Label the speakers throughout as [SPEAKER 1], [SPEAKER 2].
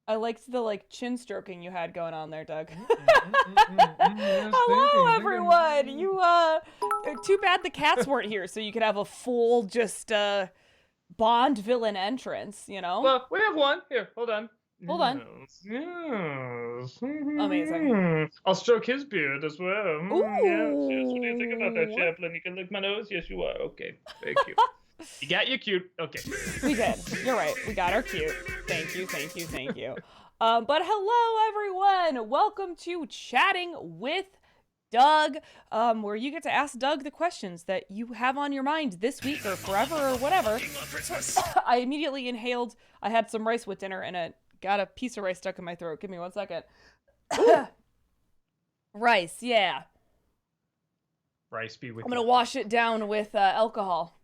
[SPEAKER 1] I liked the chin stroking you had going on there, Doug.
[SPEAKER 2] Yes,
[SPEAKER 1] Hello, everyone.
[SPEAKER 2] thinking.
[SPEAKER 1] Too bad the cats weren't here, so you could have a full just Bond villain entrance.
[SPEAKER 2] Well, we have one. Here, hold on.
[SPEAKER 1] Hold on.
[SPEAKER 2] Yes, yes.
[SPEAKER 1] Amazing.
[SPEAKER 2] I'll stroke his beard as well. Yes, yes. What do you think about that,
[SPEAKER 1] Ooh.
[SPEAKER 2] Chaplin? You can lick my nose? Yes, you are. Okay, thank you. You got your cute. Okay.
[SPEAKER 1] We did. You're right. We got our cute. Thank you, thank you, thank you. But hello, everyone. Welcome to Chatting with Doug, where you get to ask Doug the questions that you have on your mind this week or forever or whatever. I immediately inhaled. I had some rice with dinner and it got a piece of rice stuck in my throat. Give me 1 second. Rice, yeah.
[SPEAKER 2] Rice be with
[SPEAKER 1] I'm
[SPEAKER 2] you.
[SPEAKER 1] gonna wash it down with alcohol.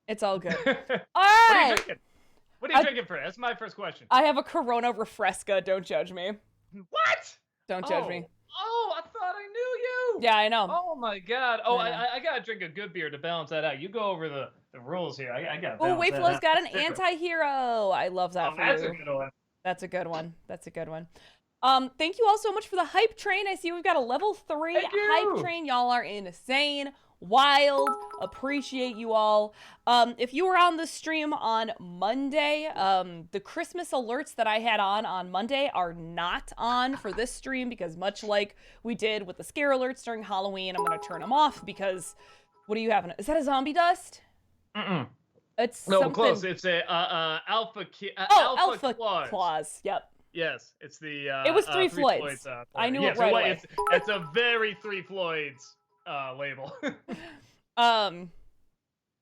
[SPEAKER 1] It's all good. All
[SPEAKER 2] What are you
[SPEAKER 1] right.
[SPEAKER 2] drinking? What are you drinking for? That's my first question.
[SPEAKER 1] I have a Corona Refresca. Don't judge me.
[SPEAKER 2] What?
[SPEAKER 1] Don't judge me.
[SPEAKER 2] Oh, I thought I knew you.
[SPEAKER 1] Yeah, I know.
[SPEAKER 2] Oh my God. Oh,
[SPEAKER 1] I know.
[SPEAKER 2] I gotta drink a good beer to balance that out. You go over the rules here. I gotta
[SPEAKER 1] Oh,
[SPEAKER 2] balance that
[SPEAKER 1] Wayflow's
[SPEAKER 2] out.
[SPEAKER 1] got an anti-hero. I love that
[SPEAKER 2] Oh,
[SPEAKER 1] for
[SPEAKER 2] that's
[SPEAKER 1] you.
[SPEAKER 2] a good one.
[SPEAKER 1] That's a good one. That's a good one. Thank you all so much for the hype train. I see we've got a level 3
[SPEAKER 2] Thank you.
[SPEAKER 1] hype train. Y'all are insane. Wild. Appreciate you all. If you were on the stream on Monday, the Christmas alerts that I had on Monday are not on for this stream because much like we did with the scare alerts during Halloween, I'm going to turn them off because what do you have? Is that a zombie dust?
[SPEAKER 2] Mm-mm.
[SPEAKER 1] It's
[SPEAKER 2] No,
[SPEAKER 1] something.
[SPEAKER 2] close. It's a alpha.
[SPEAKER 1] Alpha
[SPEAKER 2] claws.
[SPEAKER 1] claws. Yep.
[SPEAKER 2] Yes, it's the.
[SPEAKER 1] It was Three Floyds. I knew it right away.
[SPEAKER 2] It's a very Three Floyds label.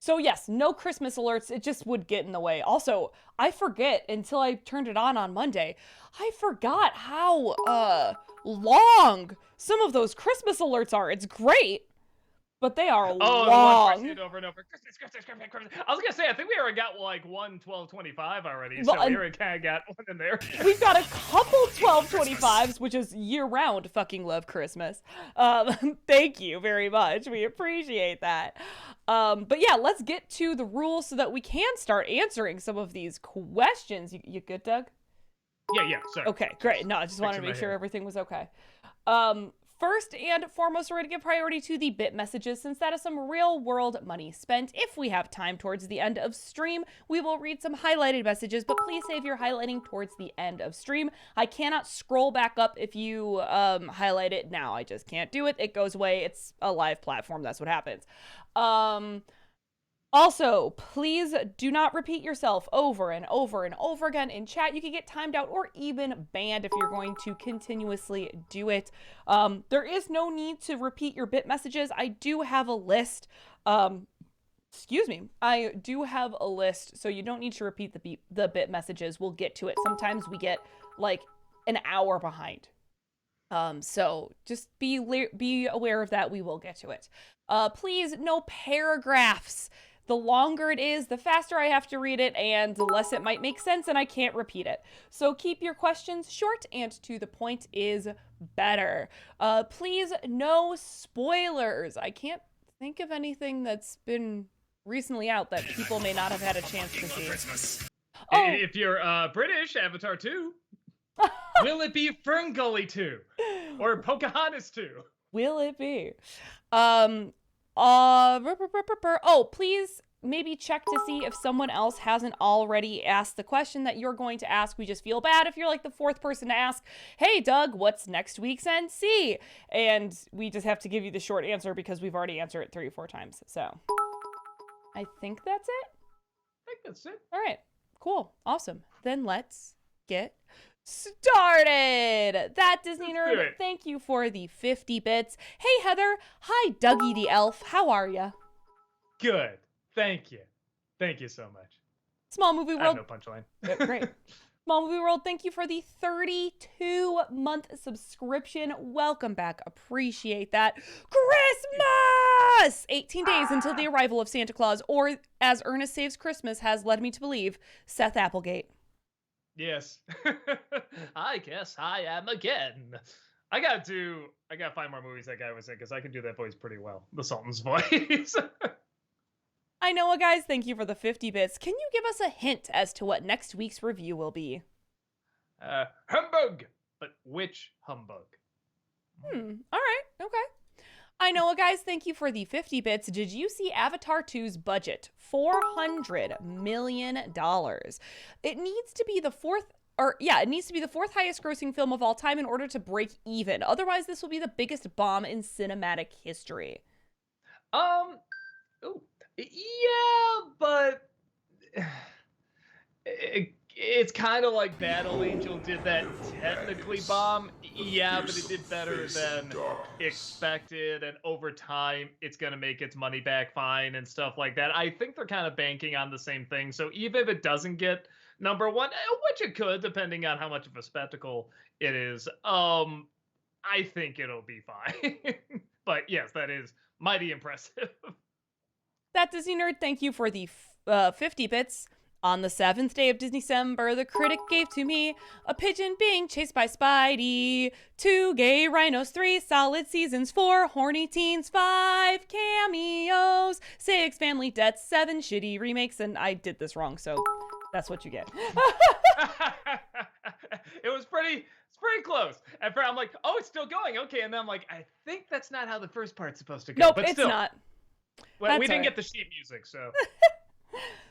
[SPEAKER 1] So yes, no Christmas alerts. It just would get in the way. Also, I forget until I turned it on Monday. I forgot how long some of those Christmas alerts are. It's great, but they are
[SPEAKER 2] Oh, the one
[SPEAKER 1] long.
[SPEAKER 2] pressing over and over. Christmas. I was gonna say, I think we already got like 1/12/25 already,
[SPEAKER 1] Well,
[SPEAKER 2] so we already kind of got one in there.
[SPEAKER 1] We've got a couple 12/25s, which is year-round. Fucking love Christmas. Thank you very much. We appreciate that. But yeah, let's get to the rules so that we can start answering some of these questions. You good, Doug?
[SPEAKER 2] Yeah, sorry.
[SPEAKER 1] Okay, great. No, I just wanted to
[SPEAKER 2] Fixing
[SPEAKER 1] make
[SPEAKER 2] my
[SPEAKER 1] sure
[SPEAKER 2] hair.
[SPEAKER 1] everything was okay. First and foremost, we're going to give priority to the bit messages since that is some real world money spent. If we have time towards the end of stream, we will read some highlighted messages, but please save your highlighting towards the end of stream. I cannot scroll back up if you highlight it now. I just can't do it. It goes away. It's a live platform. That's what happens. Also, please do not repeat yourself over and over and over again in chat. You can get timed out or even banned if you're going to continuously do it. There is no need to repeat your bit messages. I do have a list. Excuse me. I do have a list, so you don't need to repeat the bit messages. We'll get to it. Sometimes we get like an hour behind. So just be aware of that. We will get to it. Please, no paragraphs. The longer it is, the faster I have to read it, and the less it might make sense, and I can't repeat it. So keep your questions short and to the point is better. Please, no spoilers. I can't think of anything that's been recently out that people may not have had a chance to see. Oh.
[SPEAKER 2] If you're British, Avatar 2. Will it be Fern Gully 2? Or Pocahontas 2?
[SPEAKER 1] Will it be? Please maybe check to see if someone else hasn't already asked the question that you're going to ask. We just feel bad if you're like the fourth person to ask, hey, Doug, what's next week's NC? And we just have to give you the short answer because we've already answered it 3 or 4 times. So I think that's it.
[SPEAKER 2] I think that's it.
[SPEAKER 1] All right, cool. Awesome. Then let's get started. That Disney nerd, thank you for the 50 bits. Hey Heather, hi Dougie the elf, how are ya?
[SPEAKER 2] Good, thank you so much.
[SPEAKER 1] Small Movie
[SPEAKER 2] I have
[SPEAKER 1] World,
[SPEAKER 2] no punchline.
[SPEAKER 1] Great. Small Movie World, thank you for the 32-month subscription. Welcome back, appreciate that. Christmas! 18 days until the arrival of Santa Claus, or as Ernest Saves Christmas has led me to believe, Seth Applegate.
[SPEAKER 2] Yes. I guess I am again. I got 5 more movies that guy was in because I can do that voice pretty well. The Sultan's voice.
[SPEAKER 1] I know, guys. Thank you for the 50 bits. Can you give us a hint as to what next week's review will be?
[SPEAKER 2] Humbug! But which humbug?
[SPEAKER 1] All right. Okay. I know, guys. Thank you for the 50 bits. Did you see Avatar 2's budget? $400 million. It needs to be the fourth. It needs to be the fourth highest grossing film of all time in order to break even. Otherwise, this will be the biggest bomb in cinematic history.
[SPEAKER 2] Oh, yeah, but it's kind of like Battle Angel did that technically bomb. Yeah, but it did better than expected, and over time, it's going to make its money back fine and stuff like that. I think they're kind of banking on the same thing. So even if it doesn't get number one, which it could, depending on how much of a spectacle it is, I think it'll be fine. But yes, that is mighty impressive.
[SPEAKER 1] That Disney Nerd, thank you for the 50 bits. On the 7th day of Disney-cember, the critic gave to me a pigeon being chased by Spidey, 2 gay rhinos, 3 solid seasons, 4 horny teens, 5 cameos, 6 family deaths, 7 shitty remakes, and I did this wrong, so that's what you get.
[SPEAKER 2] It's pretty close. And I'm like, oh, it's still going. Okay, and then I'm like, I think that's not how the first part's supposed to go.
[SPEAKER 1] Nope,
[SPEAKER 2] but
[SPEAKER 1] it's
[SPEAKER 2] still,
[SPEAKER 1] not.
[SPEAKER 2] Well, we didn't get the sheet music, so.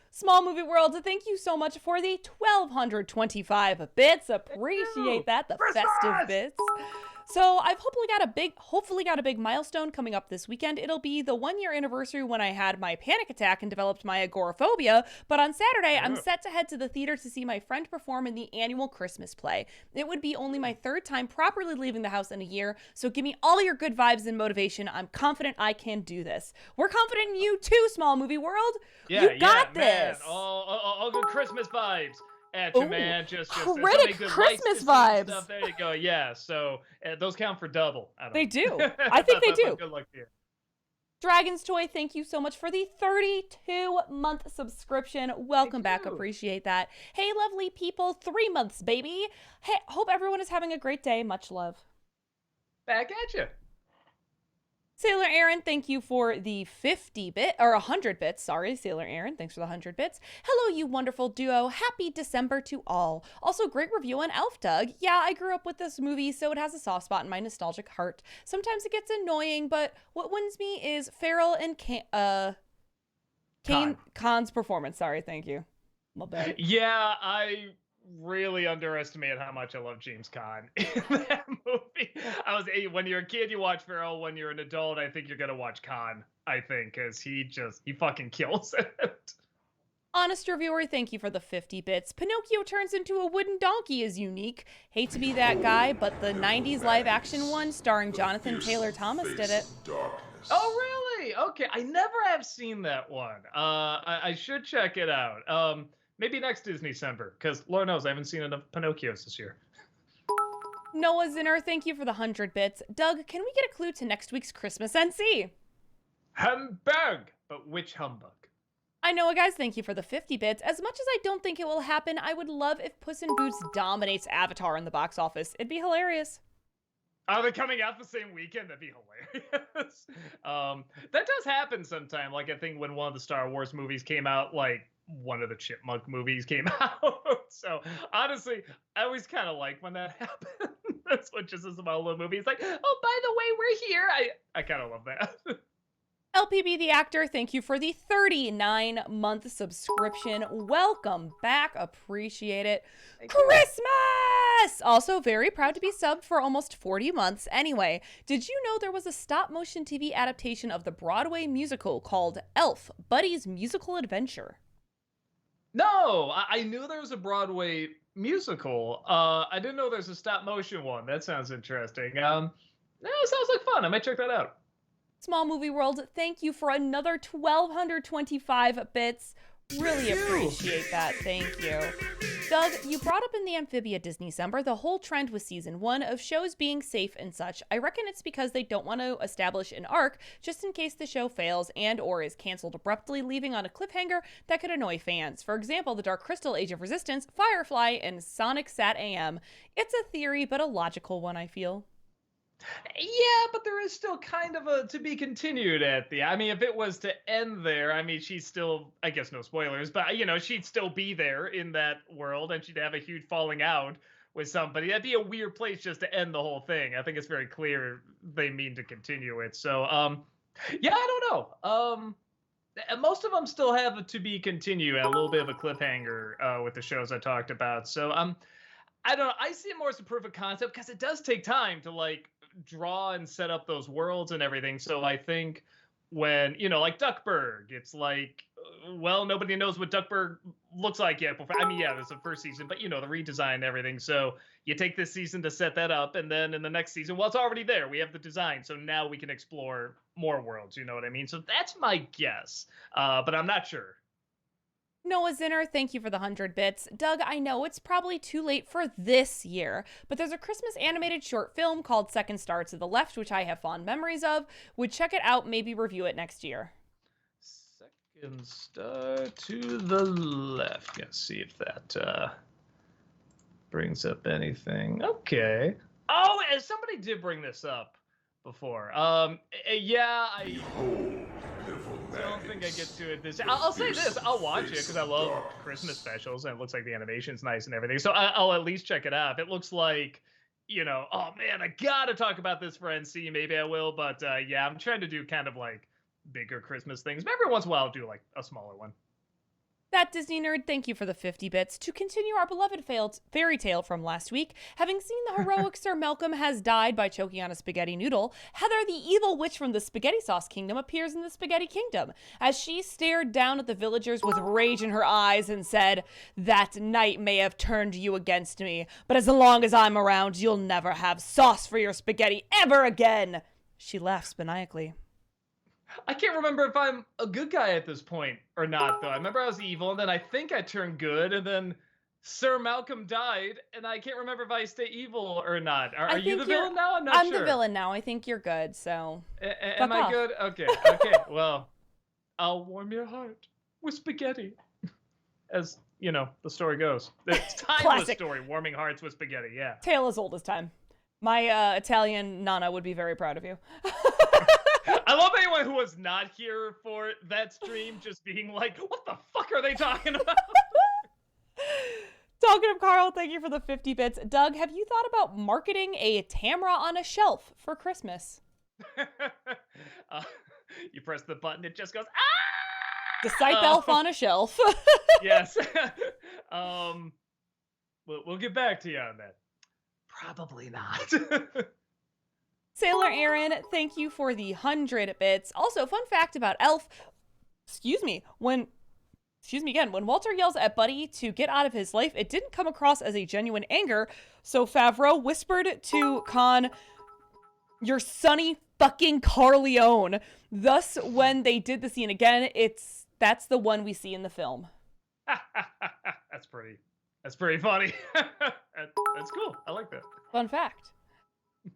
[SPEAKER 1] Small Movie World, thank you so much for the 1,225 bits. Appreciate that, the
[SPEAKER 2] Christmas!
[SPEAKER 1] festive bits. So I've hopefully got a big milestone coming up this weekend. It'll be the 1-year anniversary when I had my panic attack and developed my agoraphobia. But on Saturday, I'm set to head to the theater to see my friend perform in the annual Christmas play. It would be only my 3rd time properly leaving the house in a year. So give me all your good vibes and motivation. I'm confident I can do this. We're confident in you too, Small Movie World. You got this.
[SPEAKER 2] Man. All good Christmas vibes. At you, man. Just
[SPEAKER 1] critic
[SPEAKER 2] good
[SPEAKER 1] Christmas vibes.
[SPEAKER 2] Stuff. There you go. Yeah. So those count for double.
[SPEAKER 1] They do. I think they do.
[SPEAKER 2] Good luck to you.
[SPEAKER 1] Dragon's Toy, thank you so much for the 32-month subscription. Welcome back. Appreciate that. Hey, lovely people. 3 months, baby. Hey, hope everyone is having a great day. Much love.
[SPEAKER 2] Back at you.
[SPEAKER 1] Sailor Aaron, thank you for the 100 bits. Sorry, Sailor Aaron. Thanks for the 100 bits. Hello, you wonderful duo. Happy December to all. Also, great review on Elf Doug. Yeah, I grew up with this movie, so it has a soft spot in my nostalgic heart. Sometimes it gets annoying, but what wins me is Farrell and Khan's performance. Sorry, thank you. My bad.
[SPEAKER 2] Yeah, I really underestimated how much I love James Caan in that movie. When you're a kid, you watch Farrell. When you're an adult, I think you're gonna watch Caan. I think because he fucking kills it.
[SPEAKER 1] Honest reviewer, thank you for the 50 bits. Pinocchio turns into a wooden donkey is unique. Hate to be that guy, but the 90s live action one starring Jonathan Taylor Thomas did it.
[SPEAKER 2] Oh, really? Okay, I never have seen that one. I should check it out. Maybe next Disney-cember, because Lord knows I haven't seen enough Pinocchios this year.
[SPEAKER 1] Noah Zinner, thank you for the 100 bits. Doug, can we get a clue to next week's Christmas NC?
[SPEAKER 2] Humbug! But which humbug?
[SPEAKER 1] I know, guys, thank you for the 50 bits. As much as I don't think it will happen, I would love if Puss in Boots dominates Avatar in the box office. It'd be hilarious.
[SPEAKER 2] Are they coming out the same weekend? That'd be hilarious. That does happen sometime. Like, I think when one of the Star Wars movies came out, like, one of the Chipmunk movies came out. So honestly, I always kind of like when that happens. That's what just is about a little movie. It's like, oh, by the way, we're here. I kind of love that.
[SPEAKER 1] LPB the actor, thank you for the 39-month subscription. Welcome back. Appreciate it. Thank Christmas! You. Also, very proud to be subbed for almost 40 months. Anyway, did you know there was a stop-motion TV adaptation of the Broadway musical called Elf, Buddy's Musical Adventure?
[SPEAKER 2] No, I knew there was a Broadway musical. I didn't know there's a stop-motion one. That sounds interesting. It sounds like fun. I might check that out.
[SPEAKER 1] Small Movie World, thank you for another 1,225 bits. Really appreciate that. Thank you. Doug, you brought up in the Amphibia Disney-cember the whole trend with season 1 of shows being safe and such. I reckon it's because they don't want to establish an arc just in case the show fails and or is canceled abruptly, leaving on a cliffhanger that could annoy fans. For example, The Dark Crystal, Age of Resistance, Firefly, and Sonic Sat AM. It's a theory, but a logical one, I feel.
[SPEAKER 2] Yeah, but there is still kind of a to be continued at the. I mean, if it was to end there, I mean, she's still. I guess no spoilers, but she'd still be there in that world, and she'd have a huge falling out with somebody. That'd be a weird place just to end the whole thing. I think it's very clear they mean to continue it. So, yeah, I don't know. And most of them still have to be continued, a little bit of a cliffhanger with the shows I talked about. So, I don't know. I see it more as a proof of concept because it does take time to like draw and set up those worlds and everything. So I think when, like Duckburg, it's like, well, nobody knows what Duckburg looks like yet. I mean, yeah, there's the first season, but the redesign and everything. So you take this season to set that up, and then in the next season, well, it's already there. We have the design, so now we can explore more worlds. You know what I mean? So that's my guess, but I'm not sure.
[SPEAKER 1] Noah Zinner, thank you for the 100 bits. Doug, I know it's probably too late for this year, but there's a Christmas animated short film called Second Star to the Left, which I have fond memories of. Would check it out, maybe review it next year.
[SPEAKER 2] Second Star to the Left. Let's see if that brings up anything. Okay. Oh, and somebody did bring this up before. Yeah, I don't think I get to it this. I'll say this: I'll watch it because I love Christmas specials, and it looks like the animation's nice and everything. So I'll at least check it out. If it looks like, oh man, I gotta talk about this for NC. Maybe I will, but yeah, I'm trying to do kind of like bigger Christmas things. But every once in a while, I'll do like a smaller one.
[SPEAKER 1] That Disney nerd, thank you for the 50 bits. To continue our beloved fairy tale from last week, having seen the heroic Sir Malcolm has died by choking on a spaghetti noodle, Heather, the evil witch from the spaghetti sauce kingdom, appears in the spaghetti kingdom as she stared down at the villagers with rage in her eyes and said, "That night may have turned you against me, but as long as I'm around, you'll never have sauce for your spaghetti ever again." She laughs maniacally.
[SPEAKER 2] I can't remember if I'm a good guy at this point or not, though. I remember I was evil, and then I think I turned good, and then Sir Malcolm died, and I can't remember if I stay evil or not. Are you the villain now? I'm not sure.
[SPEAKER 1] I'm the villain now. I think you're good, so
[SPEAKER 2] am I good? Okay. Well, I'll warm your heart with spaghetti. As, the story goes. It's timeless
[SPEAKER 1] Classic
[SPEAKER 2] story, warming hearts with spaghetti, yeah.
[SPEAKER 1] Tale as old as time. My Italian Nana would be very proud of you.
[SPEAKER 2] I love anyone who was not here for that stream just being like, what the fuck are they talking about?
[SPEAKER 1] Talking of Carl, thank you for the 50 bits. Doug, have you thought about marketing a Tamra on a shelf for Christmas?
[SPEAKER 2] You press the button, it just goes, ah!
[SPEAKER 1] The Sipe Elf on a shelf.
[SPEAKER 2] Yes. We'll get back to you on that. Probably not.
[SPEAKER 1] Sailor Aaron, thank you for the 100 bits. Also, fun fact about Elf, when Walter yells at Buddy to get out of his life, it didn't come across as a genuine anger, so Favreau whispered to Khan, "You're Sonny fucking Corleone." Thus, when they did the scene again, that's the one we see in the film.
[SPEAKER 2] That's pretty funny. That's cool. I like that.
[SPEAKER 1] Fun fact.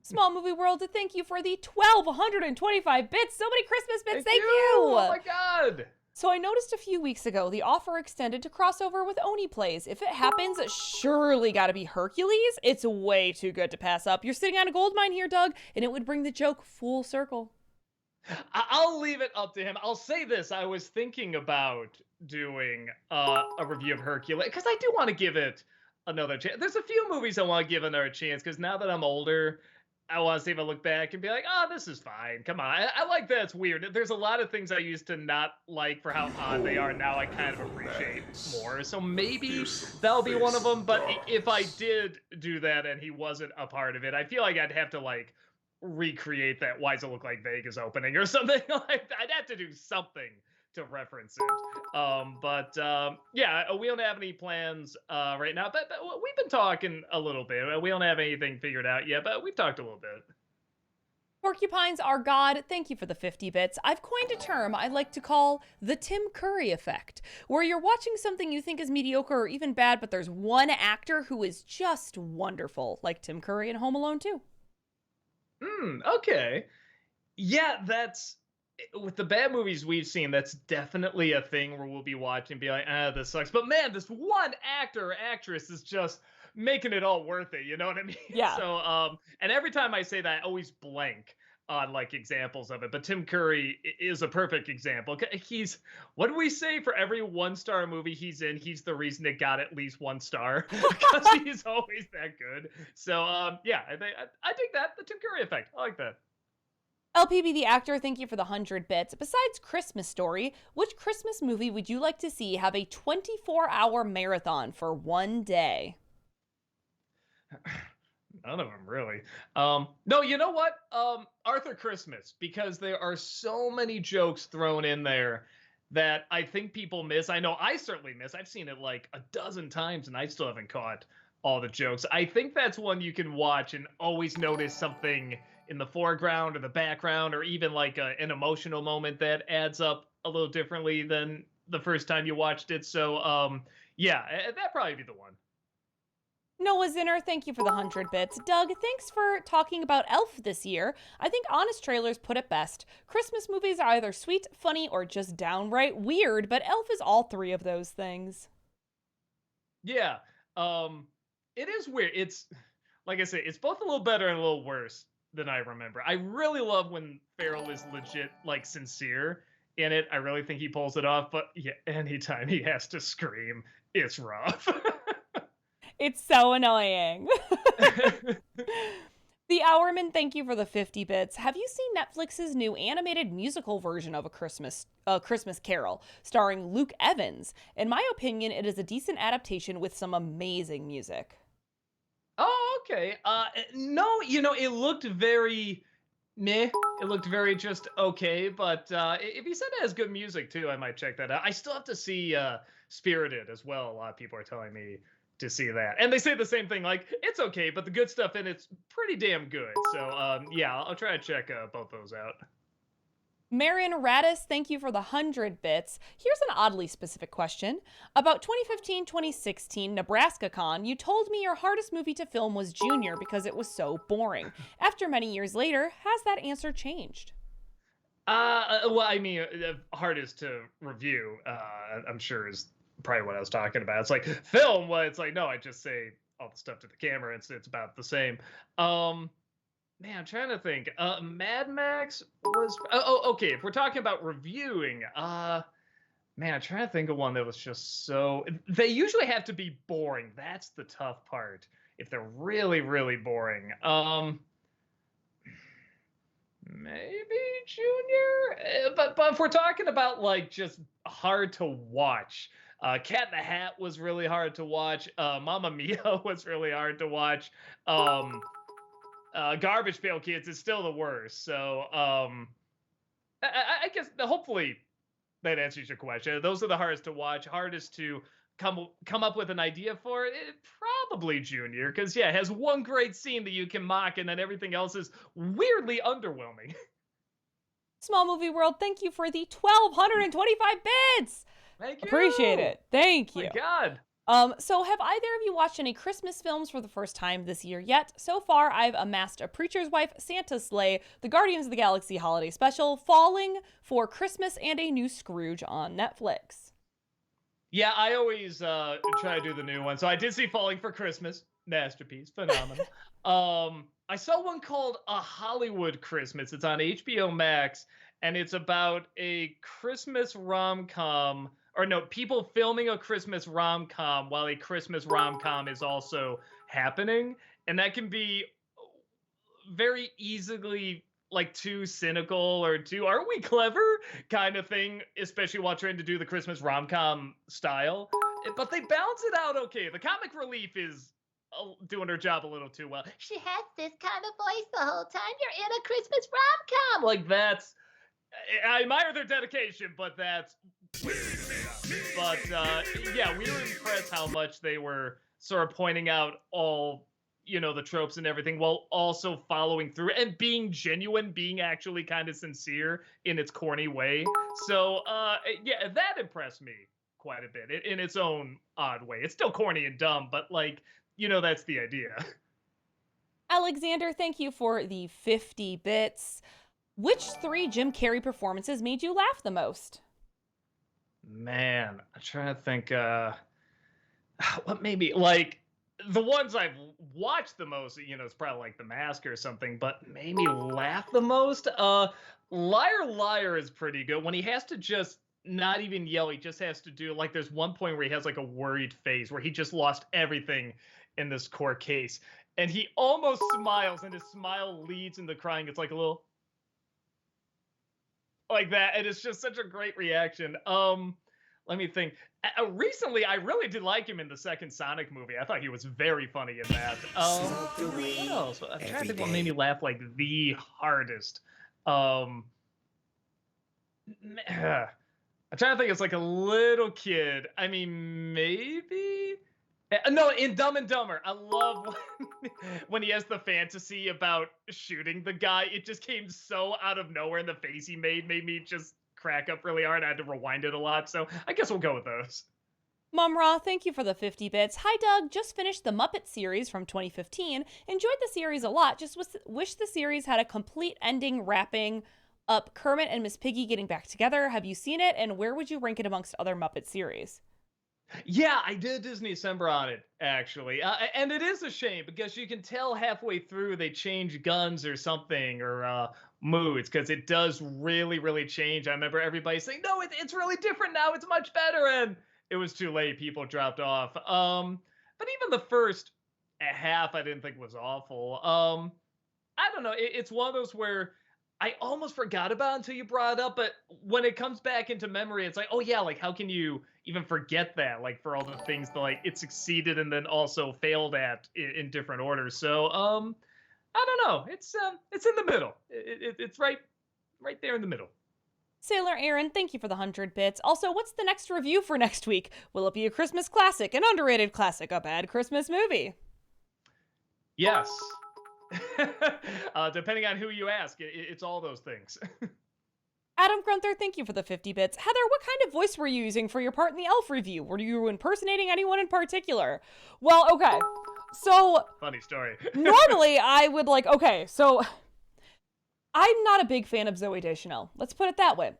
[SPEAKER 1] Small Movie World, thank you for the 1,225 bits. So many Christmas bits. Thank you.
[SPEAKER 2] Oh my god.
[SPEAKER 1] So I noticed a few weeks ago the offer extended to crossover with Oni Plays. If it happens, surely gotta be Hercules. It's way too good to pass up. You're sitting on a gold mine here, Doug, and it would bring the joke full circle.
[SPEAKER 2] I'll leave it up to him. I'll say this. I was thinking about doing a review of Hercules because I do want to give it another chance. There's a few movies I want to give another chance because now that I'm older, I want to see if I look back and be like, oh, this is fine. Come on. I like that. It's weird. There's a lot of things I used to not like for how odd they are. Now I kind of appreciate more. So maybe that'll be one of them. But if I did do that and he wasn't a part of it, I feel like I'd have to like recreate that Why Does It Look Like Vegas opening or something like that. I'd have to do something to reference it. Yeah, we don't have any plans right now, but we've been talking a little bit. We don't have anything figured out yet, but we've talked a little bit.
[SPEAKER 1] Porcupines are God, thank you for the 50 bits. I've coined a term I like to call the Tim Curry effect, where you're watching something you think is mediocre or even bad, but there's one actor who is just wonderful, like Tim Curry in Home Alone 2.
[SPEAKER 2] Okay. Yeah, that's... With the bad movies we've seen, that's definitely a thing where we'll be watching and be like, this sucks. But man, this one actor or actress is just making it all worth it. You know what I mean?
[SPEAKER 1] Yeah.
[SPEAKER 2] So, and every time I say that, I always blank on like examples of it, but Tim Curry is a perfect example. He's, what do we say, for every 1-star movie he's in, he's the reason it got at least 1 star because he's always that good. So yeah, I think that the Tim Curry effect. I like that.
[SPEAKER 1] LPB the actor, thank you for the 100 bits. Besides Christmas Story, which Christmas movie would you like to see have a 24-hour marathon for one day?
[SPEAKER 2] None of them really. No, you know what? Arthur Christmas, because there are so many jokes thrown in there that I think people miss. I know I certainly miss. I've seen it like a dozen times and I still haven't caught all the jokes. I think that's one you can watch and always notice something in the foreground or the background, or even like an emotional moment that adds up a little differently than the first time you watched it. So yeah, that'd probably be the one.
[SPEAKER 1] Noah Zinner, thank you for the 100 bits. Doug, thanks for talking about Elf this year. I think Honest Trailers put it best. Christmas movies are either sweet, funny, or just downright weird, but Elf is all three of those things.
[SPEAKER 2] Yeah, it is weird. It's, like I say, it's both a little better and a little worse than I remember. I really love when Ferrell is legit, like, sincere in it. I really think he pulls it off, but yeah, anytime he has to scream, it's rough.
[SPEAKER 1] It's so annoying. The Hourman, thank you for the 50 bits. Have you seen Netflix's new animated musical version of A Christmas Carol, starring Luke Evans? In my opinion, it is a decent adaptation with some amazing music.
[SPEAKER 2] Oh, okay. No, you know, it looked very meh. It looked very just okay, but if you said it has good music too, I might check that out. I still have to see Spirited as well. A lot of people are telling me to see that, and they say the same thing, like it's okay, but the good stuff in it's pretty damn good. So yeah, I'll try to check both those out.
[SPEAKER 1] Marion Radis, thank you for the 100 bits. Here's an oddly specific question. About 2015-2016 Nebraska Con, you told me your hardest movie to film was Junior because it was so boring. After many years later, has that answer changed?
[SPEAKER 2] Well, I mean, hardest to review, I'm sure is probably what I was talking about. It's like film, well, it's like, no, I just say all the stuff to the camera. It's about the same. Man, I'm trying to think. Mad Max was, okay. If we're talking about reviewing, man, I'm trying to think of one that was just so, they usually have to be boring. That's the tough part. If they're really, really boring. Maybe Junior, but if we're talking about like just hard to watch, Cat in the Hat was really hard to watch. Mamma Mia was really hard to watch. Garbage Pail Kids is still the worst. So I guess hopefully that answers your question. Those are the hardest to watch, hardest to come up with an idea for. Probably Junior, because yeah, it has one great scene that you can mock, and then everything else is weirdly underwhelming.
[SPEAKER 1] Small Movie World, thank you for the 1,225 bits.
[SPEAKER 2] Thank you.
[SPEAKER 1] Appreciate it. Thank you.
[SPEAKER 2] My God.
[SPEAKER 1] So have either of you watched any Christmas films for the first time this year yet? So far, I've amassed A Preacher's Wife, Santa's Sleigh, The Guardians of the Galaxy Holiday Special, Falling for Christmas, and a new Scrooge on Netflix.
[SPEAKER 2] Yeah, I always try to do the new one. So I did see Falling for Christmas, masterpiece, phenomenal. I saw one called A Hollywood Christmas. It's on HBO Max, and it's about a Christmas rom-com, or no, people filming a Christmas rom-com while a Christmas rom-com is also happening. And that can be very easily like too cynical or too, aren't we clever kind of thing, especially while trying to do the Christmas rom-com style. But they balance it out okay. The comic relief is doing her job a little too well. She has this kind of voice the whole time. You're in a Christmas rom-com. Like, that's, I admire their dedication, but that's way too much. But yeah, we were impressed how much they were sort of pointing out all, you know, the tropes and everything, while also following through and being genuine, being actually kind of sincere in its corny way. So yeah, that impressed me quite a bit in its own odd way. It's still corny and dumb, but like, you know, that's the idea.
[SPEAKER 1] Alexander, thank you for the 50 bits. Which 3 Jim Carrey performances made you laugh the most?
[SPEAKER 2] Man, I'm trying to think what maybe, like, the ones I've watched the most, it's probably like The Mask or something, but made me laugh the most. Liar Liar is pretty good when he has to just not even yell. He just has to do like there's one point where he has like a worried face where he just lost everything in this court case, and he almost smiles, and his smile leads into crying. It's like a little like that, and it's just such a great reaction. Let me think. Recently, I really did like him in the second Sonic movie. I thought he was very funny in that. What else? I'm trying to think what made me laugh like the hardest. Um, I'm trying to think. It's like a little kid. I mean, maybe. No, in Dumb and Dumber, I love when he has the fantasy about shooting the guy. It just came so out of nowhere, and the face he made me just crack up really hard. I had to rewind it a lot, so I guess we'll go with those.
[SPEAKER 1] Mom Raw, thank you for the 50 bits. Hi, Doug. Just finished the Muppet series from 2015. Enjoyed the series a lot. Just wish the series had a complete ending wrapping up Kermit and Miss Piggy getting back together. Have you seen it? And where would you rank it amongst other Muppet series?
[SPEAKER 2] Yeah, I did Disney December on it, actually. And it is a shame because you can tell halfway through they change guns or something or moods because it does really, really change. I remember everybody saying, no, it's really different now. It's much better. And it was too late. People dropped off. But even the first half I didn't think was awful. I don't know. It's one of those where I almost forgot about it until you brought it up, but when it comes back into memory, it's like, oh yeah, like how can you even forget that? Like for all the things that like it succeeded and then also failed at in different orders. So I don't know. It's in the middle. It's right there in the middle.
[SPEAKER 1] Sailor Aaron, thank you for the 100 bits. Also, what's the next review for next week? Will it be a Christmas classic, an underrated classic, a bad Christmas movie?
[SPEAKER 2] Yes. Depending on who you ask, it's all those things.
[SPEAKER 1] Adam Grunther, thank you for the 50 bits. Heather, what kind of voice were you using for your part in the Elf review? Were you impersonating anyone in particular? Well, okay. So
[SPEAKER 2] funny story.
[SPEAKER 1] Normally I would so I'm not a big fan of Zooey Deschanel. Let's put it that way.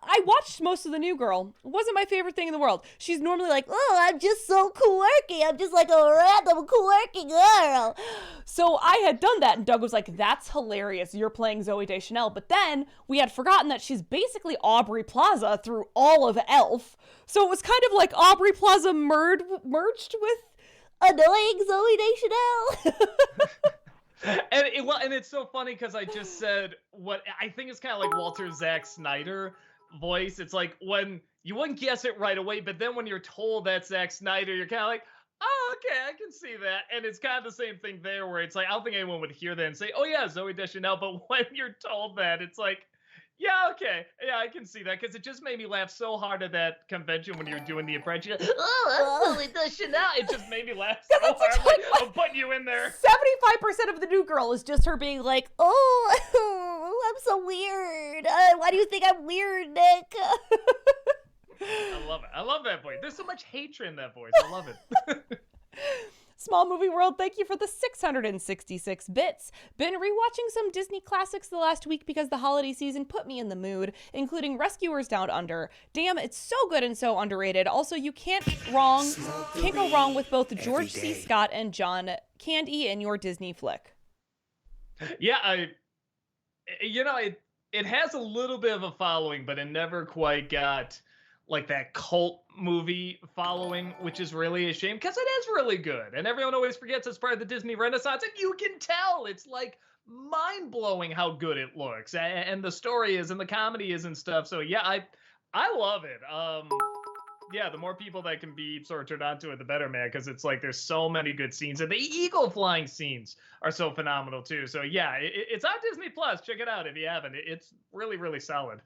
[SPEAKER 1] I watched most of The New Girl. It wasn't my favorite thing in the world. She's normally like, oh, I'm just so quirky. I'm just like a random quirky girl. So I had done that, and Doug was like, that's hilarious. You're playing Zooey Deschanel. But then we had forgotten that she's basically Aubrey Plaza through all of Elf. So it was kind of like Aubrey Plaza merged with annoying Zooey Deschanel.
[SPEAKER 2] And it's so funny because I just said what I think is kind of like Walter Zack Snyder voice. It's like when you wouldn't guess it right away, but then when you're told that's Zack Snyder, you're kind of like, oh, okay, I can see that. And it's kind of the same thing there where it's like, I don't think anyone would hear that and say, oh yeah, Zooey Deschanel. But when you're told that, it's like, yeah, okay. Yeah, I can see that because it just made me laugh so hard at that convention when you were doing the impression. Like, oh, that's Zooey Deschanel. It just made me laugh so hard. Like, I'm putting you in there.
[SPEAKER 1] 75% of The New Girl is just her being like, oh, I'm so weird. Why do you think I'm weird, Nick?
[SPEAKER 2] I love it. I love that voice. There's so much hatred in that voice. I love it.
[SPEAKER 1] Small Movie World, thank you for the 666 bits. Been rewatching some Disney classics the last week because the holiday season put me in the mood, including Rescuers Down Under. Damn, it's so good and so underrated. Also, you can't go wrong with both George C. Scott and John Candy in your Disney flick.
[SPEAKER 2] Yeah, it has a little bit of a following, but it never quite got like that cult movie following, which is really a shame because it is really good. And everyone always forgets it's part of the Disney Renaissance, and you can tell it's like mind-blowing how good it looks and the story is and the comedy is and stuff. So yeah, I love it. Yeah, the more people that can be sort of turned on to it, the better, man, because it's like there's so many good scenes, and the eagle flying scenes are so phenomenal too. So yeah, it's on Disney Plus. Check it out if you haven't. It's really, really solid.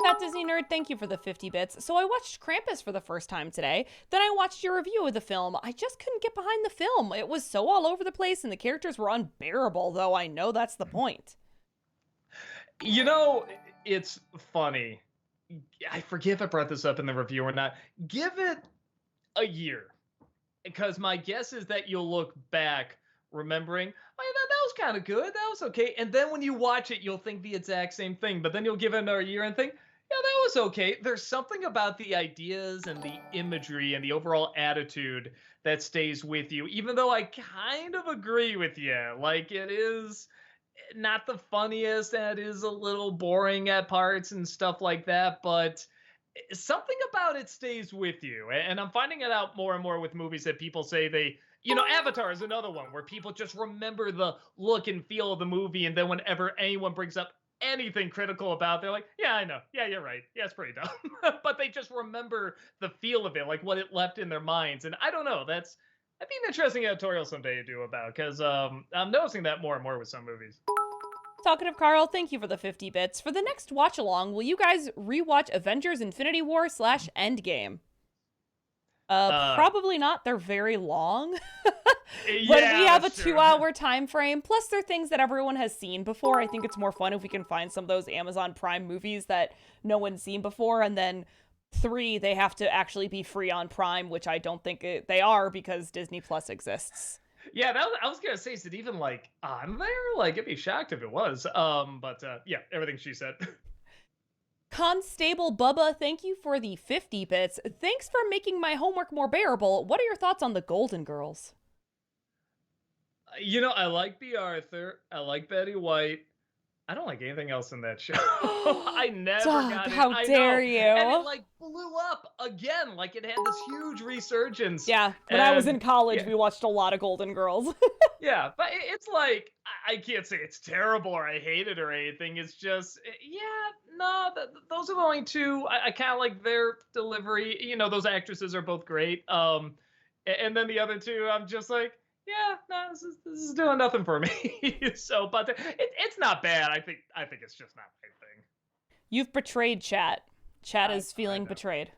[SPEAKER 1] That Disney Nerd, thank you for the 50 bits. So I watched Krampus for the first time today. Then I watched your review of the film. I just couldn't get behind the film. It was so all over the place and the characters were unbearable, though I know that's the point.
[SPEAKER 2] You know, it's funny. I forget if I brought this up in the review or not. Give it a year. Because my guess is that you'll look back remembering, oh, yeah, that was kind of good. That was okay. And then when you watch it, you'll think the exact same thing. But then you'll give it another year and think, Yeah, that was okay. There's something about the ideas and the imagery and the overall attitude that stays with you, even though I kind of agree with you. Like, it is not the funniest, and it is a little boring at parts and stuff like that, but something about it stays with you. And I'm finding it out more and more with movies that people say Avatar is another one where people just remember the look and feel of the movie. And then whenever anyone brings up anything critical about, they're like, yeah, I know. Yeah, you're right. Yeah, it's pretty dumb. But they just remember the feel of it, like what it left in their minds. And I don't know. That'd be an interesting editorial someday to do about, because I'm noticing that more and more with some movies.
[SPEAKER 1] Talkative Carl, thank you for the 50 bits. For the next watch along, will you guys rewatch Avengers Infinity War / Endgame? Probably not. They're very long.
[SPEAKER 2] Yeah,
[SPEAKER 1] but we have a
[SPEAKER 2] that's true.
[SPEAKER 1] 2-hour time frame. Plus, they're things that everyone has seen before. I think it's more fun if we can find some of those Amazon Prime movies that no one's seen before. And then 3, they have to actually be free on Prime, which I don't think they are because Disney Plus exists.
[SPEAKER 2] Yeah, I was gonna say, is it even like on there? Like, I'd be shocked if it was. But yeah, everything she said.
[SPEAKER 1] Constable Bubba, thank you for the 50 bits. Thanks for making my homework more bearable. What are your thoughts on the Golden Girls?
[SPEAKER 2] I like B. Arthur. I like Betty White. I don't like anything else in that show. I never
[SPEAKER 1] Doug,
[SPEAKER 2] got it.
[SPEAKER 1] how
[SPEAKER 2] I
[SPEAKER 1] dare
[SPEAKER 2] know.
[SPEAKER 1] you?
[SPEAKER 2] And it like blew up again. Like, it had this huge resurgence.
[SPEAKER 1] Yeah, when I was in college,
[SPEAKER 2] yeah.
[SPEAKER 1] we watched a lot of Golden Girls.
[SPEAKER 2] Yeah, but it's like, I can't say it's terrible or I hate it or anything. It's just, yeah, no, those are the only two. I kind of like their delivery. Those actresses are both great. And then the other two, I'm just like, yeah, no, this is doing nothing for me. So, but it's not bad. I think it's just not my thing.
[SPEAKER 1] You've betrayed Chat. Chat is feeling betrayed.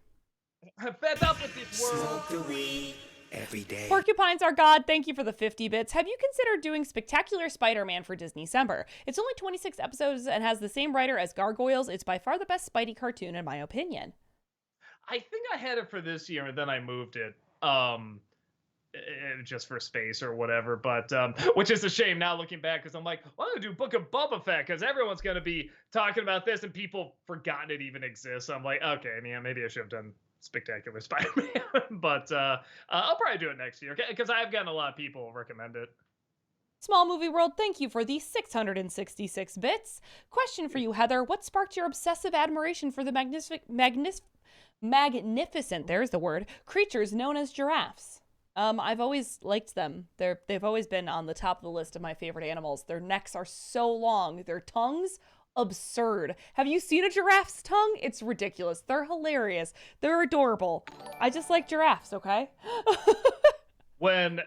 [SPEAKER 2] I'm fed up with this world.
[SPEAKER 3] Smoke the weed every day.
[SPEAKER 1] Porcupines are God, thank you for the 50 bits. Have you considered doing Spectacular Spider-Man for Disney-cember? It's only 26 episodes and has the same writer as Gargoyles. It's by far the best Spidey cartoon in my opinion.
[SPEAKER 2] I think I had it for this year and then I moved it. Just for space or whatever, but which is a shame now looking back, because I'm like, well, I'm gonna do Book of Boba Fett because everyone's gonna be talking about this and people forgotten it even exists. So I'm like, okay, yeah, maybe I should have done Spectacular Spider-Man. But I'll probably do it next year because I've gotten a lot of people recommend it.
[SPEAKER 1] Small Movie World, thank you for the 666 bits. Question for you, Heather. What sparked your obsessive admiration for the magnificent, there's the word, creatures known as giraffes? I've always liked them. They've always been on the top of the list of my favorite animals. Their necks are so long. Their tongues, absurd. Have you seen a giraffe's tongue? It's ridiculous. They're hilarious. They're adorable. I just like giraffes, okay?
[SPEAKER 2] When,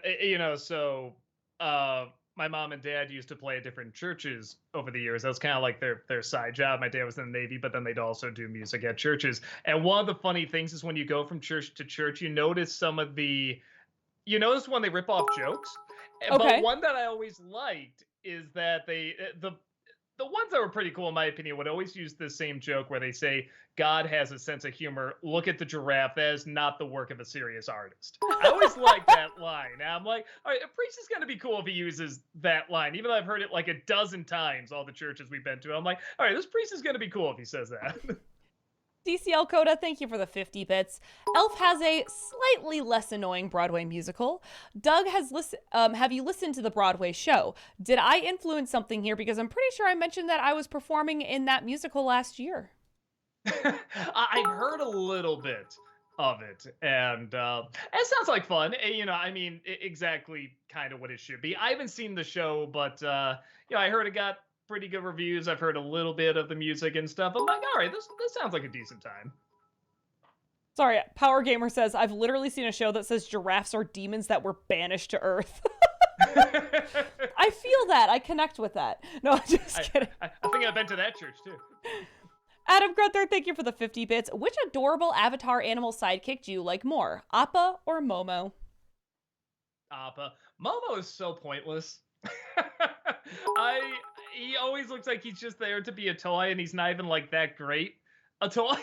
[SPEAKER 2] my mom and dad used to play at different churches over the years. That was kind of like their side job. My dad was in the Navy, but then they'd also do music at churches. And one of the funny things is when you go from church to church, you notice when they rip off jokes.
[SPEAKER 1] Okay.
[SPEAKER 2] But one that I always liked is that the ones that were pretty cool, in my opinion, would always use the same joke where they say, God has a sense of humor. Look at the giraffe. That is not the work of a serious artist. I always like that line. And I'm like, all right, a priest is going to be cool if he uses that line. Even though I've heard it like a dozen times, all the churches we've been to. I'm like, all right, this priest is going to be cool if he says that.
[SPEAKER 1] DCL Coda, thank you for the 50 bits. Elf has a slightly less annoying Broadway musical. Doug have you listened to the Broadway show? Did I influence something here? Because I'm pretty sure I mentioned that I was performing in that musical last year.
[SPEAKER 2] I've heard a little bit of it, and it sounds like fun. Exactly kind of what it should be. I haven't seen the show, but I heard it got pretty good reviews. I've heard a little bit of the music and stuff. I'm like, all right, this sounds like a decent time.
[SPEAKER 1] Sorry, Power Gamer says, I've literally seen a show that says giraffes are demons that were banished to Earth. I feel that. I connect with that. No, I'm just kidding.
[SPEAKER 2] I think I've been to that church, too.
[SPEAKER 1] Adam Grunther, thank you for the 50 bits. Which adorable Avatar animal sidekick do you like more, Appa or Momo?
[SPEAKER 2] Appa. Momo is so pointless. He always looks like he's just there to be a toy, and he's not even like that great a toy.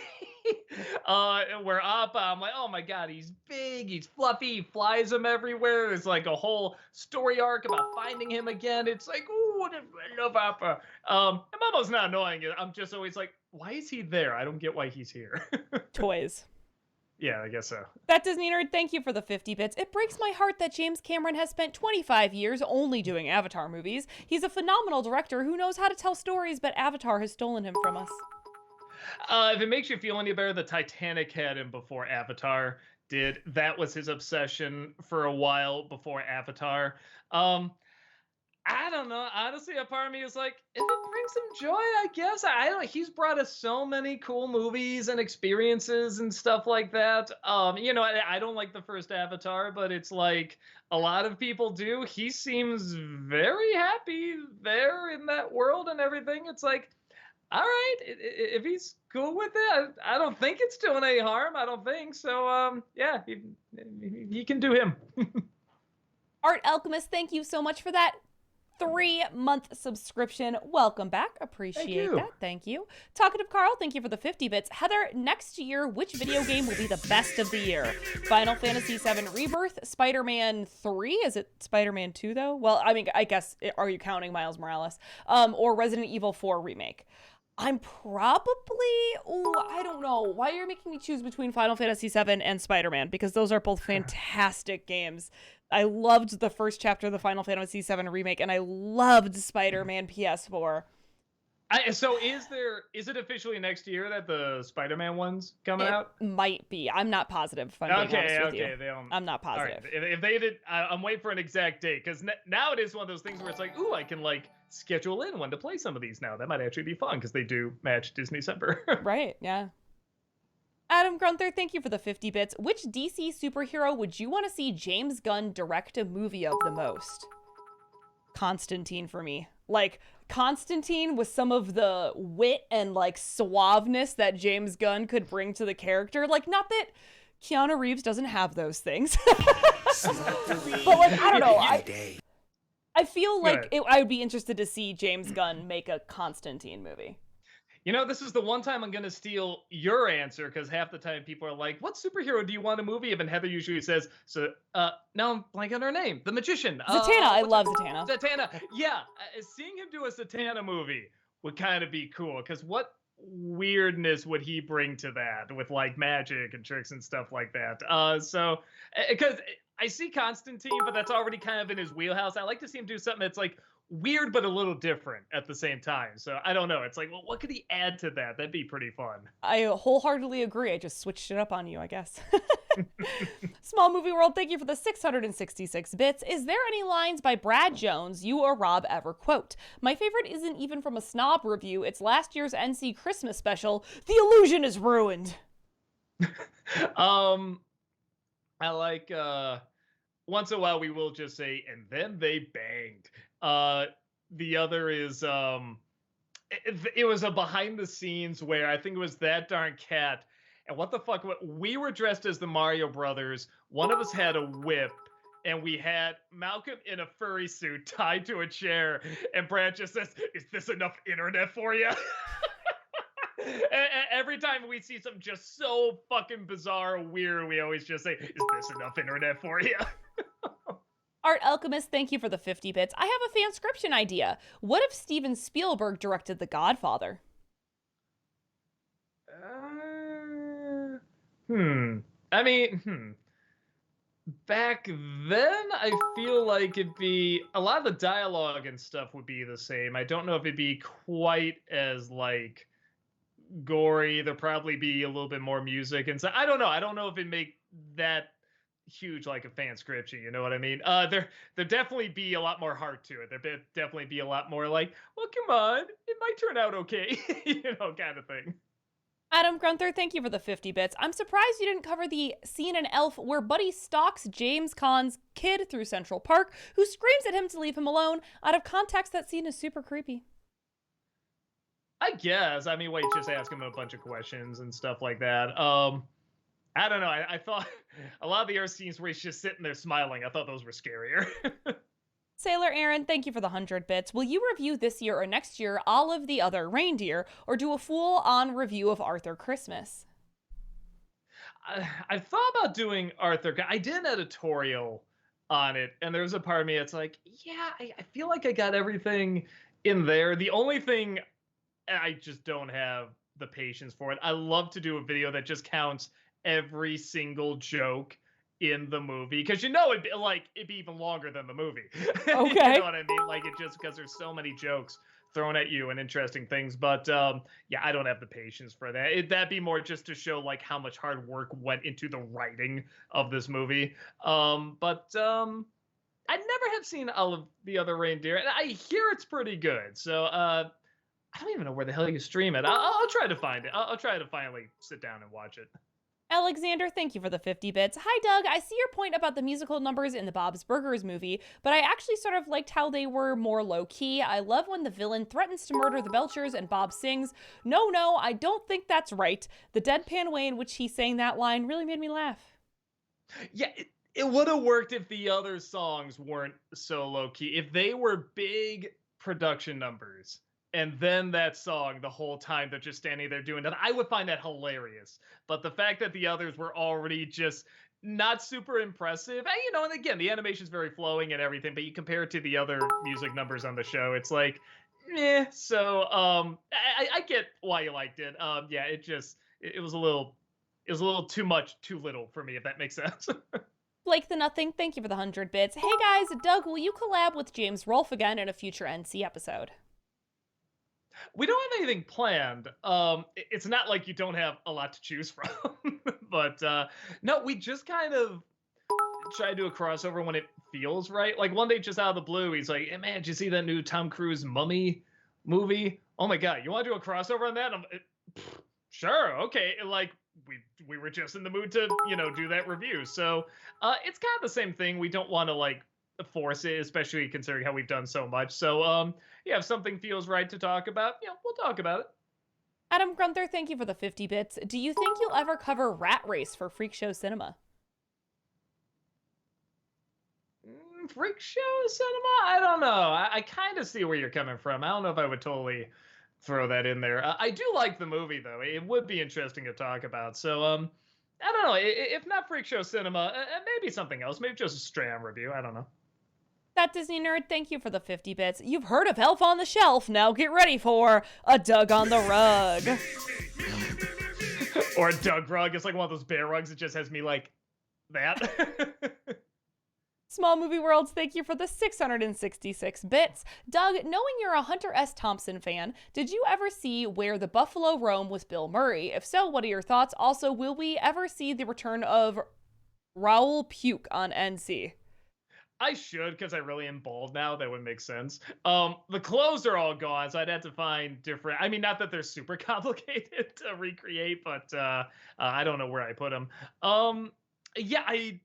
[SPEAKER 2] Where Appa, I'm like, oh my god, he's big, he's fluffy, he flies him everywhere. There's like a whole story arc about finding him again. It's like, ooh, everyone love Appa. And Momo's not annoying. I'm just always like, why is he there? I don't get why he's here.
[SPEAKER 1] Toys.
[SPEAKER 2] Yeah, I guess so.
[SPEAKER 1] That Disney Nerd, thank you for the 50 bits. It breaks my heart that James Cameron has spent 25 years only doing Avatar movies. He's a phenomenal director who knows how to tell stories, but Avatar has stolen him from us.
[SPEAKER 2] If it makes you feel any better, the Titanic had him before Avatar did. That was his obsession for a while before Avatar. I don't know. Honestly, a part of me is like, if it brings him joy, I guess. I don't. He's brought us so many cool movies and experiences and stuff like that. I don't like the first Avatar, but it's like a lot of people do. He seems very happy there in that world and everything. It's like, all right, if he's cool with it, I don't think it's doing any harm. I don't think so. Yeah, he can do him.
[SPEAKER 1] Art Alchemist, thank you so much for that 3-month subscription. Welcome back. Appreciate that. Thank you. Talkative Carl, thank you for the 50 bits. Heather, next year, which video game will be the best of the year? Final Fantasy VII Rebirth, Spider-Man 3? Is it Spider-Man 2, though? Well, I mean, I guess, are you counting Miles Morales? Or Resident Evil 4 Remake? I'm probably, I don't know. Why are you making me choose between Final Fantasy VII and Spider-Man? Because those are both fantastic games. I loved the first chapter of the Final Fantasy VII Remake, and I loved Spider-Man PS4.
[SPEAKER 2] So is it officially next year that the Spider-Man one's coming out?
[SPEAKER 1] Might be. I'm not positive, if I'm being honest with you. I'm not positive.
[SPEAKER 2] Right. If they did, I'm waiting for an exact date, because now it is one of those things where it's like, ooh, I can like schedule in when to play some of these now. That might actually be fun, because they do match Disney-December.
[SPEAKER 1] Right, yeah. Adam Grunther, thank you for the 50 bits. Which DC superhero would you want to see James Gunn direct a movie of the most? Constantine for me. Like, Constantine with some of the wit and, like, suaveness that James Gunn could bring to the character. Like, not that Keanu Reeves doesn't have those things. But, like, I don't know. I feel like I would be interested to see James Gunn make a Constantine movie.
[SPEAKER 2] You know, this is the one time I'm going to steal your answer, because half the time people are like, what superhero do you want a movie of? And Heather usually says, now I'm blanking on her name. The Magician.
[SPEAKER 1] Zatanna. I love Zatanna.
[SPEAKER 2] Zatanna. Yeah. Seeing him do a Zatanna movie would kind of be cool, because what weirdness would he bring to that with like magic and tricks and stuff like that? Because I see Constantine, but that's already kind of in his wheelhouse. I like to see him do something that's like weird but a little different at the same time. So I don't know. It's like, well, what could he add to that? That'd be pretty fun.
[SPEAKER 1] I wholeheartedly agree. I just switched it up on you, I guess. Small Movie World, thank you for the 666 bits. Is there any lines by Brad Jones you or Rob ever quote? My favorite isn't even from a snob review. It's last year's NC Christmas special. The illusion is ruined.
[SPEAKER 2] I like once in a while we will just say, and then they banged. The other is it was a behind the scenes where I think it was That Darn Cat, and what the fuck, we were dressed as the Mario Brothers. One of us had a whip, and we had Malcolm in a furry suit tied to a chair, and Brad just says, is this enough internet for you? Every time we see something just so fucking bizarre or weird, we always just say, is this enough internet for you?
[SPEAKER 1] Art Alchemist, thank you for the 50 bits. I have a fanscription idea. What if Steven Spielberg directed The Godfather?
[SPEAKER 2] I mean, back then, I feel like it'd be a lot of the dialogue and stuff would be the same. I don't know if it'd be quite as like gory. There'd probably be a little bit more music and so I don't know. I don't know if it'd make that huge like a fanscription, you know what I mean? There definitely be a lot more heart to it. There definitely be a lot more like, well, come on, it might turn out okay, you know, kind of thing.
[SPEAKER 1] Adam Grunther, thank you for the 50 bits. I'm surprised you didn't cover the scene in Elf where Buddy stalks James Caan's kid through Central Park, who screams at him to leave him alone. Out of context, that scene is super creepy.
[SPEAKER 2] I guess. I mean, wait, just ask him a bunch of questions and stuff like that. I don't know. I thought a lot of the other scenes where he's just sitting there smiling, I thought those were scarier.
[SPEAKER 1] Sailor Aaron, thank you for the 100 bits. Will you review this year or next year all of the other reindeer, or do a full-on review of Arthur Christmas?
[SPEAKER 2] I thought about doing Arthur. I did an editorial on it. And there's a part of me that's like, yeah, I feel like I got everything in there. The only thing I just don't have the patience for it. I love to do a video that just counts every single joke in the movie because it'd be even longer than the movie.
[SPEAKER 1] Okay.
[SPEAKER 2] You know what I mean? Like it just because there's so many jokes thrown at you and interesting things. But yeah, I don't have the patience for that. That'd be more just to show like how much hard work went into the writing of this movie. But I never have seen all of the other reindeer, and I hear it's pretty good. So I don't even know where the hell you stream it. I'll try to find it. I'll try to finally sit down and watch it.
[SPEAKER 1] Alexander, thank you for the 50 bits. Hi, Doug. I see your point about the musical numbers in the Bob's Burgers movie, but I actually sort of liked how they were more low-key. I love when the villain threatens to murder the Belchers and Bob sings, "No, no, I don't think that's right." The deadpan way in which he sang that line really made me laugh.
[SPEAKER 2] Yeah, it would have worked if the other songs weren't so low-key. If they were big production numbers, and then that song the whole time they're just standing there doing that, I would find that hilarious. But the fact that the others were already just not super impressive, and again, the animation's very flowing and everything, but you compare it to the other music numbers on the show, it's like, meh. So I get why you liked it. Yeah, it was a little too much, too little for me, if that makes sense.
[SPEAKER 1] Blake the Nothing, thank you for the 100 bits. Hey guys, Doug, will you collab with James Rolfe again in a future NC episode?
[SPEAKER 2] We don't have anything planned. It's not like you don't have a lot to choose from, but no, we just kind of try to do a crossover when it feels right. Like one day, just out of the blue, he's like, "Hey man, did you see that new Tom Cruise Mummy movie? Oh my god, you want to do a crossover on that?" Sure, okay. Like we were just in the mood to do that review, so it's kind of the same thing. We don't want to like force it, especially considering how we've done so much. So yeah, if something feels right to talk about, we'll talk about it.
[SPEAKER 1] Adam Grunther, thank you for the 50 bits. Do you think you'll ever cover Rat Race for Freak Show Cinema?
[SPEAKER 2] Freak Show Cinema? I don't know. I kind of see where you're coming from. I don't know if I would totally throw that in there. I do like the movie, though. It would be interesting to talk about. So I don't know. If not Freak Show Cinema, maybe something else. Maybe just a straight-on review. I don't know.
[SPEAKER 1] That Disney Nerd, thank you for the 50 bits. You've heard of Elf on the Shelf. Now get ready for a Doug on the Rug.
[SPEAKER 2] Or a Doug rug. It's like one of those bear rugs that just has me like that.
[SPEAKER 1] Small Movie Worlds, thank you for the 666 bits. Doug, knowing you're a Hunter S. Thompson fan, did you ever see Where the Buffalo Roam with Bill Murray? If so, what are your thoughts? Also, will we ever see the return of Raoul Puke on NC?
[SPEAKER 2] I should, because I really am bald now. That would make sense. The clothes are all gone, so I'd have to find different. I mean, not that they're super complicated to recreate, but I don't know where I put them. Yeah, it's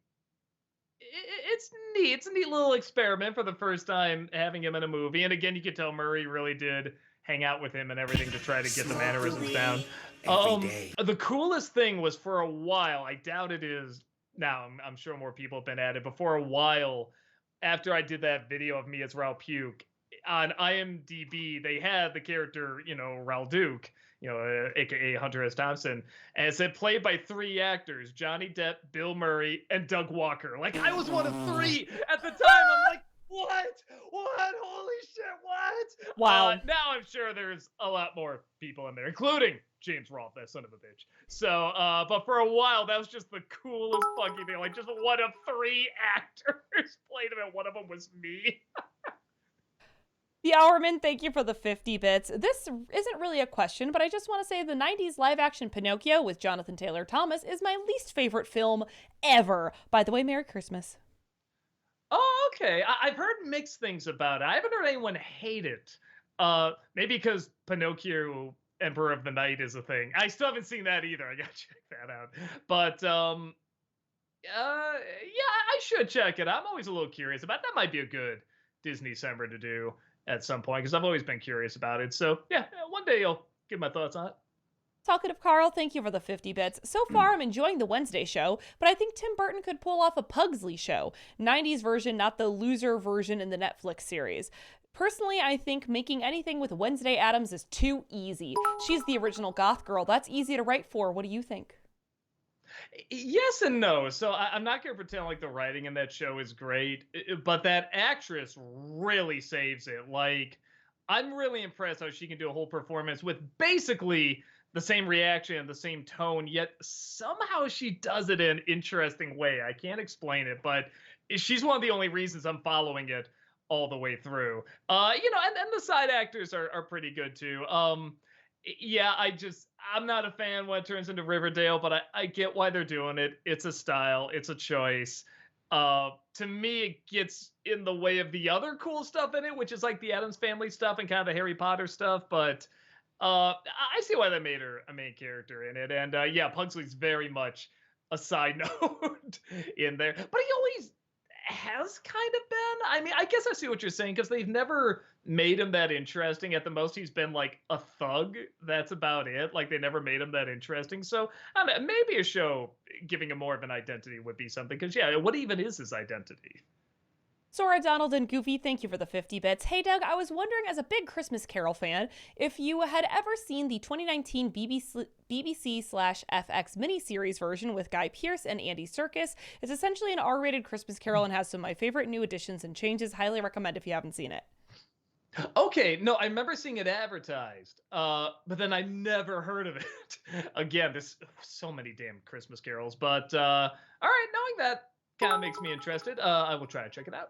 [SPEAKER 2] neat. It's a neat little experiment for the first time having him in a movie. And again, you could tell Murray really did hang out with him and everything to try to get the mannerisms down. The coolest thing was, for a while, I doubt it is now, I'm sure more people have been at it, but for a while, after I did that video of me as Raoul Puke, on IMDb, they had the character, Raoul Duke, aka Hunter S. Thompson, and it said played by 3 actors: Johnny Depp, Bill Murray, and Doug Walker. Like, I was one of 3 at the time. I'm like, what? Holy shit, what?
[SPEAKER 1] Wow.
[SPEAKER 2] Now I'm sure there's a lot more people in there, including James Rolfe, that son of a bitch. So, but for a while, that was just the coolest fucking thing. Like, just one of 3 actors played him, and one of them was me.
[SPEAKER 1] The Hourman, thank you for the 50 bits. This isn't really a question, but I just want to say the 90s live-action Pinocchio with Jonathan Taylor Thomas is my least favorite film ever. By the way, Merry Christmas.
[SPEAKER 2] Oh, okay. I've heard mixed things about it. I haven't heard anyone hate it. Maybe because Pinocchio Emperor of the Night is a thing. I still haven't seen that either. I gotta check that out. But yeah, I should check it. I'm always a little curious about it. That might be a good Disney summer to do at some point, because I've always been curious about it. So yeah, one day I'll give my thoughts on it.
[SPEAKER 1] Talkative Carl, thank you for the 50 bits. So far, I'm enjoying the Wednesday show, but I think Tim Burton could pull off a Pugsley show. 90s version, not the loser version in the Netflix series. Personally, I think making anything with Wednesday Addams is too easy. She's the original goth girl. That's easy to write for. What do you think?
[SPEAKER 2] Yes and no. So I'm not gonna pretend like the writing in that show is great, but that actress really saves it. Like, I'm really impressed how she can do a whole performance with basically the same reaction and the same tone, yet somehow she does it in an interesting way. I can't explain it, but she's one of the only reasons I'm following it all the way through. And the side actors are pretty good too. Yeah, I'm not a fan when it turns into Riverdale, but I get why they're doing it. It's a style, it's a choice. To me, it gets in the way of the other cool stuff in it, which is like the Addams Family stuff and kind of the Harry Potter stuff. But I see why they made her a main character in it, and yeah, Pugsley's very much a side note in there, but he always has kind of been. I mean, I guess I see what you're saying because they've never made him that interesting. At the most, he's been like a thug. That's about it. Like they never made him that interesting. So I mean, maybe a show giving him more of an identity would be something. Because yeah, what even is his identity?
[SPEAKER 1] Sora, Donald, and Goofy, thank you for the 50 bits. Hey, Doug, I was wondering, as a big Christmas Carol fan, if you had ever seen the 2019 BBC/FX miniseries version with Guy Pearce and Andy Serkis. It's essentially an R-rated Christmas Carol and has some of my favorite new additions and changes. Highly recommend if you haven't seen it.
[SPEAKER 2] Okay, no, I remember seeing it advertised, but then I never heard of it. Again, there's so many damn Christmas carols, but all right, knowing that kind of makes me interested. I will try to check it out.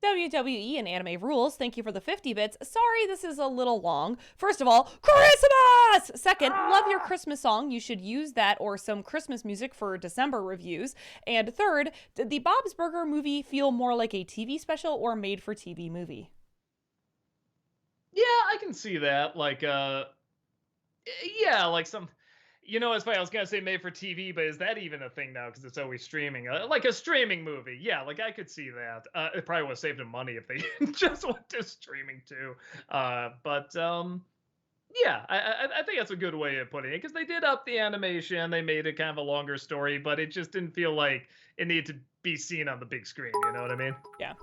[SPEAKER 1] WWE and Anime Rules, thank you for the 50 bits. Sorry, this is a little long. First of all, Christmas! Second, love your Christmas song. You should use that or some Christmas music for December reviews. And third, did the Bob's Burger movie feel more like a TV special or made for TV movie?
[SPEAKER 2] Yeah, I can see that. Like, yeah, like some. It's funny. I was gonna say made for TV, but is that even a thing now? Because it's always streaming. Like a streaming movie. Yeah, like I could see that. It probably would have saved them money if they just went to streaming too. But yeah, I think that's a good way of putting it because they did up the animation. They made it kind of a longer story, but it just didn't feel like it needed to be seen on the big screen. You know what I mean?
[SPEAKER 1] Yeah.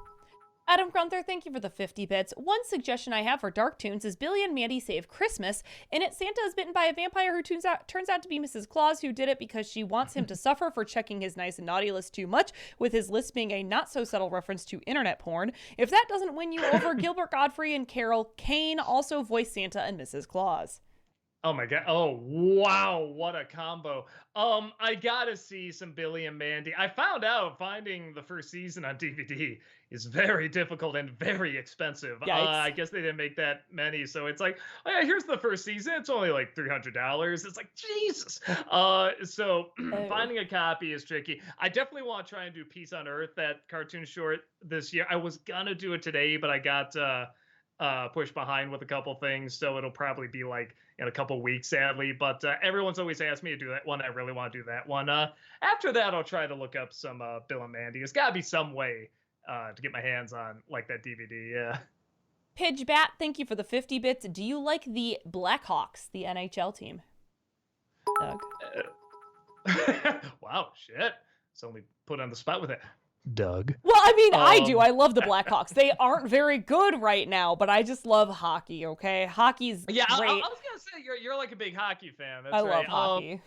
[SPEAKER 1] Adam Grunther, thank you for the 50 bits. One suggestion I have for Dark Toons is Billy and Mandy Save Christmas. In it, Santa is bitten by a vampire who turns out to be Mrs. Claus, who did it because she wants him to suffer for checking his nice and naughty list too much, with his list being a not-so-subtle reference to internet porn. If that doesn't win you over, Gilbert Godfrey and Carol Kane also voice Santa and Mrs. Claus.
[SPEAKER 2] Oh my god. Oh wow, what a combo. I gotta see some Billy and Mandy. I found out finding the first season on DVD is very difficult and very expensive. I guess they didn't make that many, so it's like, oh yeah, here's the first season. It's only like $300. It's like Jesus. So finding a copy is tricky. I definitely want to try and do Peace on Earth, that cartoon short this year. I was gonna do it today, but I got pushed behind with a couple things, so it'll probably be like in a couple weeks, sadly. But everyone's always asked me to do that one. I really want to do that one. After that, I'll try to look up some Bill and Mandy. There's got to be some way to get my hands on like that DVD. Yeah.
[SPEAKER 1] Pidge Bat, thank you for the 50 bits. Do you like the Blackhawks, the NHL team? Doug.
[SPEAKER 2] Wow, shit. It's only put on the spot with it. Doug.
[SPEAKER 1] Well, I mean, I do. I love the Blackhawks. They aren't very good right now, but I just love hockey, okay? Hockey's great.
[SPEAKER 2] I was going to say, you're like a big hockey fan. That's
[SPEAKER 1] I
[SPEAKER 2] right.
[SPEAKER 1] love hockey.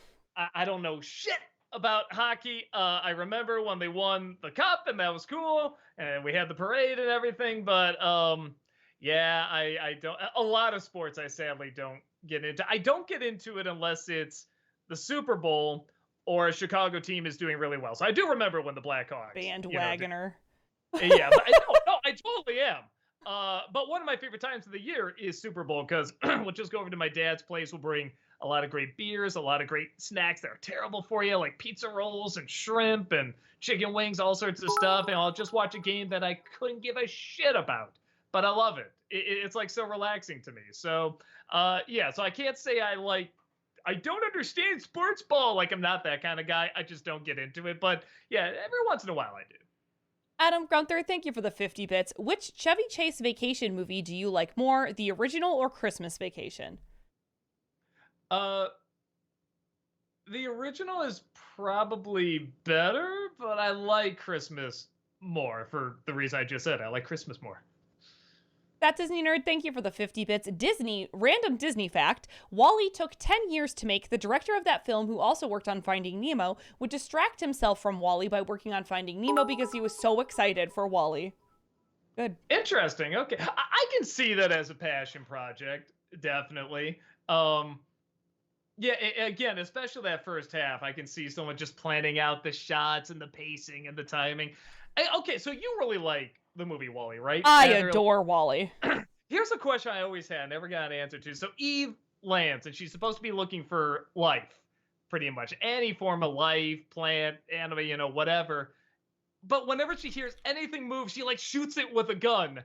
[SPEAKER 2] I don't know shit about hockey. I remember when they won the cup, and that was cool, and we had the parade and everything, but yeah, I don't. A lot of sports I sadly don't get into. I don't get into it unless it's the Super Bowl or a Chicago team is doing really well. So I do remember when the Blackhawks.
[SPEAKER 1] Bandwagoner.
[SPEAKER 2] Yeah, but I totally am. But one of my favorite times of the year is Super Bowl because we'll just go over to my dad's place. We'll bring a lot of great beers, a lot of great snacks that are terrible for you, like pizza rolls and shrimp and chicken wings, all sorts of stuff. And I'll just watch a game that I couldn't give a shit about, but I love it. It's like so relaxing to me. So yeah, so I can't say I don't understand sports ball. Like, I'm not that kind of guy. I just don't get into it. But yeah, every once in a while I do.
[SPEAKER 1] Adam Grunther, thank you for the 50 bits. Which Chevy Chase vacation movie do you like more, the original or Christmas Vacation?
[SPEAKER 2] The original is probably better, but I like Christmas more for the reason I just said. I like Christmas more.
[SPEAKER 1] That Disney nerd, thank you for the 50 bits. Random Disney fact, WALL-E took 10 years to make. The director of that film, who also worked on Finding Nemo, would distract himself from WALL-E by working on Finding Nemo because he was so excited for WALL-E. Good.
[SPEAKER 2] Interesting. Okay. I can see that as a passion project, definitely. Yeah, again, especially that first half, I can see someone just planning out the shots and the pacing and the timing. Okay, so you really like the movie WALL-E, right?
[SPEAKER 1] I adore WALL-E.
[SPEAKER 2] Here's a question I always had, never got an answer to. So Eve lands, and she's supposed to be looking for life, pretty much. Any form of life, plant, animal, whatever. But whenever she hears anything move, she, like, shoots it with a gun.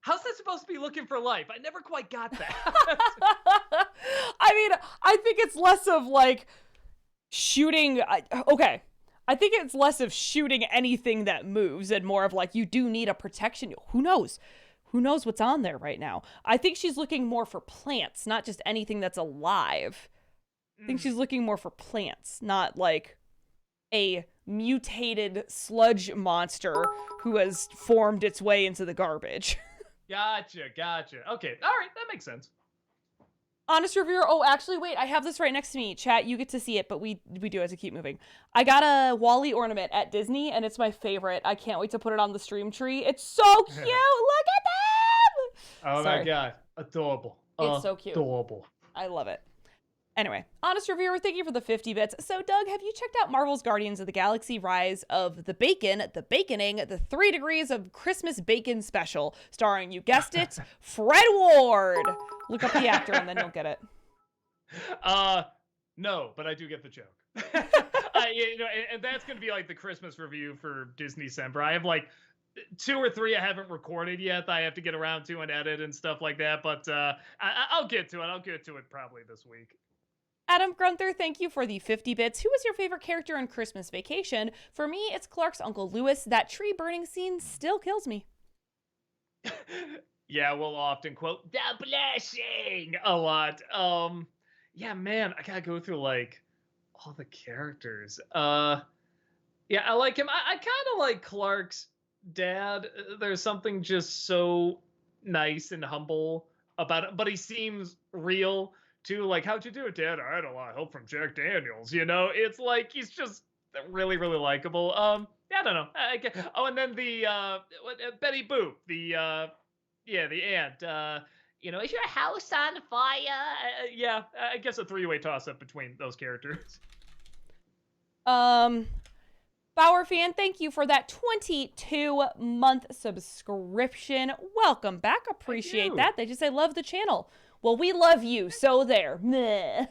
[SPEAKER 2] How's that supposed to be looking for life? I never quite got that.
[SPEAKER 1] I mean, I think it's less of, like, shooting... Okay. I think it's less of shooting anything that moves and more of like, you do need a protection. Who knows? Who knows what's on there right now? I think she's looking more for plants, not just anything that's alive. I think she's looking more for plants, not like a mutated sludge monster who has formed its way into the garbage.
[SPEAKER 2] Gotcha. Okay, all right, that makes sense.
[SPEAKER 1] Honest reviewer. Oh, actually, wait. I have this right next to me. Chat, you get to see it, but we do have to keep moving. I got a WALL-E ornament at Disney, and it's my favorite. I can't wait to put it on the stream tree. It's so cute. Look at them.
[SPEAKER 2] Oh,
[SPEAKER 1] Sorry.
[SPEAKER 2] my God. Adorable.
[SPEAKER 1] It's so cute.
[SPEAKER 2] Adorable.
[SPEAKER 1] I love it. Anyway, honest reviewer, thank you for the 50 bits. So, Doug, have you checked out Marvel's Guardians of the Galaxy Rise of the Bacon, the Baconing, the 3 Degrees of Christmas Bacon special, starring, you guessed it, Fred Ward? Look up the actor and then you'll get it.
[SPEAKER 2] No, but I do get the joke. And that's going to be like the Christmas review for Disney December. I have like 2 or 3 I haven't recorded yet. I have to get around to and edit and stuff like that. But I'll get to it. I'll get to it probably this week.
[SPEAKER 1] Adam Grunther, thank you for the 50 bits. Who is your favorite character in Christmas Vacation? For me, it's Clark's Uncle Lewis. That tree burning scene still kills me.
[SPEAKER 2] Yeah, we'll often quote the blessing a lot. Yeah, man, I gotta go through like all the characters. Yeah, I like him. I kind of like Clark's dad. There's something just so nice and humble about it, but he seems real too. Like, how'd you do it, Dad? I had a lot of help from Jack Daniels. It's like he's just really, really likable. I don't know. Oh, and then the Betty Boop, the aunt. Is your house on fire? Yeah, I guess a 3-way toss-up between those characters.
[SPEAKER 1] Bauer fan, thank you for that 22-month subscription. Welcome back. Appreciate that. They just say love the channel. Well, we love you, so there. Meh.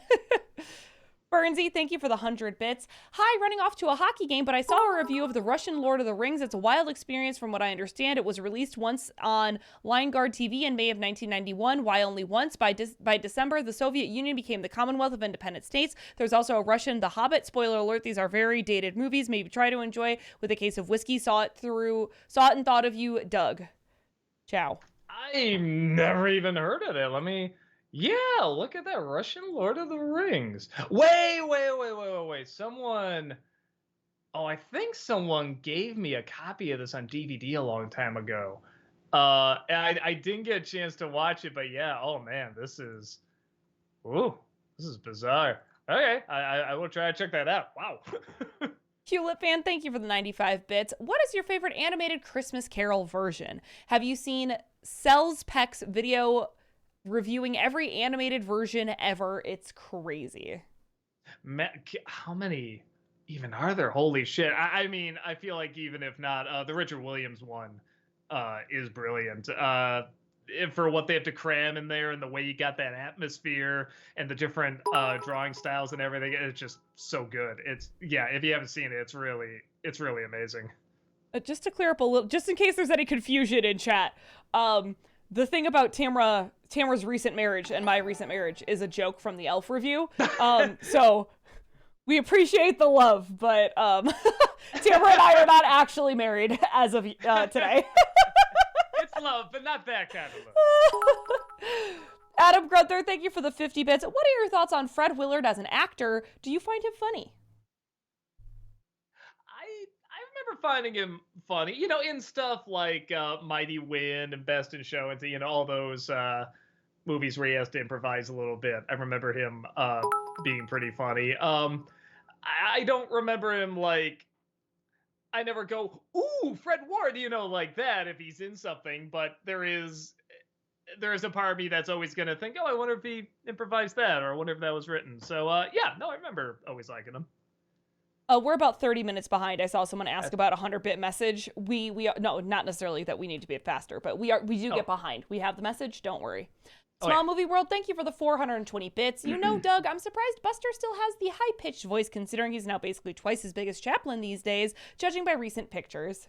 [SPEAKER 1] Burnsy, thank you for the 100 bits. Hi, running off to a hockey game, but I saw a review of the Russian Lord of the Rings. It's a wild experience from what I understand. It was released once on Lineguard TV in May of 1991. Why only once? By December, the Soviet Union became the Commonwealth of Independent States. There's also a Russian The Hobbit. Spoiler alert, these are very dated movies. Maybe try to enjoy with a case of whiskey. Saw it and thought of you, Doug. Ciao.
[SPEAKER 2] I never even heard of it. Yeah, look at that Russian Lord of the Rings. Wait. Someone, I think someone gave me a copy of this on DVD a long time ago. And I didn't get a chance to watch it, but yeah, oh man, this is bizarre. Okay, I will try to check that out. Wow.
[SPEAKER 1] Hewlett fan, thank you for the 95 bits. What is your favorite animated Christmas Carol version? Have you seen Cells Peck's video reviewing every animated version ever? It's crazy.
[SPEAKER 2] How many even are there? Holy shit. I mean, I feel like even if not, the Richard Williams one is brilliant. For what they have to cram in there and the way you got that atmosphere and the different drawing styles and everything, it's just so good. If you haven't seen it, it's really amazing.
[SPEAKER 1] Just to clear up a little, just in case there's any confusion in chat, the thing about Tamara's recent marriage and my recent marriage is a joke from the Elf review. So we appreciate the love, but Tamara and I are not actually married as of today.
[SPEAKER 2] It's love, but not that kind of love.
[SPEAKER 1] Adam Grunther, thank you for the 50 bits. What are your thoughts on Fred Willard as an actor? Do you find him funny?
[SPEAKER 2] I remember finding him funny. In stuff like Mighty Wind and Best in Show, and all those movies where he has to improvise a little bit. I remember him being pretty funny. I don't remember him like. I never go, ooh, Fred Ward, like that if he's in something. But there is a part of me that's always gonna think, oh, I wonder if he improvised that, or I wonder if that was written. So yeah, no, I remember always liking him.
[SPEAKER 1] We're about 30 minutes behind. I saw someone ask about a 100-bit message. We no, not necessarily that we need to be faster, but we do get behind. We have the message. Don't worry. Small Movie World, thank you for the 420 bits. Doug, I'm surprised Buster still has the high-pitched voice, considering he's now basically twice as big as Chaplin these days, judging by recent pictures.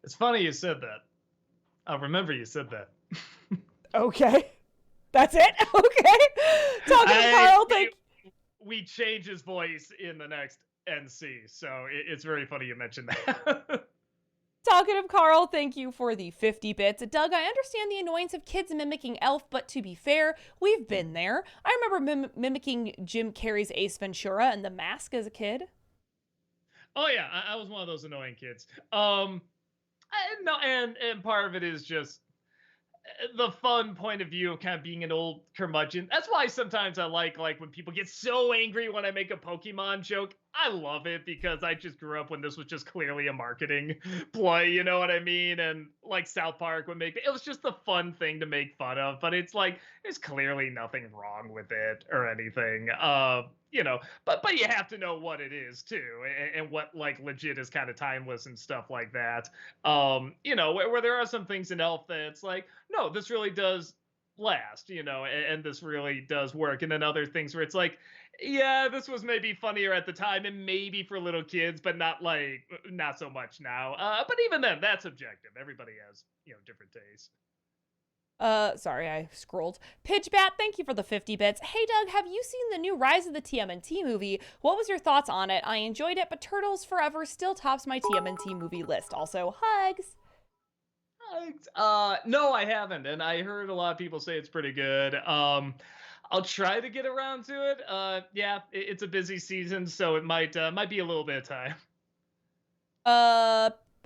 [SPEAKER 2] It's funny you said that. I remember you said that.
[SPEAKER 1] Okay. That's it? Okay. Talking to Carl,
[SPEAKER 2] we change his voice in the next NC, so it's very funny you mentioned that.
[SPEAKER 1] Talkative Carl, thank you for the 50 bits. Doug, I understand the annoyance of kids mimicking Elf, but to be fair, we've been there. I remember mimicking Jim Carrey's Ace Ventura and The Mask as a kid.
[SPEAKER 2] Oh yeah, I was one of those annoying kids. No, and part of it is just the fun point of view of kind of being an old curmudgeon. That's why sometimes I like when people get so angry when I make a Pokemon joke. I love it because I just grew up when this was just clearly a marketing play, you know what I mean? And like South Park would make it was just a fun thing to make fun of, but it's like there's clearly nothing wrong with it or anything. But you have to know what it is too, and what like legit is kind of timeless and stuff like that. Where there are some things in Elf that's like, no, this really does last, and this really does work. And then other things where it's like, yeah, this was maybe funnier at the time and maybe for little kids, but not so much now. But even then, that's subjective. Everybody has, different tastes.
[SPEAKER 1] Sorry, I scrolled. Pidgebat, thank you for the 50 bits. Hey, Doug, have you seen the new Rise of the TMNT movie? What was your thoughts on it? I enjoyed it, but Turtles Forever still tops my TMNT movie list. Also, hugs.
[SPEAKER 2] No, I haven't, and I heard a lot of people say it's pretty good. I'll try to get around to it. Yeah, it's a busy season, so it might be a little bit of time.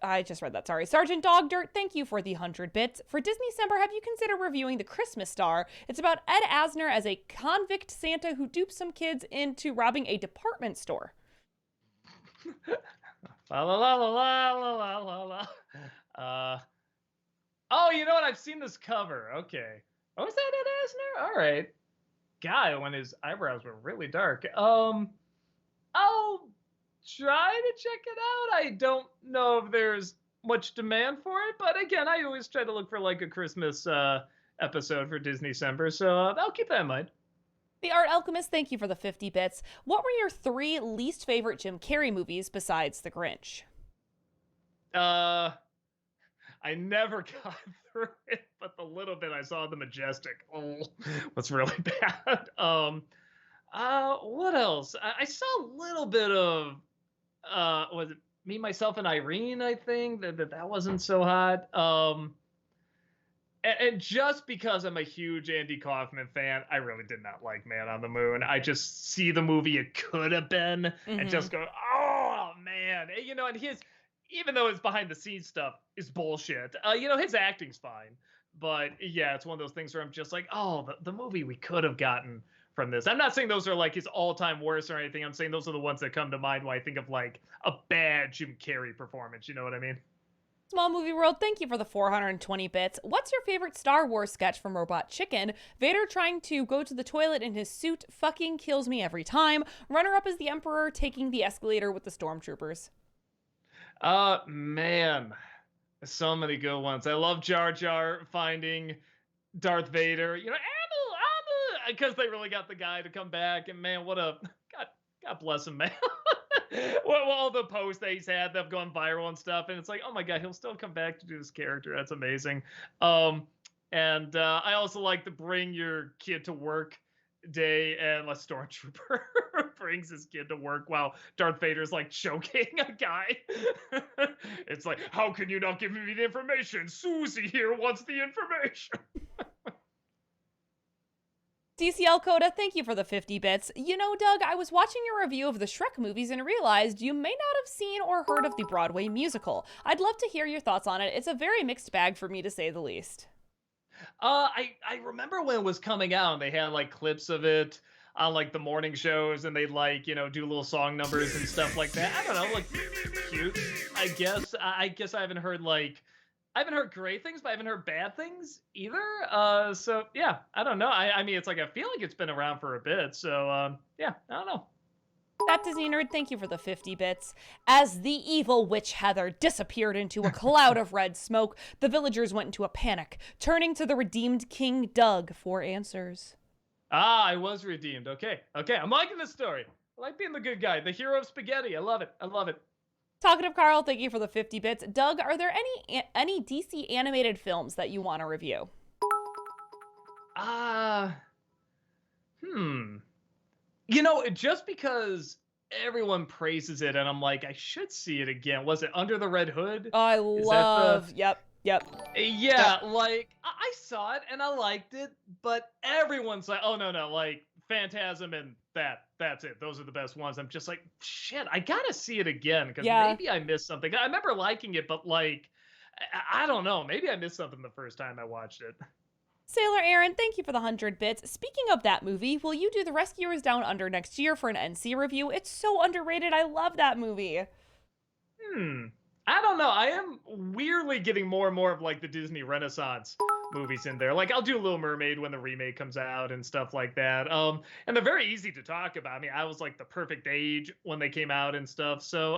[SPEAKER 1] I just read that, sorry. Sergeant Dog Dirt, thank you for the 100 bits. For Disney-Cember, have you considered reviewing The Christmas Star? It's about Ed Asner as a convict Santa who dupes some kids into robbing a department store.
[SPEAKER 2] La la la la la la la la. Oh, you know what? I've seen this cover. Okay. Oh, is that Ed Asner? All right. Guy when his eyebrows were really dark. I'll try to check it out. I don't know if there's much demand for it, but again, I always try to look for like a Christmas episode for Disney-Cember, so I'll keep that in mind.
[SPEAKER 1] The Art Alchemist, thank you for the 50 bits. What were your 3 least favorite Jim Carrey movies besides The Grinch?
[SPEAKER 2] I never got through it, but the little bit I saw The Majestic, was really bad. What else? I saw a little bit of, was it Me, Myself, and Irene, I think, that wasn't so hot. And just because I'm a huge Andy Kaufman fan, I really did not like Man on the Moon. I just see the movie it could have been and just go, oh, man. And his... even though his behind the scenes stuff is bullshit, his acting's fine. But yeah, it's one of those things where I'm just like, oh, the movie we could have gotten from this. I'm not saying those are like his all-time worst or anything. I'm saying those are the ones that come to mind when I think of like a bad Jim Carrey performance. You know what I mean?
[SPEAKER 1] Small Movie World, thank you for the 420 bits. What's your favorite Star Wars sketch from Robot Chicken? Vader trying to go to the toilet in his suit fucking kills me every time. Runner-up is the Emperor taking the escalator with the stormtroopers.
[SPEAKER 2] Man, so many good ones. I love Jar Jar finding Darth Vader, Abu, because they really got the guy to come back, and man, what a, God bless him, man. Well, all the posts that he's had that have gone viral and stuff, and it's like, oh my God, he'll still come back to do this character. That's amazing. And I also like the bring your kid to work day, and a stormtrooper brings his kid to work while Darth Vader's like choking a guy. It's like, how can you not give me the information? Susie here wants the information.
[SPEAKER 1] DCL Coda, thank you for the 50 bits. You know, Doug, I was watching your review of the Shrek movies and realized you may not have seen or heard of the Broadway musical. I'd love to hear your thoughts on it. It's a very mixed bag for me, to say the least.
[SPEAKER 2] I remember when it was coming out and they had like clips of it on like the morning shows and they'd like, do little song numbers and stuff like that. I don't know, like cute, I guess. I guess I haven't heard great things, but I haven't heard bad things either. So yeah, I don't know. I mean, it's like I feel like it's been around for a bit. So yeah, I don't know.
[SPEAKER 1] That Disney Nerd, thank you for the 50 bits. As the evil witch Heather disappeared into a cloud of red smoke, the villagers went into a panic, turning to the redeemed King Doug for answers.
[SPEAKER 2] I was redeemed. Okay, I'm liking this story. I like being the good guy, the hero of spaghetti. I love it.
[SPEAKER 1] Talkative Carl, thank you for the 50 bits. Doug, are there any DC animated films that you want to review?
[SPEAKER 2] Just because everyone praises it and I'm like, I should see it again. Was it Under the Red Hood?
[SPEAKER 1] I love, yep.
[SPEAKER 2] Yeah, like, I saw it and I liked it, but everyone's like, oh, no, like, Phantasm and that's it. Those are the best ones. I'm just like, shit, I gotta see it again, because maybe I missed something. I remember liking it, but, like, I don't know. Maybe I missed something the first time I watched it.
[SPEAKER 1] Sailor Aaron, thank you for the 100 bits. Speaking of that movie, will you do The Rescuers Down Under next year for an NC review? It's so underrated. I love that movie.
[SPEAKER 2] I don't know. I am weirdly getting more and more of like the Disney Renaissance movies in there. Like I'll do Little Mermaid when the remake comes out and stuff like that. And they're very easy to talk about. I mean, I was like the perfect age when they came out and stuff. So,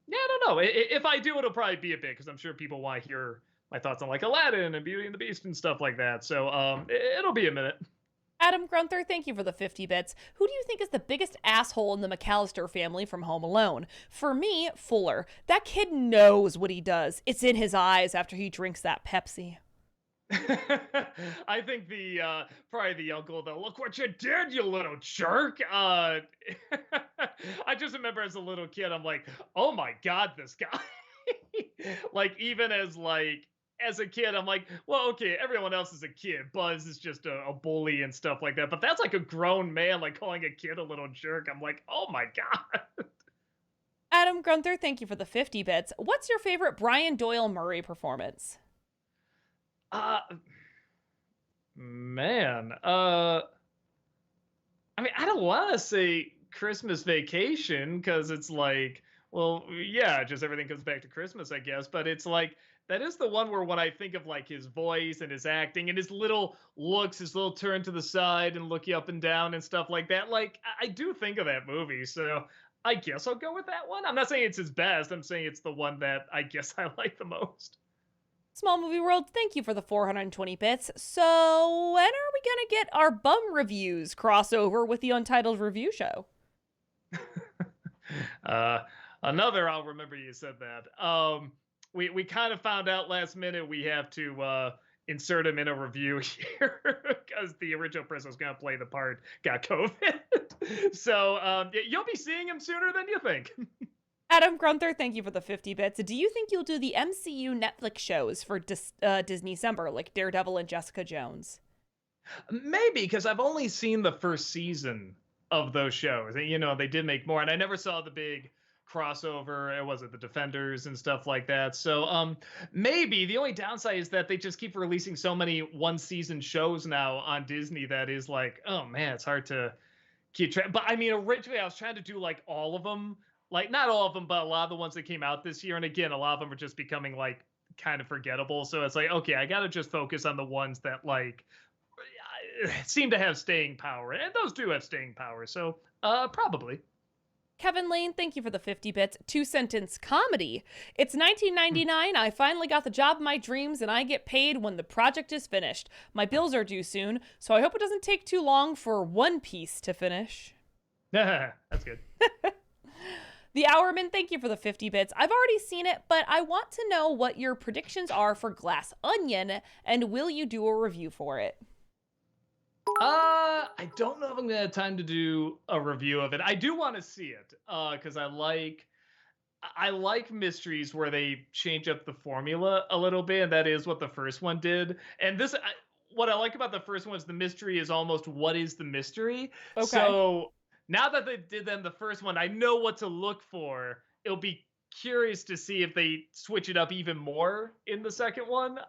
[SPEAKER 2] yeah, I don't know. If I do, it'll probably be a bit, because I'm sure people want to hear my thoughts on like Aladdin and Beauty and the Beast and stuff like that. So, it'll be a minute.
[SPEAKER 1] Adam Grunther, thank you for the 50 bits. Who do you think is the biggest asshole in the McAllister family from Home Alone? For me, Fuller. That kid knows what he does. It's in his eyes after he drinks that Pepsi.
[SPEAKER 2] I think probably the uncle, the look what you did, you little jerk. I just remember as a little kid, I'm like, oh my God, this guy. Like, even as a kid, I'm like, well, okay, everyone else is a kid. Buzz is just a bully and stuff like that. But that's like a grown man, like calling a kid a little jerk. I'm like, oh my God.
[SPEAKER 1] Adam Grunther, thank you for the 50 bits. What's your favorite Brian Doyle Murray performance?
[SPEAKER 2] Man. I mean, I don't want to say Christmas Vacation, because it's like, well, yeah, just everything comes back to Christmas, I guess. But it's like, that is the one where when I think of like his voice and his acting and his little looks, his little turn to the side and looking up and down and stuff like that, like I do think of that movie. So I guess I'll go with that one. I'm not saying it's his best. I'm saying it's the one that I guess I like the most.
[SPEAKER 1] Small Movie World, thank you for the 420 bits. So when are we going to get our bum reviews crossover with the Untitled Review Show?
[SPEAKER 2] Another, I'll remember you said that. We kind of found out last minute we have to insert him in a review here because the original person who's going to play the part got COVID. So you'll be seeing him sooner than you think.
[SPEAKER 1] Adam Grunther, thank you for the 50 bits. Do you think you'll do the MCU Netflix shows for Disney December, like Daredevil and Jessica Jones?
[SPEAKER 2] Maybe, because I've only seen the first season of those shows. And, they did make more, and I never saw the big crossover. Was it the Defenders and stuff like that? So maybe. The only downside is that they just keep releasing so many one-season shows now on Disney that is like, oh man, it's hard to keep track. But I mean, originally I was trying to do like all of them. Like, not all of them, but a lot of the ones that came out this year. And again, a lot of them are just becoming like kind of forgettable. So it's like, okay, I got to just focus on the ones that like seem to have staying power. And those do have staying power. So probably.
[SPEAKER 1] Kevin Lane, thank you for the 50 bits. 2-sentence comedy. It's 1999. I finally got the job of my dreams, and I get paid when the project is finished. My bills are due soon, so I hope it doesn't take too long for One Piece to finish.
[SPEAKER 2] That's good.
[SPEAKER 1] The Hourman, thank you for the 50 bits. I've already seen it, but I want to know what your predictions are for Glass Onion, and will you do a review for it?
[SPEAKER 2] I don't know if I'm gonna have time to do a review of it. I do want to see it, because I like mysteries where they change up the formula a little bit, and that is what the first one did. And this, what I like about the first one is the mystery is almost what is the mystery.
[SPEAKER 1] Okay.
[SPEAKER 2] So now that they did them the first one, I know what to look for. It'll be curious to see if they switch it up even more in the second one.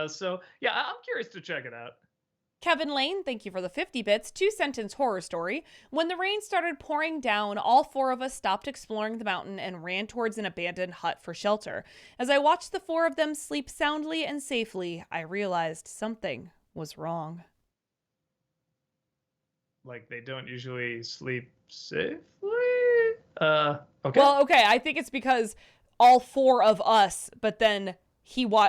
[SPEAKER 2] So yeah, I'm curious to check it out.
[SPEAKER 1] Kevin Lane, thank you for the 50 bits. 2-sentence horror story. When the rain started pouring down, all 4 of us stopped exploring the mountain and ran towards an abandoned hut for shelter. As I watched the 4 of them sleep soundly and safely, I realized something was wrong.
[SPEAKER 2] Like they don't usually sleep safely. Okay.
[SPEAKER 1] Well, okay, I think it's because all 4 of us, but then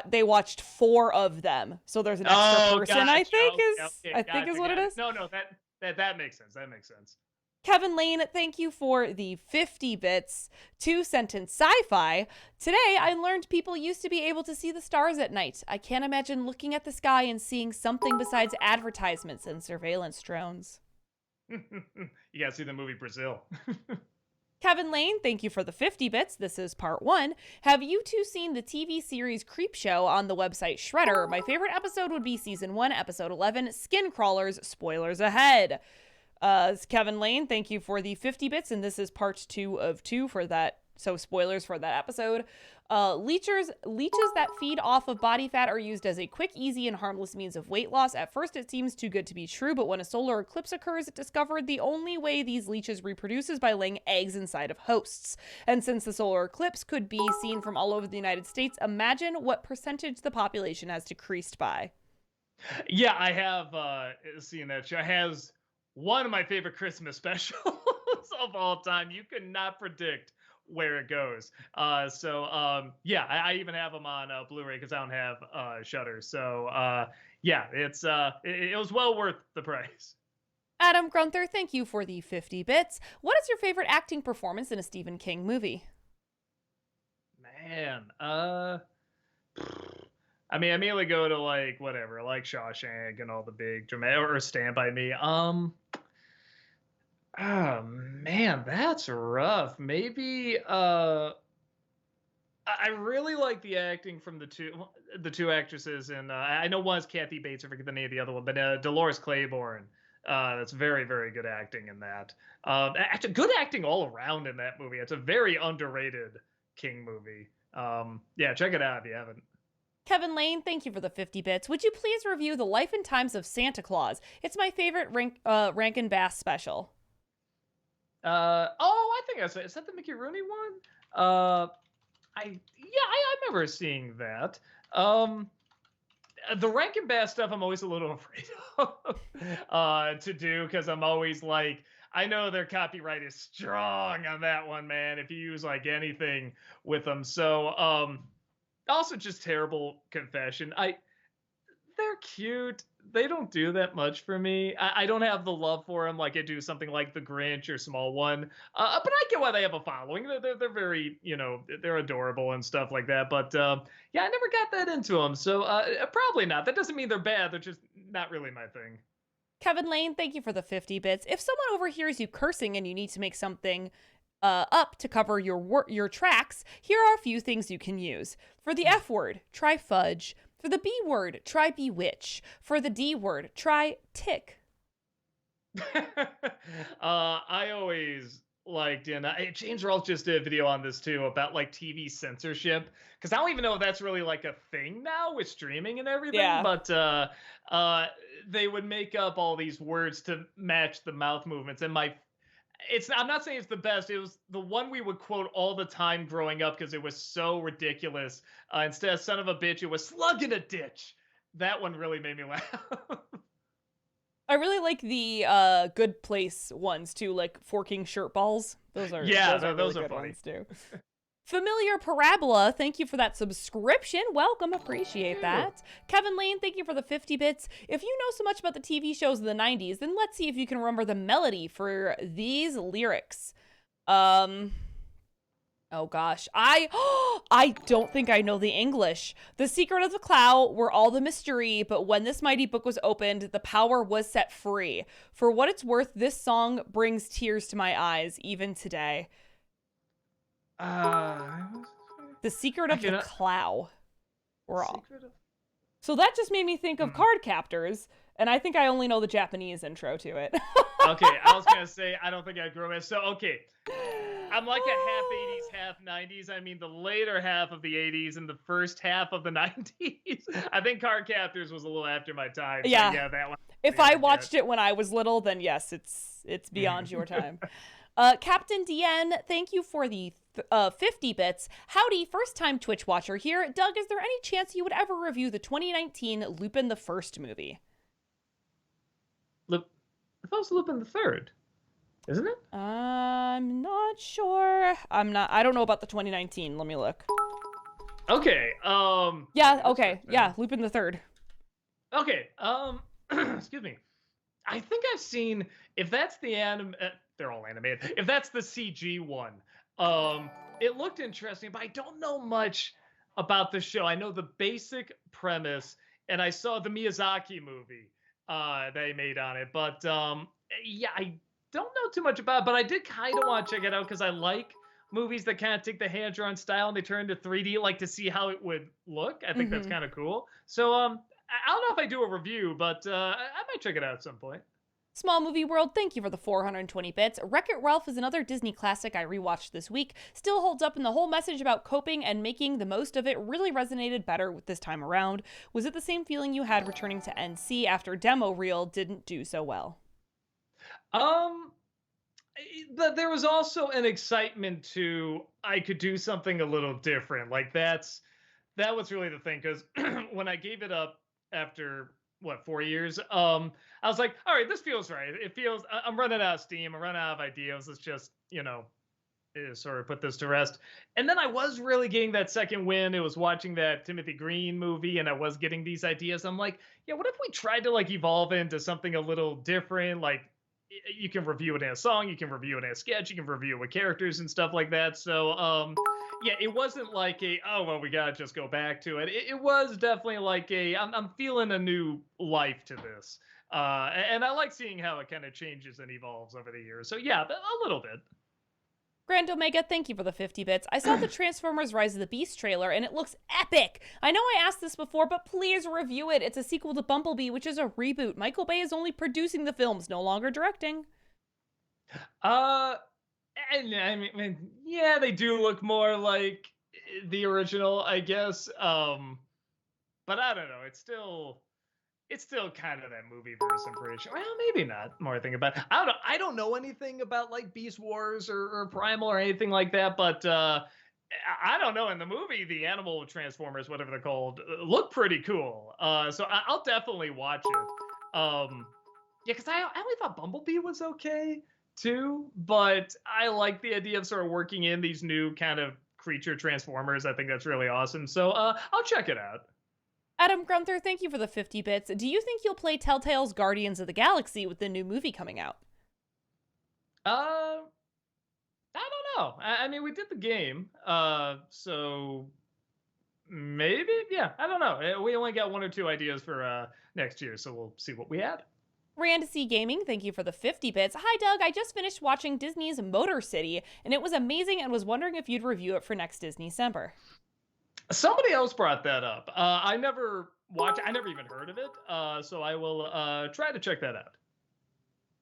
[SPEAKER 1] they watched 4 of them, so there's an extra person.
[SPEAKER 2] Gotcha.
[SPEAKER 1] I think
[SPEAKER 2] Okay,
[SPEAKER 1] is what it is.
[SPEAKER 2] No, that makes sense. That makes sense.
[SPEAKER 1] Kevin Lane, thank you for the 50 bits. 2-sentence sci-fi. Today, I learned people used to be able to see the stars at night. I can't imagine looking at the sky and seeing something besides advertisements and surveillance drones.
[SPEAKER 2] You gotta see the movie Brazil.
[SPEAKER 1] Kevin Lane, thank you for the 50 bits. This is part 1. Have you two seen the TV series Creepshow on the website Shredder? My favorite episode would be season 1, episode 11, Skin Crawlers. Spoilers ahead. Kevin Lane, thank you for the 50 bits, and this is part 2 of 2 for that. So spoilers for that episode. Leeches that feed off of body fat are used as a quick, easy, and harmless means of weight loss. At first, it seems too good to be true, but when a solar eclipse occurs, it discovered the only way these leeches reproduce is by laying eggs inside of hosts. And since the solar eclipse could be seen from all over the United States, imagine what percentage the population has decreased by.
[SPEAKER 2] Yeah, I have seen that show. It has one of my favorite Christmas specials of all time. You could not predict where it goes. Yeah, I even have them on Blu-ray because I don't have Shudder. So yeah, it was well worth the price.
[SPEAKER 1] Adam Grunther, thank you for the 50 bits. What is your favorite acting performance in a Stephen King movie?
[SPEAKER 2] Man, I mean, I mainly go to like whatever, like Shawshank and all the big dramatic, or Stand By Me. Oh man, that's rough. Maybe I really like the acting from the two actresses, and I know one's Kathy Bates, I forget the name of the other one, but Dolores Claiborne. That's very, very good acting in that. Actually, good acting all around in that movie. It's a very underrated King movie. Yeah, check it out if you haven't.
[SPEAKER 1] Kevin Lane, thank you for the 50 bits. Would you please review The Life and Times of Santa Claus? It's my favorite Rankin Bass special.
[SPEAKER 2] I think is that the Mickey Rooney one? I remember seeing that. The Rankin Bass stuff I'm always a little afraid of to do, because I'm always like, I know their copyright is strong on that one, man, if you use like anything with them. So also just terrible confession. They're cute. They don't do that much for me. I don't have the love for them like I do something like The Grinch or Small One. But I get why they have a following. They're very, they're adorable and stuff like that. But yeah, I never got that into them. So probably not. That doesn't mean they're bad. They're just not really my thing.
[SPEAKER 1] Kevin Lane, thank you for the 50 bits. If someone overhears you cursing and you need to make something up to cover your tracks, here are a few things you can use. For the F word, try fudge. For the B word, try bewitch. For the D word, try tick.
[SPEAKER 2] I always liked, and James Rawls just did a video on this too about like TV censorship, because I don't even know if that's really like a thing now with streaming and everything. Yeah. But they would make up all these words to match the mouth movements, and I'm not saying it's the best. It was the one we would quote all the time growing up because it was so ridiculous. Instead of son of a bitch, it was slug in a ditch. That one really made me laugh.
[SPEAKER 1] I really like the Good Place ones too, like forking shirt balls. Those are really good
[SPEAKER 2] funny
[SPEAKER 1] ones too. Familiar Parabola, thank you for that subscription. Welcome, appreciate that. Kevin Lane, thank you for the 50 bits. If you know so much about the TV shows of the 90s, then let's see if you can remember the melody for these lyrics. Oh gosh, I don't think I know the English. The secret of the cloud were all the mystery, but when this mighty book was opened, the power was set free. For what it's worth, this song brings tears to my eyes, even today. The secret of the cloud. We're all. So that just made me think of
[SPEAKER 2] Mm.
[SPEAKER 1] Card Captors, and I think I only know the Japanese intro to it.
[SPEAKER 2] Okay, I was gonna say I don't think I grew up. So okay, I'm like a half 80s, half 90s. I mean, the later half of the 80s and the first half of the 90s. I think Card Captors was a little after my time. So
[SPEAKER 1] Yeah.
[SPEAKER 2] yeah, that one.
[SPEAKER 1] If I watched it when I was little, then yes, it's beyond your time. Captain DN, thank you for the 50 bits. Howdy, first time Twitch watcher here. Doug, is there any chance you would ever review the 2019 Lupin the First movie?
[SPEAKER 2] I thought it was Lupin the Third, isn't it?
[SPEAKER 1] I'm not sure. I don't know about the 2019. Let me look.
[SPEAKER 2] Okay.
[SPEAKER 1] Yeah, okay. Yeah, Lupin the Third.
[SPEAKER 2] Okay. Excuse me. I think I've seen, if that's the anime, they're all animated. If that's the CG one, it looked interesting, but I don't know much about the show. I know the basic premise, and I saw the Miyazaki movie they made on it, but yeah, I don't know too much about it, but I did kind of want to check it out because I like movies that kind of take the hand-drawn style and they turn into 3D, like to see how it would look. I think that's kind of cool. So I don't know if I do a review, but I might check it out at some point.
[SPEAKER 1] Small Movie World, thank you for the 420 bits. Wreck-It Ralph is another Disney classic I rewatched this week. Still holds up, and the whole message about coping and making the most of it really resonated better with this time around. Was it the same feeling you had returning to NC after Demo Reel didn't do so well?
[SPEAKER 2] There was also an excitement to I could do something a little different. Like that was really the thing, because when I gave it up after 4 years, I was like, all right, this feels right. It feels I'm running out of steam. I'm running out of ideas. Let's just sort of put this to rest. And then I was really getting that second wind. It was watching that Timothy Green movie, and I was getting these ideas. I'm like, yeah, what if we tried to like evolve into something a little different? Like, you can review it in a song, you can review it in a sketch, you can review it with characters and stuff like that. So yeah, it wasn't like we gotta just go back to it. It was definitely like I'm feeling a new life to this, and I like seeing how it kind of changes and evolves over the years. So yeah, a little bit.
[SPEAKER 1] Grand Omega, thank you for the 50 bits. I saw the Transformers Rise of the Beast trailer, and it looks epic. I know I asked this before, but please review it. It's a sequel to Bumblebee, which is a reboot. Michael Bay is only producing the films, no longer directing.
[SPEAKER 2] And I mean, yeah, they do look more like the original, I guess. But I don't know. It's still kind of that movie verse, I'm pretty sure. Well, maybe not. More I think about it. I don't know anything about like Beast Wars or Primal or anything like that, but I don't know. In the movie, the animal Transformers, whatever they're called, look pretty cool. So I'll definitely watch it. Yeah, because I only thought Bumblebee was okay too, but I like the idea of sort of working in these new kind of creature Transformers. I think that's really awesome. So I'll check it out.
[SPEAKER 1] Adam Grunther, thank you for the 50 bits. Do you think you'll play Telltale's Guardians of the Galaxy with the new movie coming out?
[SPEAKER 2] I don't know. I mean, we did the game, so maybe, yeah. I don't know. We only got 1 or 2 ideas for next year, so we'll see what we had.
[SPEAKER 1] Rand C Gaming, thank you for the 50 bits. Hi, Doug. I just finished watching Disney's Motor City, and it was amazing and was wondering if you'd review it for next Disney-cember.
[SPEAKER 2] Somebody else brought that up. I never watched. I never even heard of it. So I will try to check that out.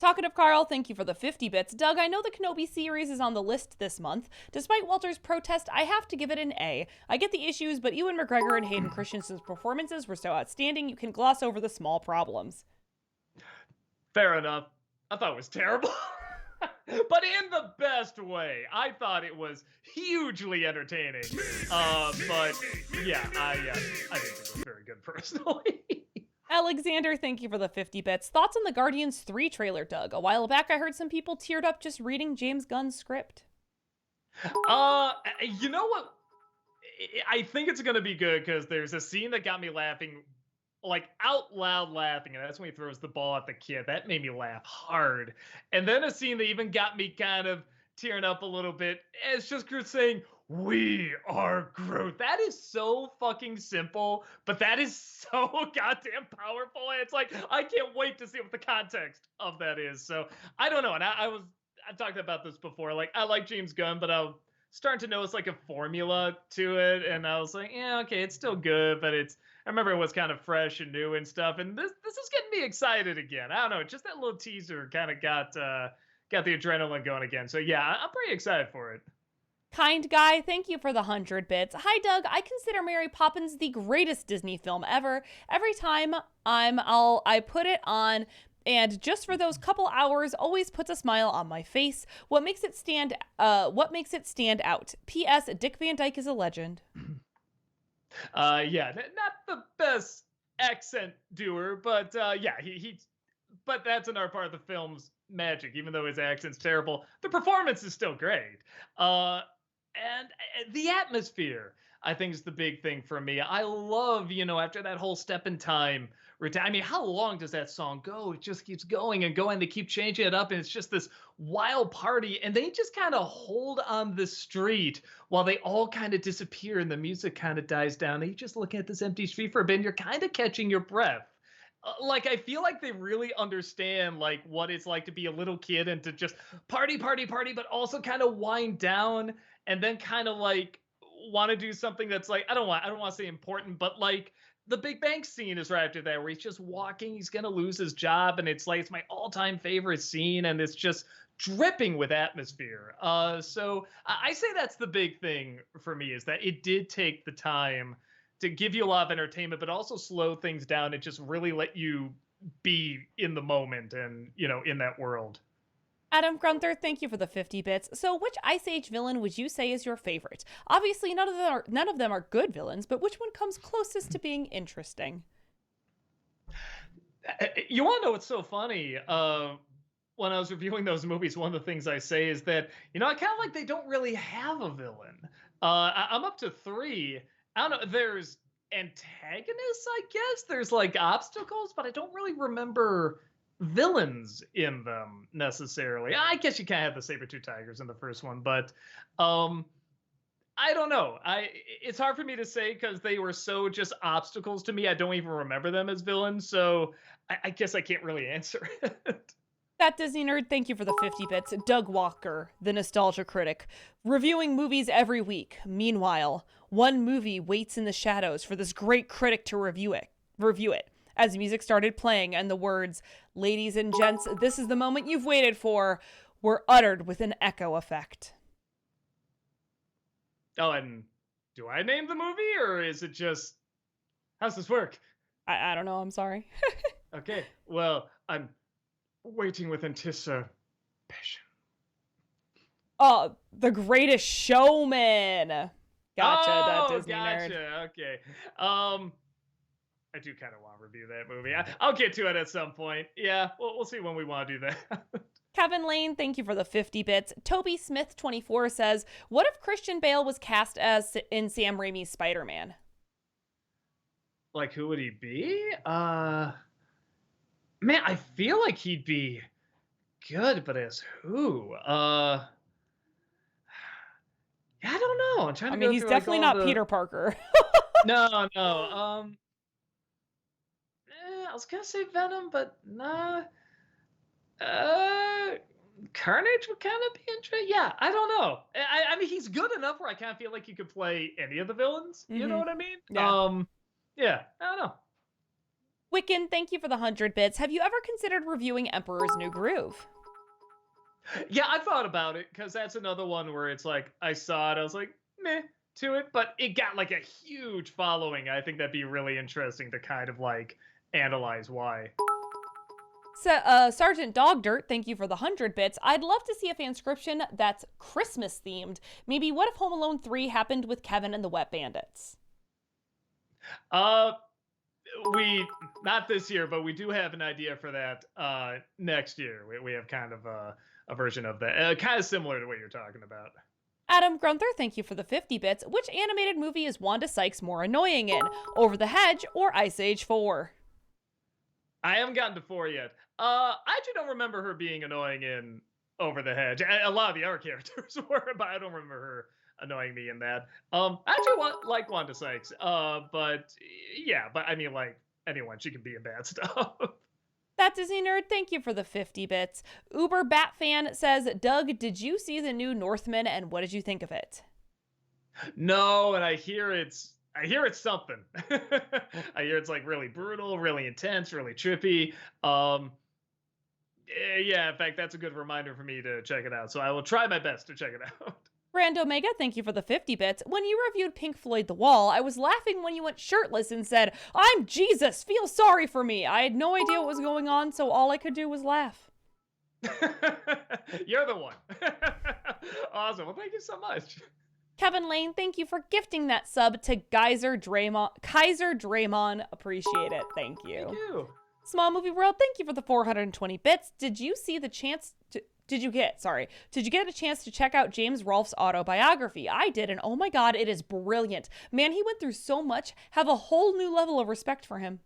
[SPEAKER 1] Talkative Carl, thank you for the 50 bits. Doug, I know the Kenobi series is on the list this month. Despite Walter's protest, I have to give it an A. I get the issues, but Ewan McGregor and Hayden Christensen's performances were so outstanding, you can gloss over the small problems.
[SPEAKER 2] Fair enough. I thought it was terrible. But in the best way. I thought it was hugely entertaining. But yeah, I think it was very good personally.
[SPEAKER 1] Alexander, thank you for the 50 bits. Thoughts on the Guardians 3 trailer, Doug? A while back, I heard some people teared up just reading James Gunn's script.
[SPEAKER 2] You know what? I think it's gonna be good because there's a scene that got me laughing, like out loud laughing, and that's when he throws the ball at the kid. That made me laugh hard. And then a scene that even got me kind of tearing up a little bit. It's just Groot saying, "We are Groot." That is so fucking simple, but that is so goddamn powerful. And it's like, I can't wait to see what the context of that is. So I don't know. And I've talked about this before. Like, I like James Gunn, but I'm starting to notice like a formula to it. And I was like, yeah, okay, it's still good, but I remember it was kind of fresh and new and stuff, and this is getting me excited again. I don't know, just that little teaser kind of got the adrenaline going again. So yeah, I'm pretty excited for it.
[SPEAKER 1] Kind Guy, thank you for the 100 bits. Hi, Doug. I consider Mary Poppins the greatest Disney film ever. Every time I put it on, and just for those couple hours, always puts a smile on my face. What makes it stand out? P.S. Dick Van Dyke is a legend.
[SPEAKER 2] Yeah, not the best accent doer, but yeah, he but that's another part of the film's magic. Even though his accent's terrible, the performance is still great. And the atmosphere, I think, is the big thing for me. I love, after that whole Step in Time. I mean, how long does that song go? It just keeps going and going. They keep changing it up, and it's just this wild party. And they just kind of hold on the street while they all kind of disappear and the music kind of dies down. And you just look at this empty street for a bit, and you're kind of catching your breath. Like, I feel like they really understand, like, what it's like to be a little kid and to just party, but also kind of wind down and then kind of, like, want to do something that's, like, I don't want to say important, but, like, the Big Bang scene is right after that, where he's just walking, he's going to lose his job, and it's, like, it's my all-time favorite scene, and it's just dripping with atmosphere. So I say that's the big thing for me, is that it did take the time to give you a lot of entertainment, but also slow things down and just really let you be in the moment and, in that world.
[SPEAKER 1] Adam Grunther, thank you for the 50 bits. So which Ice Age villain would you say is your favorite? Obviously, none of them are good villains, but which one comes closest to being interesting?
[SPEAKER 2] You want to know what's so funny? When I was reviewing those movies, one of the things I say is that, I kind of like they don't really have a villain. I'm up to 3. I don't know, there's antagonists, I guess. There's, like, obstacles, but I don't really remember villains in them necessarily. I guess you kind of have the saber-tooth tigers in the first one, but I don't know. It's hard for me to say because they were so just obstacles to me. I don't even remember them as villains, so I guess I can't really answer it.
[SPEAKER 1] That Disney Nerd, thank you for the 50 bits. Doug Walker, the nostalgia critic, reviewing movies every week. Meanwhile, one movie waits in the shadows for this great critic to review it. As music started playing and the words, "Ladies and gents, this is the moment you've waited for," were uttered with an echo effect.
[SPEAKER 2] Oh, and do I name the movie, or is it just, how's this work?
[SPEAKER 1] I don't know, I'm sorry.
[SPEAKER 2] Okay, well, I'm waiting with anticipation.
[SPEAKER 1] Oh, The Greatest Showman. Gotcha,
[SPEAKER 2] oh,
[SPEAKER 1] that Disney
[SPEAKER 2] gotcha.
[SPEAKER 1] Nerd.
[SPEAKER 2] Okay. I do kind of want to review that movie. I'll get to it at some point. Yeah, we'll see when we want to do that.
[SPEAKER 1] Kevin Lane, thank you for the 50 bits. Toby Smith 24 says, what if Christian Bale was cast as in Sam Raimi's Spider-Man?
[SPEAKER 2] Like, who would he be? Man, I feel like he'd be good, but as who? Yeah, I don't know. I'm trying to
[SPEAKER 1] he's definitely not Peter Parker.
[SPEAKER 2] No. I was gonna say Venom, but nah. Carnage would kind of be interesting. Yeah, I don't know. I mean, he's good enough where I kind of feel like he could play any of the villains. Mm-hmm. You know what I mean?
[SPEAKER 1] Yeah.
[SPEAKER 2] Yeah, I don't know.
[SPEAKER 1] Wiccan, thank you for the 100 bits. Have you ever considered reviewing Emperor's New Groove?
[SPEAKER 2] Yeah, I thought about it, because that's another one where it's like, I saw it, I was like, meh, to it, but it got like a huge following. I think that'd be really interesting to kind of like analyze why.
[SPEAKER 1] So, Sergeant Dog Dirt, thank you for the 100 bits. I'd love to see a fanscription that's Christmas themed. Maybe what if Home Alone 3 happened with Kevin and the Wet Bandits?
[SPEAKER 2] We, not this year, but we do have an idea for that next year. We have kind of a version of that, kind of similar to what you're talking about.
[SPEAKER 1] Adam Grunther, thank you for the 50 bits. Which animated movie is Wanda Sykes more annoying in? Over the Hedge or Ice Age 4?
[SPEAKER 2] I haven't gotten to 4 yet. I actually don't remember her being annoying in Over the Hedge. A lot of the other characters were, but I don't remember her annoying me in that. I actually like Wanda Sykes. But yeah, but I mean, like, anyone, she can be in bad stuff.
[SPEAKER 1] That Disney Nerd, thank you for the 50 bits. Uber Bat Fan says, Doug, did you see the new Northman and what did you think of it?
[SPEAKER 2] No, and I hear it's I hear it's something. I hear it's like really brutal, really intense, really trippy. Um, yeah, in fact, that's a good reminder for me to check it out. So I will try my best to check it out.
[SPEAKER 1] Brand Omega, thank you for the 50 bits. When you reviewed Pink Floyd The Wall, I was laughing when you went shirtless and said, "I'm Jesus, feel sorry for me." I had no idea what was going on, so all I could do was laugh.
[SPEAKER 2] You're the one. Awesome. Well, thank you so much.
[SPEAKER 1] Kevin Lane, thank you for gifting that sub to Kaiser Draymond. Appreciate it. Thank you.
[SPEAKER 2] Thank you.
[SPEAKER 1] Small Movie World, thank you for the 420 bits. Did you get a chance to check out James Rolfe's autobiography? I did, and oh my god, it is brilliant. Man, he went through so much. Have a whole new level of respect for him.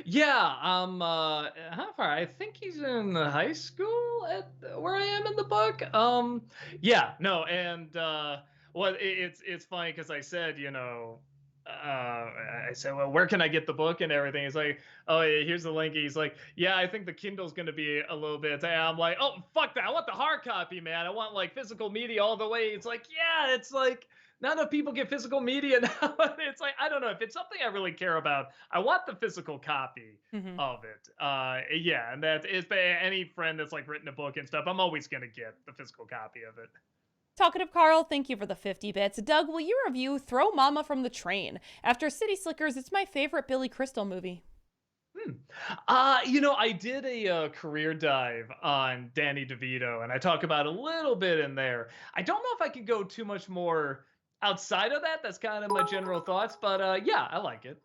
[SPEAKER 2] Yeah, how far? I think he's in high school at where I am in the book. Yeah, no, and well, it's funny because I said, I said, well, where can I get the book and everything? He's like, oh, yeah, here's the link. He's like, yeah, I think the Kindle's gonna be a little bit. And I'm like, oh, fuck that. I want the hard copy, man. I want like physical media all the way. It's like, yeah, it's like not enough people get physical media now. It's like, I don't know if it's something I really care about. I want the physical copy of it. Yeah, and that is any friend that's like written a book and stuff. I'm always gonna get the physical copy of it.
[SPEAKER 1] Talkative Carl, thank you for the 50 bits. Doug, will you review Throw Mama from the Train? After City Slickers, it's my favorite Billy Crystal movie.
[SPEAKER 2] I did a career dive on Danny DeVito, and I talk about a little bit in there. I don't know if I could go too much more outside of that. That's kind of my general thoughts, but yeah, I like it.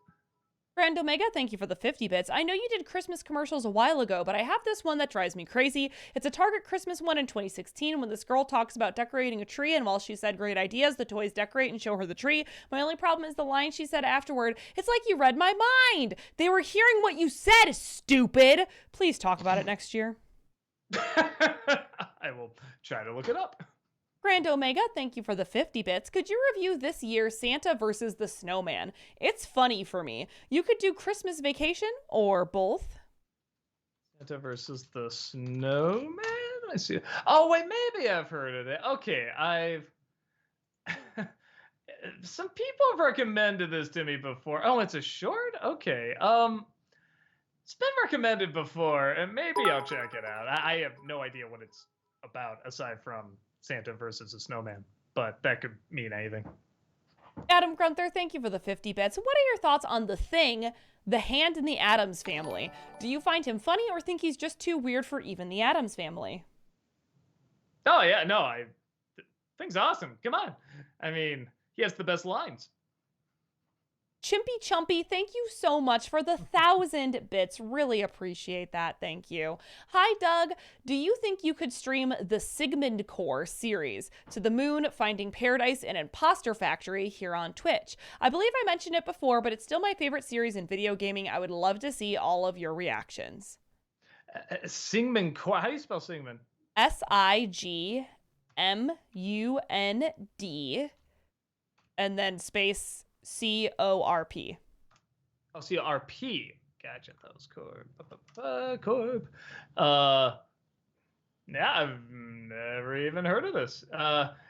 [SPEAKER 1] Brand Omega, thank you for the 50 bits. I know you did Christmas commercials a while ago, but I have this one that drives me crazy. It's a Target Christmas one in 2016 when this girl talks about decorating a tree, and while she said great ideas, the toys decorate and show her the tree. My only problem is the line she said afterward. It's like you read my mind. They were hearing what you said, stupid. Please talk about it next year.
[SPEAKER 2] I will try to look it up.
[SPEAKER 1] Grand Omega, thank you for the 50 bits. Could you review this year's Santa versus the Snowman? It's funny for me. You could do Christmas Vacation or both.
[SPEAKER 2] Santa versus the Snowman? I see. Oh, wait, maybe I've heard of it. Okay, some people have recommended this to me before. Oh, it's a short? Okay. It's been recommended before, and maybe I'll check it out. I have no idea what it's about aside from Santa versus a snowman, but that could mean anything.
[SPEAKER 1] Adam Grunther, thank you for the 50 bits. What are your thoughts on The Thing, the Hand in the Addams Family? Do you find him funny or think he's just too weird for even the Addams Family?
[SPEAKER 2] Oh, yeah, no, Thing's awesome. Come on. I mean, he has the best lines.
[SPEAKER 1] Chimpy Chumpy, thank you so much for the 1,000 bits. Really appreciate that. Thank you. Hi, Doug. Do you think you could stream the Sigmund Core series, To the Moon, Finding Paradise, and Imposter Factory here on Twitch? I believe I mentioned it before, but it's still my favorite series in video gaming. I would love to see all of your reactions.
[SPEAKER 2] Sigmund Core. How do you spell Sigmund?
[SPEAKER 1] Sigmund, and then space CORP.
[SPEAKER 2] Oh, CORP. Gotcha. That was Corp. Yeah, I've never even heard of this.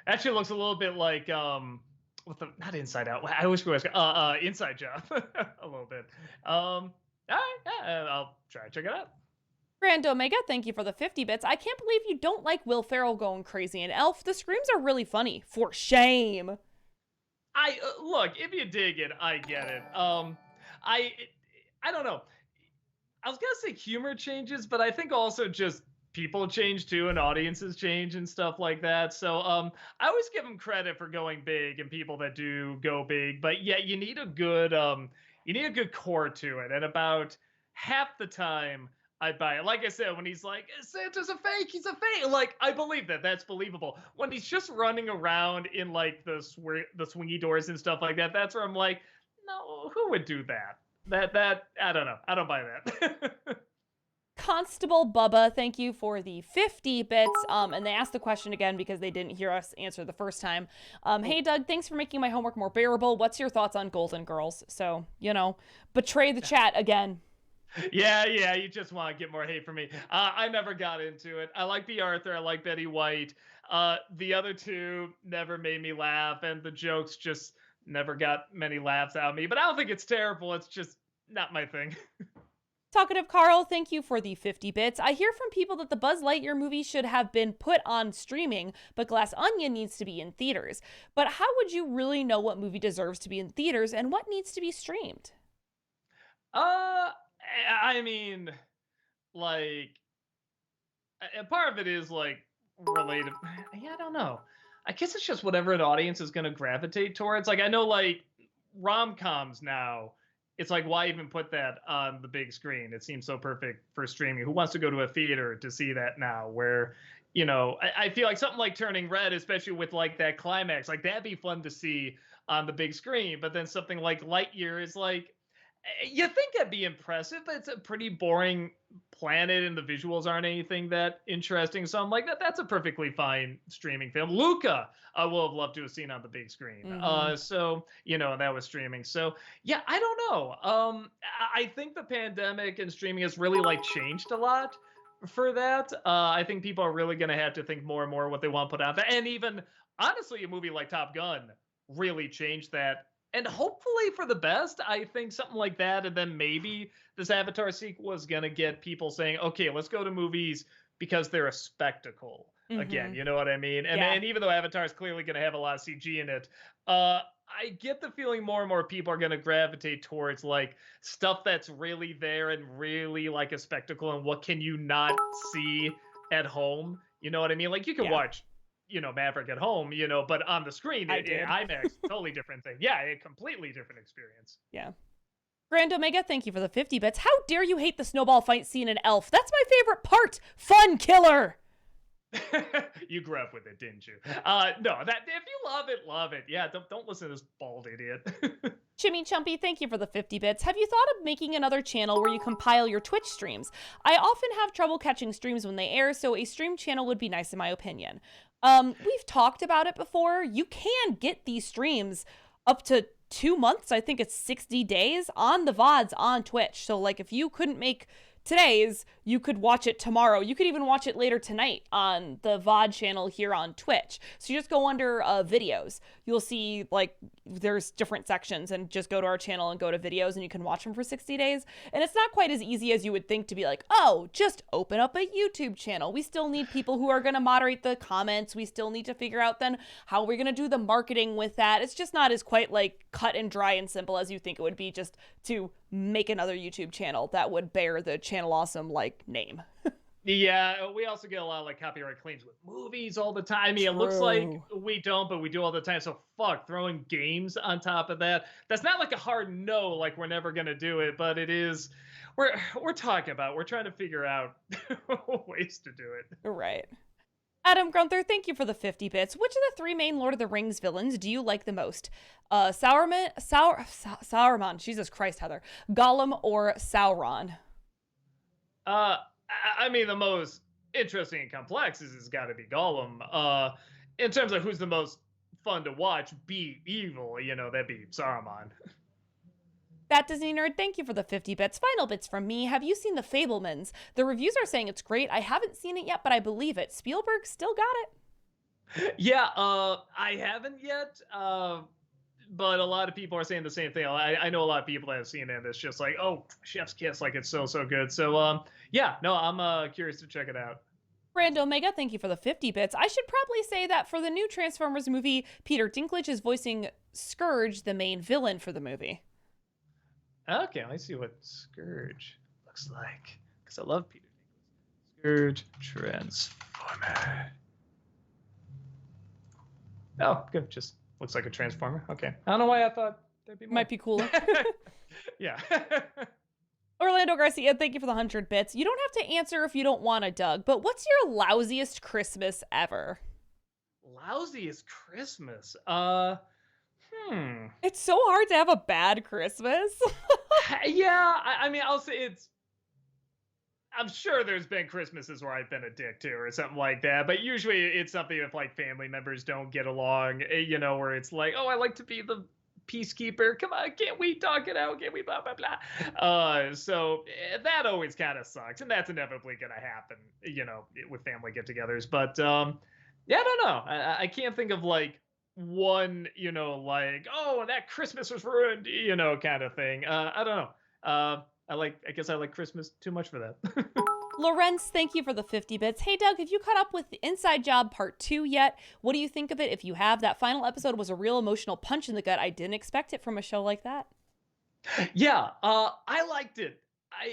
[SPEAKER 2] Actually, looks a little bit like not Inside Out. I wish we was Inside Job a little bit. All right, yeah, I'll try to check it out.
[SPEAKER 1] Grand Omega, thank you for the 50 bits. I can't believe you don't like Will Ferrell going crazy in Elf. The screams are really funny. For shame.
[SPEAKER 2] Look, if you dig it, I get it. I don't know. I was gonna say humor changes, but I think also just people change too, and audiences change and stuff like that. So I always give them credit for going big and people that do go big, but yeah, you need a good core to it. And about half the time I buy it. Like I said, when he's like, Santa's a fake, he's a fake. Like, I believe that. That's believable. When he's just running around in like the swingy doors and stuff like that, that's where I'm like, no, who would do that? That I don't know. I don't buy that.
[SPEAKER 1] Constable Bubba, thank you for the 50 bits. And they asked the question again because they didn't hear us answer the first time. Hey, Doug, thanks for making my homework more bearable. What's your thoughts on Golden Girls? So, betray the chat again.
[SPEAKER 2] Yeah, you just want to get more hate from me. I never got into it. I like B. Arthur. I like Betty White. The other two never made me laugh, and the jokes just never got many laughs out of me. But I don't think it's terrible. It's just not my thing.
[SPEAKER 1] Talkative Carl, thank you for the 50 bits. I hear from people that the Buzz Lightyear movie should have been put on streaming, but Glass Onion needs to be in theaters. But how would you really know what movie deserves to be in theaters and what needs to be streamed?
[SPEAKER 2] I mean, like, part of it is like related. Yeah, I don't know. I guess it's just whatever an audience is going to gravitate towards. Like, I know, like, rom-coms now, it's like, why even put that on the big screen? It seems so perfect for streaming. Who wants to go to a theater to see that now? Where, I feel like something like Turning Red, especially with like that climax, like that'd be fun to see on the big screen. But then something like Lightyear is like, you think that'd be impressive, but it's a pretty boring planet and the visuals aren't anything that interesting. So I'm like, that's a perfectly fine streaming film. Luca, I will have loved to have seen on the big screen. So, that was streaming. So yeah, I don't know. I think the pandemic and streaming has really like changed a lot for that. I think people are really going to have to think more and more what they want to put out there. And even honestly, a movie like Top Gun really changed that. And hopefully for the best. I think something like that. And then maybe this Avatar sequel is going to get people saying, okay, let's go to movies because they're a spectacle again. You know what I mean? And even though Avatar is clearly going to have a lot of CG in it, I get the feeling more and more people are going to gravitate towards like stuff that's really there and really like a spectacle. And what can you not see at home? You know what I mean? Like you can watch Maverick at home, but on the screen, IMAX, totally different thing. Yeah, a completely different experience.
[SPEAKER 1] Yeah. Grand Omega, thank you for the 50 bits. How dare you hate the snowball fight scene in Elf? That's my favorite part. Fun killer.
[SPEAKER 2] You grew up with it, didn't you? No, that if you love it. Yeah, don't listen to this bald idiot.
[SPEAKER 1] Chimmy Chumpy, thank you for the 50 bits. Have you thought of making another channel where you compile your Twitch streams? I often have trouble catching streams when they air, so a stream channel would be nice in my opinion. We've talked about it before. You can get these streams up to 2 months. I think it's 60 days on the VODs on Twitch. So like if you couldn't make today's, you could watch it tomorrow. You could even watch it later tonight on the VOD channel here on Twitch. So you just go under videos. You'll see like there's different sections and just go to our channel and go to videos and you can watch them for 60 days. And it's not quite as easy as you would think to be like, oh, just open up a YouTube channel. We still need people who are going to moderate the comments. We still need to figure out then how we're going to do the marketing with that. It's just not as quite like cut and dry and simple as you think it would be just to make another YouTube channel that would bear the Channel Awesome like name.
[SPEAKER 2] Yeah, we also get a lot of like copyright claims with movies all the time. I mean, it looks like we don't, but we do all the time. So throwing games on top of that. That's not like a hard no, like we're never gonna do it, but it is. We're talking about. We're trying to figure out ways to do it.
[SPEAKER 1] Right. Adam Grunther, thank you for the 50 bits. Which of the 3 main Lord of the Rings villains do you like the most? Sauron, Jesus Christ, Heather. Gollum or Sauron?
[SPEAKER 2] I mean, the most interesting and complex has got to be Gollum. In terms of who's the most fun to watch, be evil, that'd be Saruman.
[SPEAKER 1] That Disney Nerd, thank you for the 50 bits. Final bits from me. Have you seen The Fablemans? The reviews are saying it's great. I haven't seen it yet, but I believe it. Spielberg still got it.
[SPEAKER 2] Yeah, I haven't yet. But a lot of people are saying the same thing. I know a lot of people that have seen it, and it's just like, oh, chef's kiss, like it's so good. So, yeah, no, I'm curious to check it out.
[SPEAKER 1] Brand Omega, thank you for the 50 bits. I should probably say that for the new Transformers movie, Peter Dinklage is voicing Scourge, the main villain for the movie.
[SPEAKER 2] Okay, I see what Scourge looks like, because I love Peter Dinklage. Scourge Transformer. Oh, good, just looks like a Transformer. Okay. I don't know why I thought there'd be more.
[SPEAKER 1] Might be cooler.
[SPEAKER 2] Yeah.
[SPEAKER 1] Orlando Garcia, thank you for the 100 bits. You don't have to answer if you don't want to, Doug, but what's your lousiest Christmas ever?
[SPEAKER 2] Lousiest Christmas?
[SPEAKER 1] It's so hard to have a bad Christmas.
[SPEAKER 2] Yeah, I mean, I'll say I'm sure there's been Christmases where I've been a dick too or something like that, but usually it's something if like family members don't get along, where it's like, oh, I like to be the peacekeeper. Come on, can't we talk it out? Can't we blah, blah, blah? So that always kind of sucks, and that's inevitably going to happen, with family get-togethers. But yeah, I don't know. I can't think of like one, like, oh, that Christmas was ruined, kind of thing. I don't know. I guess I like Christmas too much for that.
[SPEAKER 1] Lorenz, thank you for the 50 bits. Hey, Doug, have you caught up with the Inside Job Part 2 yet? What do you think of it if you have? That final episode was a real emotional punch in the gut. I didn't expect it from a show like that.
[SPEAKER 2] Yeah, I liked it.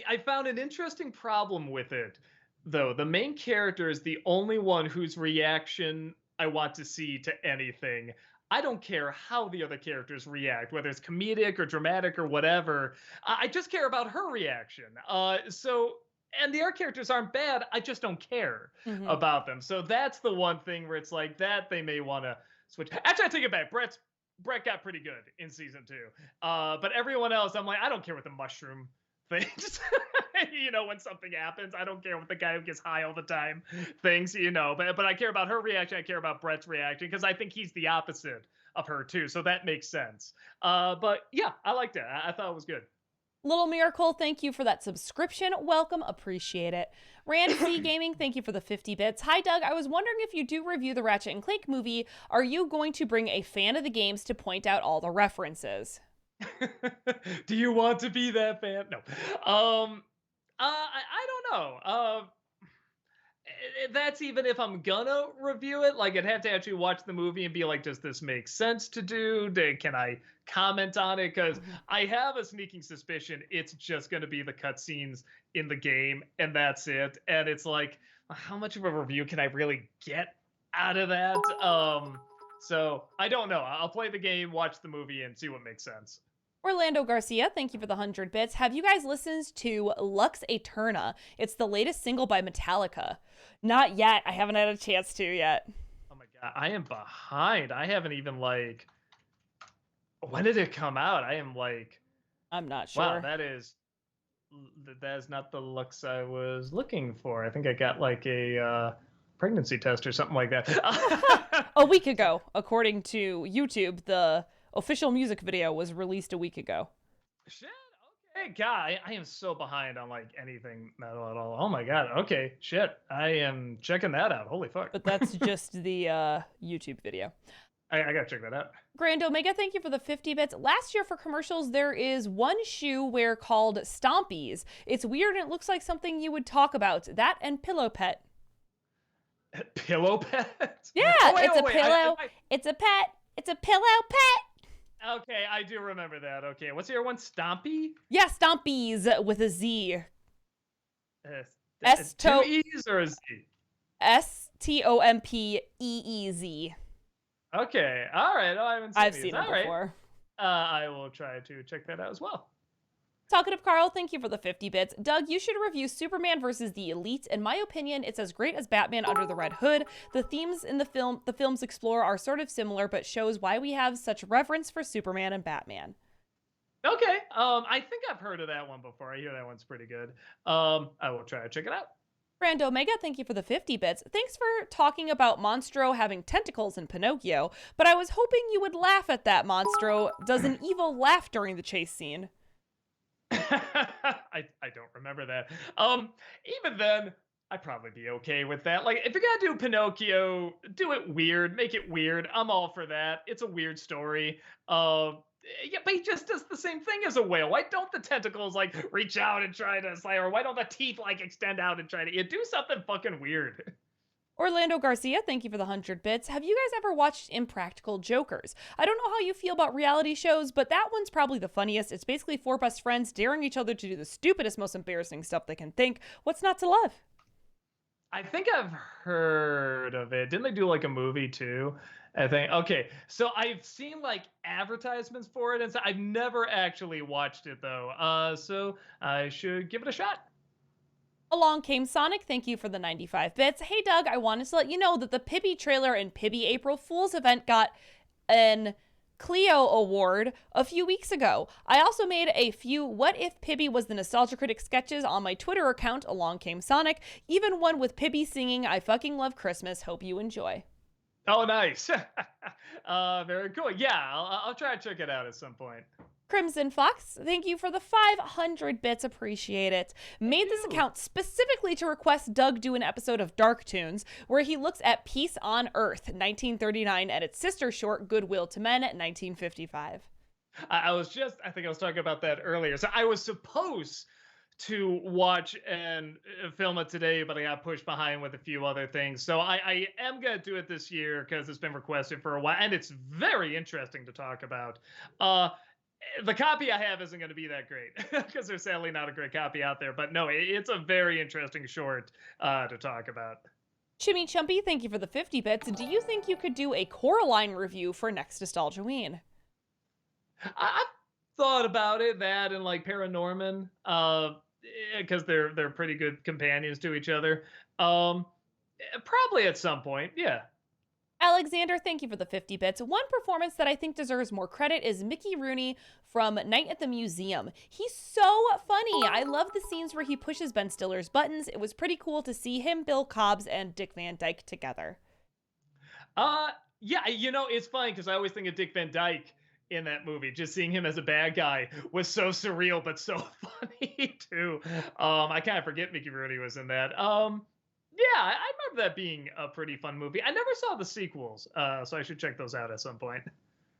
[SPEAKER 2] I found an interesting problem with it, though. The main character is the only one whose reaction I want to see to anything. I don't care how the other characters react, whether it's comedic or dramatic or whatever. I just care about her reaction. And the other characters aren't bad. I just don't care about them. So that's the one thing where it's like that they may want to switch. Actually, I take it back. Brett got pretty good in season 2. But everyone else, I'm like, I don't care what the mushroom things. When something happens, I don't care what the guy who gets high all the time thinks, But I care about her reaction. I care about Brett's reaction because I think he's the opposite of her too. So that makes sense. But yeah, I liked it. I thought it was good.
[SPEAKER 1] Little Miracle, thank you for that subscription. Welcome, appreciate it. Rand C Gaming, thank you for the 50 bits. Hi, Doug. I was wondering if you do review the Ratchet and Clank movie, are you going to bring a fan of the games to point out all the references?
[SPEAKER 2] Do you want to be that fan? No. I don't know. That's even if I'm gonna review it. Like, I'd have to actually watch the movie and be like, does this make sense to do? Can I comment on it? Because I have a sneaking suspicion it's just gonna be the cutscenes in the game, and that's it. And it's like, how much of a review can I really get out of that? So I don't know. I'll play the game, watch the movie, and see what makes sense.
[SPEAKER 1] Orlando Garcia, thank you for the 100 bits. Have you guys listened to Lux Eterna? It's the latest single by Metallica. Not yet. I haven't had a chance to yet.
[SPEAKER 2] Oh my God. I am behind. I haven't even when did it come out?
[SPEAKER 1] I'm not sure.
[SPEAKER 2] Wow, that is not the Lux I was looking for. I think I got a pregnancy test or something like that.
[SPEAKER 1] A week ago, according to YouTube, the official music video was released a week ago.
[SPEAKER 2] Shit. Okay. God, I am so behind on anything metal at all. Oh my God. Okay. Shit. I am checking that out. Holy fuck.
[SPEAKER 1] But that's just the YouTube video.
[SPEAKER 2] I gotta check that out.
[SPEAKER 1] Grand Omega, thank you for the 50 bits. Last year for commercials, there is one shoe wear called Stompies. It's weird and it looks like something you would talk about. That and Pillow Pet.
[SPEAKER 2] Pillow Pet?
[SPEAKER 1] Yeah, it's a pillow. It's a pet. It's a pillow pet.
[SPEAKER 2] Okay, I do remember that. Okay, what's the other one? Stompy?
[SPEAKER 1] Yeah, Stompies with a Z.
[SPEAKER 2] Two E's or a Z?
[SPEAKER 1] STOMPEEZ.
[SPEAKER 2] Okay, all right. Oh,
[SPEAKER 1] I've seen it before.
[SPEAKER 2] I will try to check that out as well.
[SPEAKER 1] Talkative Carl, thank you for the 50 bits. Doug, you should review Superman versus the Elite. In my opinion, it's as great as Batman Under the Red Hood. The themes in the films explore are sort of similar, but shows why we have such reverence for Superman and Batman.
[SPEAKER 2] Okay, I think I've heard of that one before. I hear that one's pretty good. I will try to check it out.
[SPEAKER 1] Grand Omega, thank you for the 50 bits. Thanks for talking about Monstro having tentacles in Pinocchio, but I was hoping you would laugh at that. Monstro does an evil laugh during the chase scene.
[SPEAKER 2] I don't remember that. Even then, I'd probably be okay with that. Like, if you're gonna do Pinocchio, do it weird, make it weird. I'm all for that. It's a weird story. Yeah, but he just does the same thing as a whale. Why don't the tentacles reach out and try to slay, or why don't the teeth extend out and try to do something fucking weird?
[SPEAKER 1] Orlando Garcia, thank you for the 100 bits. Have you guys ever watched Impractical Jokers? I don't know how you feel about reality shows, but that one's probably the funniest. It's basically 4 best friends daring each other to do the stupidest, most embarrassing stuff they can think. What's not to love?
[SPEAKER 2] I think I've heard of it. Didn't they do a movie too? I think. Okay, so I've seen advertisements for it, and so I've never actually watched it though. So I should give it a shot.
[SPEAKER 1] Along Came Sonic, thank you for the 95 bits. Hey Doug, I wanted to let you know that the Pibby trailer and Pibby April Fool's event got an Clio Award a few weeks ago. I also made a few What If Pibby Was the Nostalgia Critic sketches on my Twitter account, Along Came Sonic, even one with Pibby singing I Fucking Love Christmas. Hope you enjoy.
[SPEAKER 2] Oh, nice. Very cool. Yeah, I'll try to check it out at some point.
[SPEAKER 1] Crimson Fox, thank you for the 500 bits. Appreciate it. Made this account specifically to request Doug do an episode of Dark Toons where he looks at Peace on Earth, 1939, and its sister short, Goodwill to Men, 1955.
[SPEAKER 2] I think I was talking about that earlier. So I was supposed to watch and film it today, but I got pushed behind with a few other things. So I am going to do it this year because it's been requested for a while, and it's very interesting to talk about. The copy I have isn't going to be that great because there's sadly not a great copy out there. But no, it's a very interesting short to talk about.
[SPEAKER 1] Chimmy Chumpy, thank you for the 50 bits. Do you think you could do a Coraline review for next Nostalgiaween?
[SPEAKER 2] I've thought about it, that and like Paranorman, because they're pretty good companions to each other. Probably at some point, yeah.
[SPEAKER 1] Alexander, thank you for the 50 bits. One performance that I think deserves more credit is Mickey Rooney from Night at the Museum. He's so funny. I love the scenes where he pushes Ben Stiller's buttons. It was pretty cool to see him, Bill Cobbs, and Dick Van Dyke together.
[SPEAKER 2] Yeah, it's funny because I always think of Dick Van Dyke in that movie. Just seeing him as a bad guy was so surreal, but so funny too. I kind of forget Mickey Rooney was in that. Yeah, I remember that being a pretty fun movie. I never saw the sequels, so I should check those out at some point.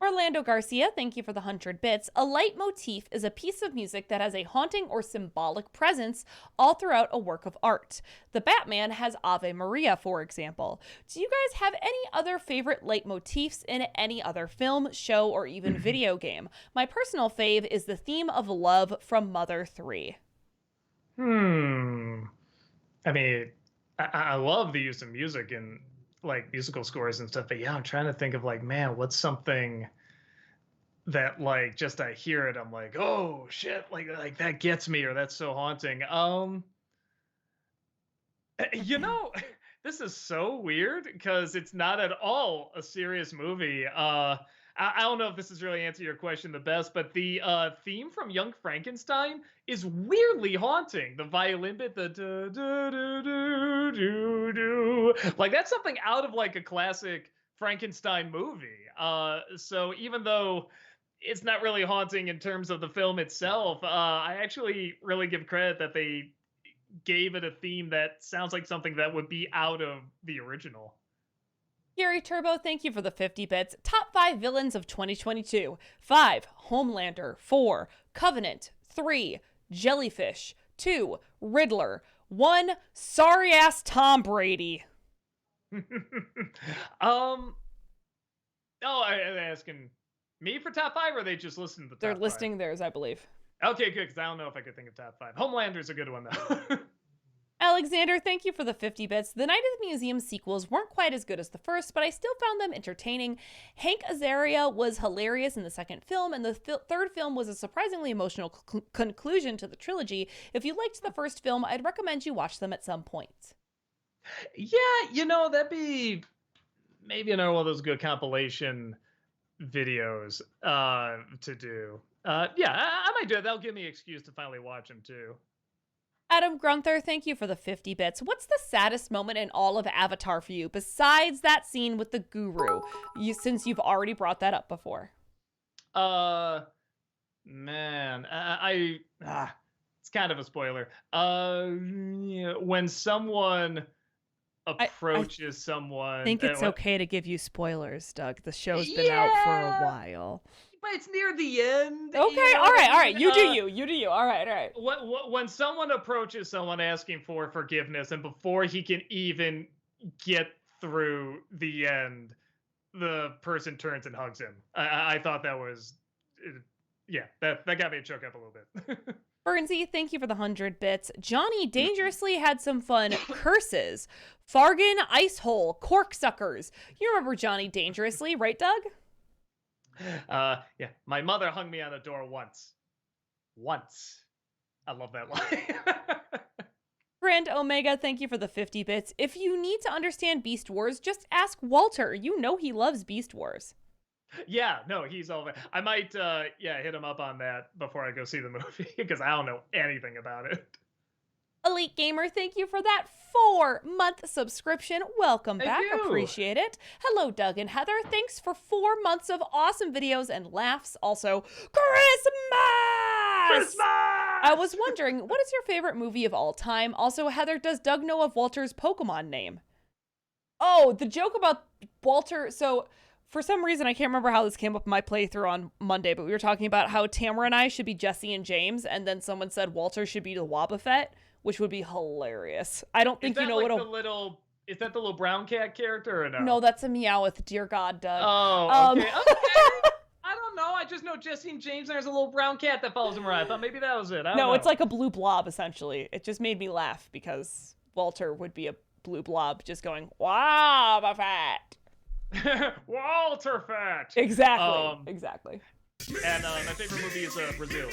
[SPEAKER 1] Orlando Garcia, thank you for the 100 bits. A leitmotif is a piece of music that has a haunting or symbolic presence all throughout a work of art. The Batman has Ave Maria, for example. Do you guys have any other favorite leitmotifs in any other film, show, or even video game? My personal fave is the theme of love from Mother 3.
[SPEAKER 2] I mean, I love the use of music in like musical scores and stuff, but yeah, I'm trying to think of like, man, what's something that like just I hear it, I'm like, oh shit, like that gets me, or that's so haunting. This is so weird because it's not at all a serious movie. I don't know if this is really answer your question the best, but the theme from Young Frankenstein is weirdly haunting. The violin bit, the do do do do do do, like that's something out of like a classic Frankenstein movie. So even though it's not really haunting in terms of the film itself, I actually really give credit that they gave it a theme that sounds like something that would be out of the original.
[SPEAKER 1] Gary Turbo, thank you for the 50 bits. Top 5 villains of 2022. 5, Homelander. 4, Covenant. 3, Jellyfish. 2, Riddler. 1, sorry-ass Tom Brady.
[SPEAKER 2] Oh, are they asking me for top 5, or are they just listening to the top 5?
[SPEAKER 1] They're listing theirs, I believe.
[SPEAKER 2] Okay, good, because I don't know if I could think of top 5. Homelander's a good one, though.
[SPEAKER 1] Alexander, thank you for the 50 bits. The Night at the Museum sequels weren't quite as good as the first, but I still found them entertaining. Hank Azaria was hilarious in the second film, and the third film was a surprisingly emotional conclusion to the trilogy. If you liked the first film, I'd recommend you watch them at some point.
[SPEAKER 2] Yeah, that'd be maybe another one of those good compilation videos to do. Yeah, I might do it. That'll give me an excuse to finally watch them, too.
[SPEAKER 1] Adam Grunther, thank you for the 50 bits. What's the saddest moment in all of Avatar for you, besides that scene with the guru, since you've already brought that up before?
[SPEAKER 2] Man, it's kind of a spoiler. When someone approaches someone...
[SPEAKER 1] I think it's okay to give you spoilers, Doug. The show's been out for a while.
[SPEAKER 2] But it's near the end.
[SPEAKER 1] Okay, all right. You do you. All right.
[SPEAKER 2] When someone approaches someone asking for forgiveness, and before he can even get through the end, the person turns and hugs him. I thought that was, that got me to choke up a little bit.
[SPEAKER 1] Bernsey, thank you for the 100 bits. Johnny dangerously had some fun curses. Fargan, ice hole, corksuckers. You remember Johnny dangerously, right, Doug?
[SPEAKER 2] Yeah, my mother hung me on a door once. I love that line.
[SPEAKER 1] Grand Omega, thank you for the 50 bits. If you need to understand Beast Wars, just ask Walter. You know he loves Beast Wars.
[SPEAKER 2] Yeah, no, he's all there. I might hit him up on that before I go see the movie because I don't know anything about it.
[SPEAKER 1] Elite Gamer, thank you for that 4-month subscription. Welcome
[SPEAKER 2] Thank
[SPEAKER 1] back.
[SPEAKER 2] you.
[SPEAKER 1] Appreciate it. Hello, Doug and Heather. Thanks for 4 months of awesome videos and laughs. Also, Christmas! I was wondering, what is your favorite movie of all time? Also, Heather, does Doug know of Walter's Pokemon name? Oh, the joke about Walter. So, for some reason, I can't remember how this came up in my playthrough on Monday, but we were talking about how Tamara and I should be Jesse and James, and then someone said Walter should be the Wobbuffet, which would be hilarious. I don't think you know what a...
[SPEAKER 2] Is that the little brown cat character or no?
[SPEAKER 1] No, that's a Meowth. Dear God, Doug.
[SPEAKER 2] Oh, okay. Okay. I don't know. I just know Jesse and James, and there's a little brown cat that follows him around. I thought maybe that was it. I don't know.
[SPEAKER 1] It's like a blue blob, essentially. It just made me laugh because Walter would be a blue blob just going, Wobbuffet.
[SPEAKER 2] Walter Fat.
[SPEAKER 1] Exactly. Exactly.
[SPEAKER 2] And my favorite movie is Brazil.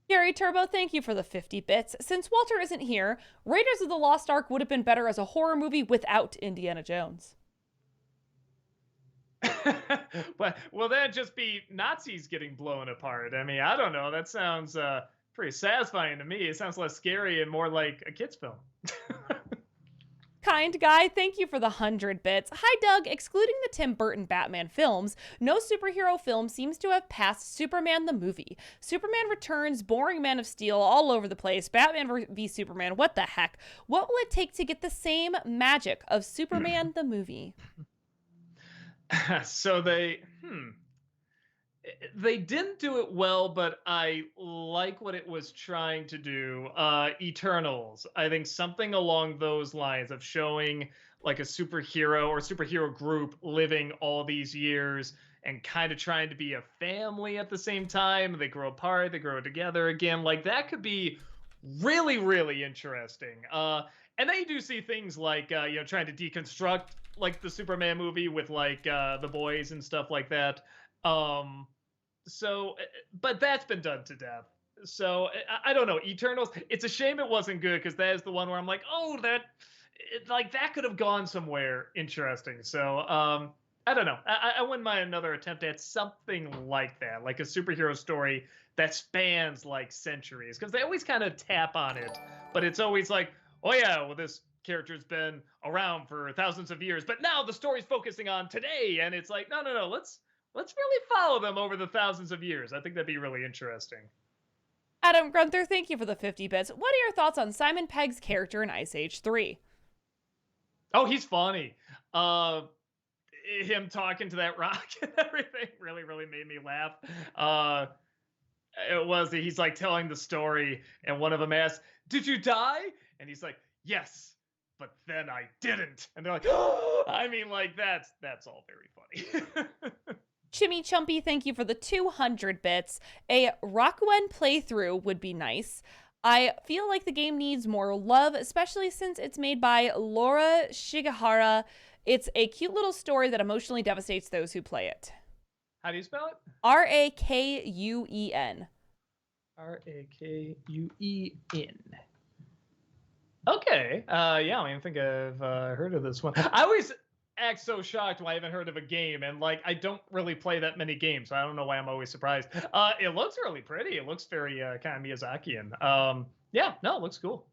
[SPEAKER 1] Gary Turbo, thank you for the 50 bits. Since Walter isn't here, Raiders of the Lost Ark would have been better as a horror movie without Indiana Jones.
[SPEAKER 2] But will that just be Nazis getting blown apart? I mean, I don't know. That sounds pretty satisfying to me. It sounds less scary and more like a kid's film.
[SPEAKER 1] Kind Guy, thank you for the 100 bits. Hi, Doug. Excluding the Tim Burton Batman films, no superhero film seems to have passed Superman the movie. Superman Returns, boring Man of Steel, all over the place. Batman v Superman, what the heck? What will it take to get the same magic of Superman the movie?
[SPEAKER 2] So they didn't do it well, but I like what it was trying to do. Eternals, I think something along those lines of showing like a superhero or superhero group living all these years and kind of trying to be a family at the same time. They grow apart, they grow together again. Like that could be really, really interesting. And then you do see things like, trying to deconstruct like the Superman movie with like The Boys and stuff like that. But that's been done to death. So I don't know. Eternals, it's a shame it wasn't good because that is the one where I'm like, that could have gone somewhere interesting. So I don't know. I wouldn't mind another attempt at something like that, like a superhero story that spans like centuries, because they always kind of tap on it, but it's always like, oh yeah, well this character's been around for thousands of years, but now the story's focusing on today, and it's like, no, let's really follow them over the thousands of years. I think that'd be really interesting.
[SPEAKER 1] Adam Grunther, thank you for the 50 bits. What are your thoughts on Simon Pegg's character in Ice Age 3?
[SPEAKER 2] Oh, he's funny. Him talking to that rock and everything really, really made me laugh. He's like telling the story, and one of them asks, "Did you die?" And he's like, "Yes, but then I didn't." And they're like, oh! I mean, like that's all very funny.
[SPEAKER 1] Chimmy Chumpy, thank you for the 200 bits. A Rakuen playthrough would be nice. I feel like the game needs more love, especially since it's made by Laura Shigehara. It's a cute little story that emotionally devastates those who play it.
[SPEAKER 2] How do you spell it?
[SPEAKER 1] Rakuen.
[SPEAKER 2] Rakuen. Okay. Yeah, I think I've heard of this one. I always act so shocked when I haven't heard of a game, and like I don't really play that many games, so I don't know why I'm always surprised. It looks really pretty. It looks very kind of Miyazakian. It looks cool.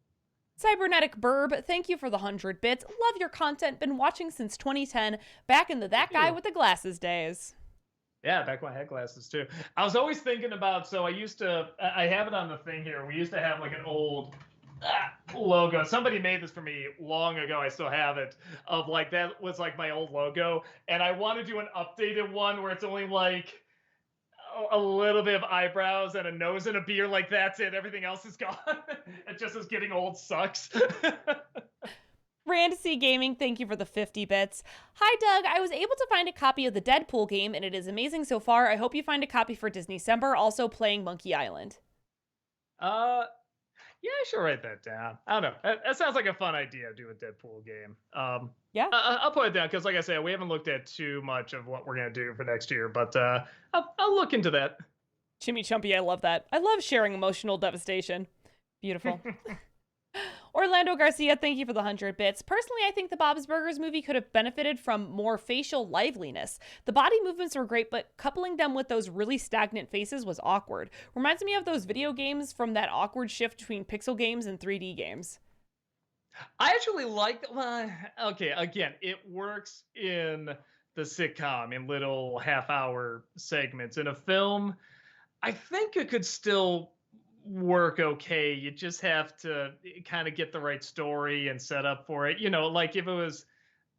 [SPEAKER 1] Cybernetic Burb, thank you for the 100 bits. Love your content. Been watching since 2010. Back in the That Guy with the Glasses days.
[SPEAKER 2] Yeah, back when I had glasses too. I was always thinking about, so I have it on the thing here. We used to have like an old logo. Somebody made this for me long ago. I still have it. Of like, that was like my old logo. And I want to do an updated one where it's only like a little bit of eyebrows and a nose and a beard. Like that's it. Everything else is gone. It just is getting old sucks.
[SPEAKER 1] Randy Gaming, thank you for the 50 bits. Hi, Doug. I was able to find a copy of the Deadpool game, and it is amazing so far. I hope you find a copy for Disneycember. Also playing Monkey Island.
[SPEAKER 2] Yeah, I should write that down. I don't know. That sounds like a fun idea, do a Deadpool game.
[SPEAKER 1] Yeah.
[SPEAKER 2] I'll put it down because, like I said, we haven't looked at too much of what we're going to do for next year, but I'll look into that.
[SPEAKER 1] Chimmy Chumpy, I love that. I love sharing emotional devastation. Beautiful. Orlando Garcia, thank you for the 100 bits. Personally, I think the Bob's Burgers movie could have benefited from more facial liveliness. The body movements were great, but coupling them with those really stagnant faces was awkward. Reminds me of those video games from that awkward shift between pixel games and 3D games.
[SPEAKER 2] I actually like that. Well, okay, again, it works in the sitcom in little half-hour segments. In a film, I think it could still work okay. You just have to kind of get the right story and set up for it. Like if it was,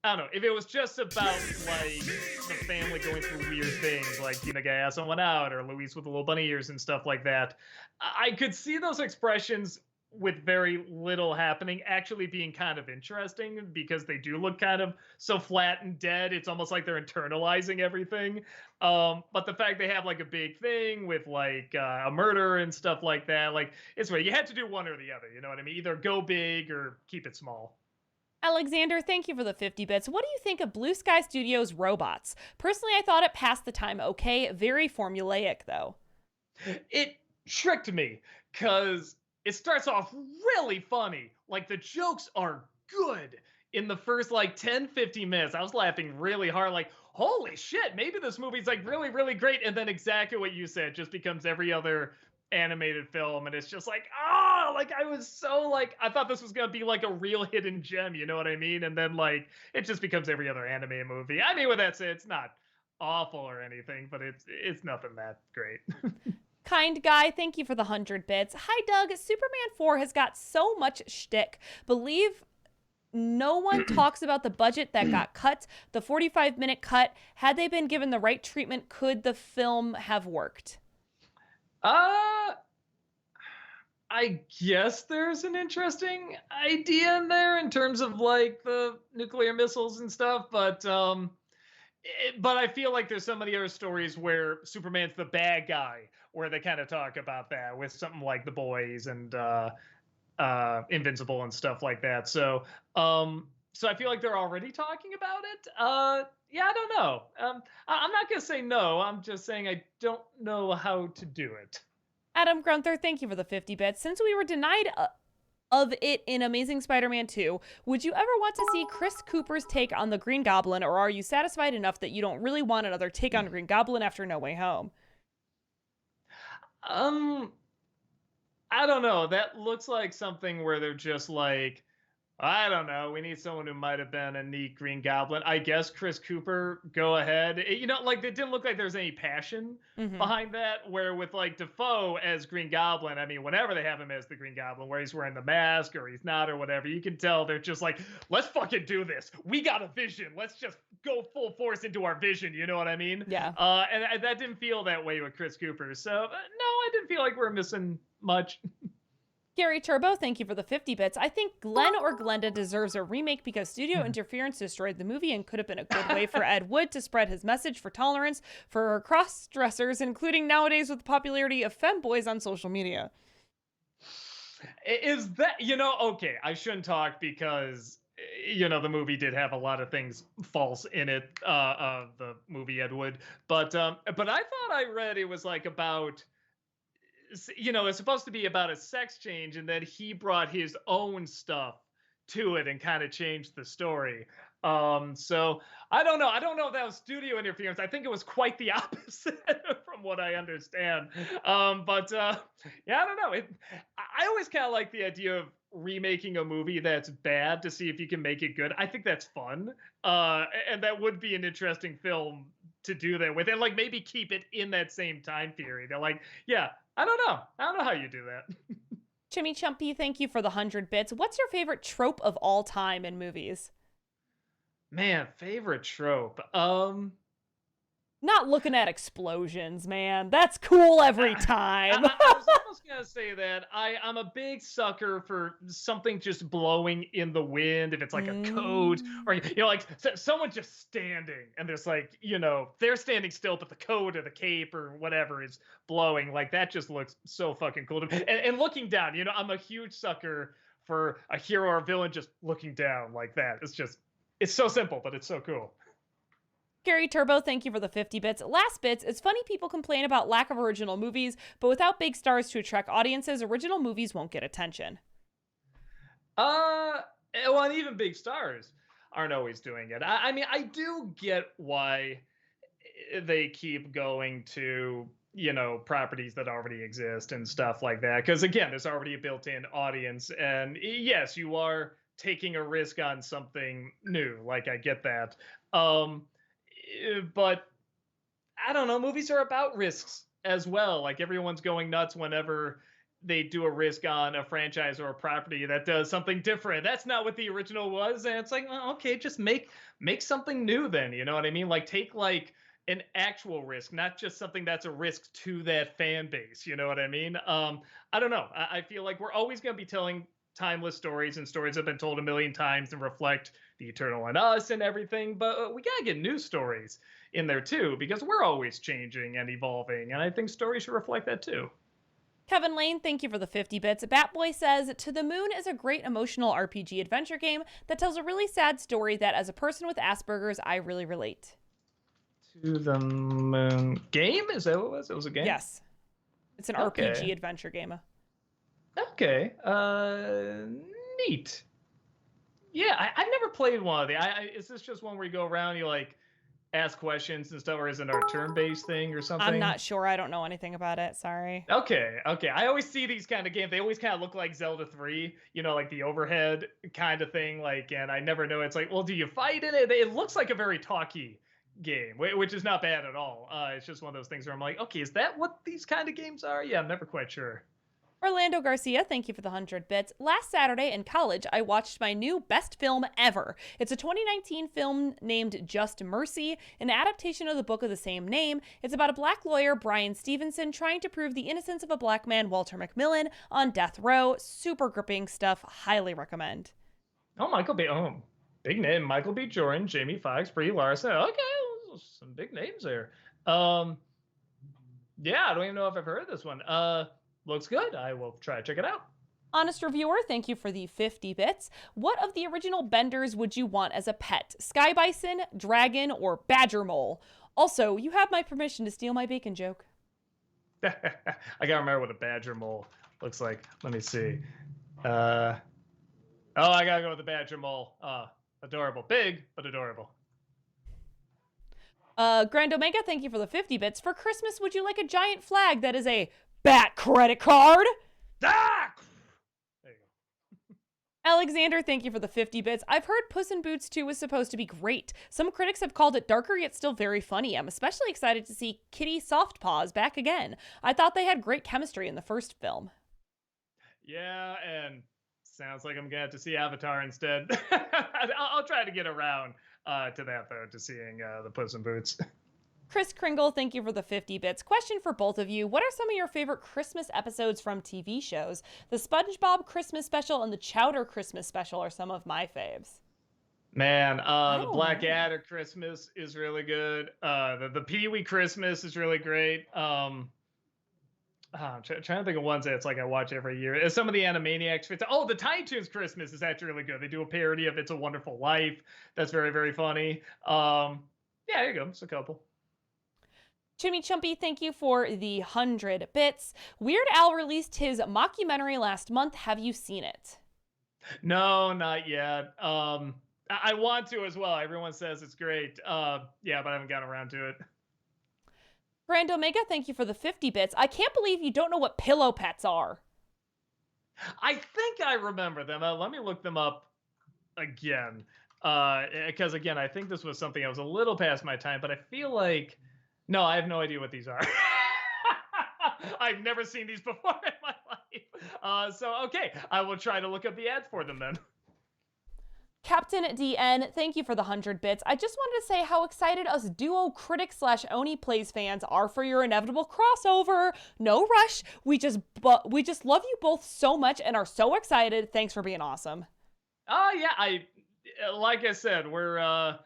[SPEAKER 2] I don't know, if it was just about like the family going through weird things, like guy asked someone out, or Luis with the little bunny ears and stuff like that, I could see those expressions with very little happening actually being kind of interesting, because they do look kind of so flat and dead. It's almost like they're internalizing everything. But the fact they have like a big thing with like a murder and stuff like that, like it's right. You had to do one or the other. You know what I mean? Either go big or keep it small.
[SPEAKER 1] Alexander, thank you for the 50 bits. What do you think of Blue Sky Studios' Robots? Personally, I thought it passed the time okay. Very formulaic, though.
[SPEAKER 2] It tricked me, because it starts off really funny. Like, the jokes are good in the first, 10, 15 minutes. I was laughing really hard, like, holy shit, maybe this movie's, really, really great. And then exactly what you said just becomes every other animated film. And it's just I was so, I thought this was going to be, a real hidden gem, you know what I mean? And then, it just becomes every other anime movie. I mean, with that said, it's not awful or anything, but it's nothing that great.
[SPEAKER 1] Kind Guy, thank you for the 100 bits. Hi, Doug. Superman 4 has got so much shtick. Believe no one talks about the budget that got cut, the 45-minute cut. Had they been given the right treatment, could the film have worked?
[SPEAKER 2] I guess there's an interesting idea in there in terms of the nuclear missiles and stuff, but I feel like there's so many other stories where Superman's the bad guy, where they kind of talk about that with something like The Boys and Invincible and stuff like that. So I feel like they're already talking about it. Yeah, I don't know. I'm not gonna say no. I'm just saying I don't know how to do it.
[SPEAKER 1] Adam Grunther, thank you for the 50 bits. Since we were denied of it in Amazing Spider-Man 2, would you ever want to see Chris Cooper's take on the Green Goblin, or are you satisfied enough that you don't really want another take on Green Goblin after No Way Home?
[SPEAKER 2] I don't know. That looks like something where they're just I don't know, we need someone who might have been a neat Green Goblin. I guess Chris Cooper, go ahead. It didn't look like there's any passion behind that, where with Dafoe as Green Goblin, I mean, whenever they have him as the Green Goblin, where he's wearing the mask or he's not or whatever, you can tell they're just let's fucking do this. We got a vision. Let's just go full force into our vision. You know what I mean?
[SPEAKER 1] Yeah.
[SPEAKER 2] And that didn't feel that way with Chris Cooper. So, no, I didn't feel like we're missing much.
[SPEAKER 1] Gary Turbo, thank you for the 50 bits. I think Glenn or Glenda deserves a remake because studio interference destroyed the movie and could have been a good way for Ed Wood to spread his message for tolerance for cross-dressers, including nowadays with the popularity of femboys on social media.
[SPEAKER 2] Is that, okay, I shouldn't talk because, the movie did have a lot of things false in it, the movie Ed Wood. But I thought I read it was about, it's supposed to be about a sex change, and then he brought his own stuff to it and kind of changed the story. So I don't know. I don't know if that was studio interference. I think it was quite the opposite from what I understand. Yeah, I don't know. I always kind of like the idea of remaking a movie that's bad to see if you can make it good. I think that's fun. And that would be an interesting film to do that with, and maybe keep it in that same time period. They're yeah, I don't know. I don't know how you do that.
[SPEAKER 1] Chimmy Chumpy, thank you for the 100 bits. What's your favorite trope of all time in movies?
[SPEAKER 2] Man, favorite trope.
[SPEAKER 1] Not looking at explosions, man. That's cool every time.
[SPEAKER 2] I was almost going to say that. I'm a big sucker for something just blowing in the wind. If it's a coat or, someone just standing and there's they're standing still, but the coat or the cape or whatever is blowing. That just looks so fucking cool to me. And looking down, I'm a huge sucker for a hero or villain just looking down like that. It's so simple, but it's so cool.
[SPEAKER 1] Gary Turbo, thank you for the 50 bits. Last bits, it's funny people complain about lack of original movies, but without big stars to attract audiences, original movies won't get attention.
[SPEAKER 2] Well, and even big stars aren't always doing it. I mean, I do get why they keep going to, properties that already exist and stuff like that. Because again, there's already a built-in audience, and yes, you are taking a risk on something new. Like I get that, um, but I don't know. Movies are about risks as well. Like everyone's going nuts whenever they do a risk on a franchise or a property that does something different. That's not what the original was, and it's like, well, okay, just make something new then. You know what I mean? Like take like an actual risk, not just something that's a risk to that fan base. You know what I mean? I don't know. I feel like we're always going to be telling timeless stories, and stories have been told a million times and reflect the eternal in us and everything. But we gotta get new stories in there too, because we're always changing and evolving, and I think stories should reflect that too.
[SPEAKER 1] Kevin Lane, thank you for the 50 bits. Batboy says, To the Moon is a great emotional RPG adventure game that tells a really sad story that, as a person with Asperger's, I really relate.
[SPEAKER 2] To the Moon game? Is that what it was? It was a game?
[SPEAKER 1] Yes. It's an
[SPEAKER 2] Okay.
[SPEAKER 1] RPG adventure game.
[SPEAKER 2] Okay. Neat. Yeah, I've never played one of the. Is this just one where you go around, you like ask questions and stuff, or is it a turn-based thing or something?
[SPEAKER 1] I'm not sure. I don't know anything about it. Sorry.
[SPEAKER 2] Okay. I always see these kind of games. They always kind of look like Zelda 3, like the overhead kind of thing. Like, and I never know. It's like, well, do you fight in it? It looks like a very talky game, which is not bad at all. It's just one of those things where I'm like, okay, is that what these kind of games are? Yeah, I'm never quite sure.
[SPEAKER 1] Orlando Garcia, thank you for the 100 bits. Last Saturday in college, I watched my new best film ever. It's a 2019 film named Just Mercy, an adaptation of the book of the same name. It's about a black lawyer, Brian Stevenson, trying to prove the innocence of a black man, Walter McMillan, on death row. Super gripping stuff. Highly recommend.
[SPEAKER 2] Oh, big name. Michael B. Jordan, Jamie Foxx, Brie Larson. Okay, some big names there. Yeah, I don't even know if I've heard of this one. Looks good. I will try to check it out.
[SPEAKER 1] Honest Reviewer, thank you for the 50 bits. What of the original Benders would you want as a pet? Sky Bison, Dragon, or Badger Mole? Also, you have my permission to steal my bacon joke.
[SPEAKER 2] I gotta remember what a badger mole looks like. Let me see. I gotta go with the badger mole. Adorable. Big, but adorable.
[SPEAKER 1] Grand Omega, thank you for the 50 bits. For Christmas, would you like a giant flag that is a bat credit card?
[SPEAKER 2] Ah! There you go.
[SPEAKER 1] Alexander, thank you for the 50 bits. I've heard Puss in Boots 2 was supposed to be great. Some critics have called it darker yet still very funny. I'm especially excited to see Kitty Softpaws back again. I thought they had great chemistry in the first film.
[SPEAKER 2] Yeah, and sounds like I'm gonna have to see Avatar instead. I'll try to get around to that though, to seeing the Puss in Boots.
[SPEAKER 1] Chris Kringle, thank you for the 50 bits. Question for both of you. What are some of your favorite Christmas episodes from TV shows? The SpongeBob Christmas special and the Chowder Christmas special are some of my faves.
[SPEAKER 2] Man, the Blackadder Christmas is really good. The Pee-wee Christmas is really great. I'm trying to think of ones that it's like I watch every year. Some of the Animaniacs. The Tiny Toons Christmas is actually really good. They do a parody of It's a Wonderful Life. That's very, very funny. Yeah, there you go. It's a couple.
[SPEAKER 1] Chimmy Chumpy, thank you for the 100 bits. Weird Al released his mockumentary last month. Have you seen it?
[SPEAKER 2] No, not yet. I want to as well. Everyone says it's great. Yeah, but I haven't gotten around to it.
[SPEAKER 1] Grand Omega, thank you for the 50 bits. I can't believe you don't know what pillow pets are.
[SPEAKER 2] I think I remember them. Let me look them up again. Because again, I think this was something I was a little past my time, but I feel like, no, I have no idea what these are. I've never seen these before in my life. So, okay, I will try to look up the ads for them then.
[SPEAKER 1] Captain DN, thank you for the 100 bits. I just wanted to say how excited us duo critic / Oni Plays fans are for your inevitable crossover. No rush. We just love you both so much and are so excited. Thanks for being awesome.
[SPEAKER 2] Yeah, like I said, we're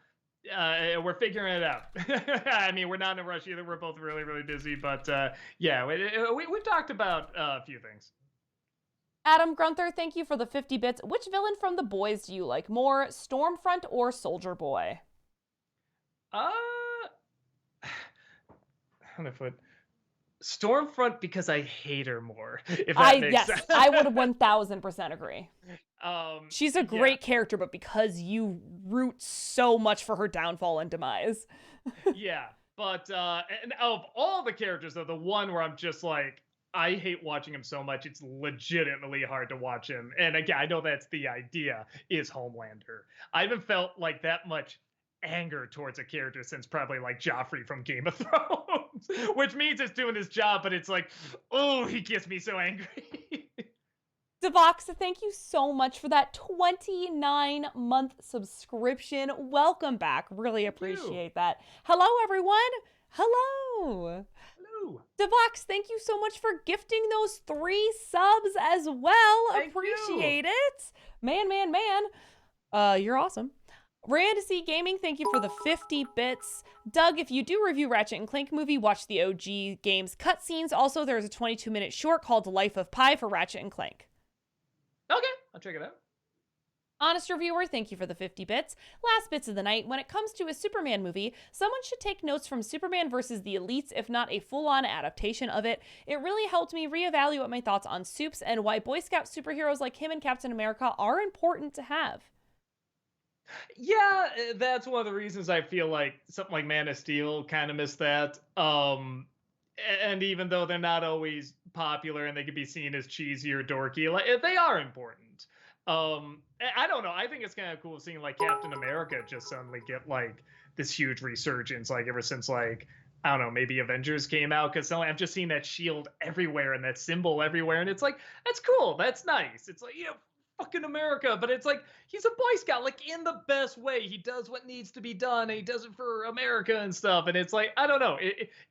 [SPEAKER 2] figuring it out. I mean, we're not in a rush either. We're both really, really busy, but yeah, we've talked about a few things.
[SPEAKER 1] Adam Grunther, thank you for the 50 bits. Which villain from The Boys do you like more, Stormfront or Soldier Boy?
[SPEAKER 2] Stormfront because I hate her more, if that makes
[SPEAKER 1] Yes,
[SPEAKER 2] sense.
[SPEAKER 1] I would 1000% agree. She's a
[SPEAKER 2] Yeah,
[SPEAKER 1] great character, but because you root so much for her downfall and demise.
[SPEAKER 2] yeah. But and of all the characters, though, the one where I'm just like, I hate watching him so much, it's legitimately hard to watch him. And again, I know that's the idea, is Homelander. I haven't felt like that much anger towards a character since probably like Joffrey from Game of Thrones, which means it's doing his job, but it's like, oh, he gets me so angry.
[SPEAKER 1] Devox, thank you so much for that 29-month subscription. Welcome back. Really appreciate that. Hello, everyone. Hello.
[SPEAKER 2] Hello.
[SPEAKER 1] Devox, thank you so much for gifting those 3 subs as well.
[SPEAKER 2] Thank
[SPEAKER 1] Appreciate it. Man. You're awesome. Randacy Gaming, thank you for the 50 bits. Doug, if you do review Ratchet and Clank movie, watch the OG games cutscenes. Also, there's a 22-minute short called Life of Pi for Ratchet and Clank.
[SPEAKER 2] Okay, I'll check it out.
[SPEAKER 1] Honest Reviewer, thank you for the 50 bits. Last bits of the night, when it comes to a Superman movie, someone should take notes from Superman versus the Elites, if not a full-on adaptation of it. It really helped me reevaluate my thoughts on Supes and why Boy Scout superheroes like him and Captain America are important to have.
[SPEAKER 2] Yeah, that's one of the reasons I feel like something like Man of Steel kind of missed that. And even though they're not always popular and they could be seen as cheesy or dorky, like they are important. I don't know. I think it's kind of cool seeing like Captain America just suddenly get like this huge resurgence, like ever since like I don't know, maybe Avengers came out, because suddenly I've just seen that shield everywhere and that symbol everywhere, and it's like that's cool, that's nice. It's like fucking America, but it's like he's a Boy Scout, like in the best way. He does what needs to be done, and he does it for America and stuff. And it's like I don't know,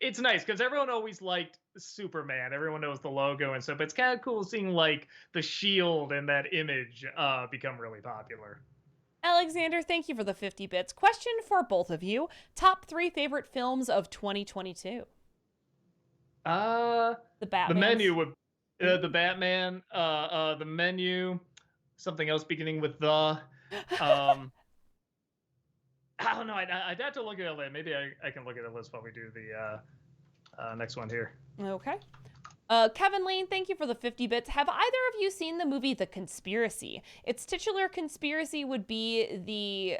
[SPEAKER 2] it's nice because everyone always liked Superman. Everyone knows the logo and stuff. But it's kind of cool seeing like the shield and that image become really popular.
[SPEAKER 1] Alexander, thank you for the 50 bits. Question for both of you: top 3 favorite films of 2022? The Batman.
[SPEAKER 2] The Menu would, the Batman, the Menu. Something else beginning with the. I don't know. I'd have to look at a list. Maybe I can look at a list while we do the next one here.
[SPEAKER 1] Okay. Kevin Lane, thank you for the 50 bits. Have either of you seen the movie The Conspiracy? Its titular conspiracy would be the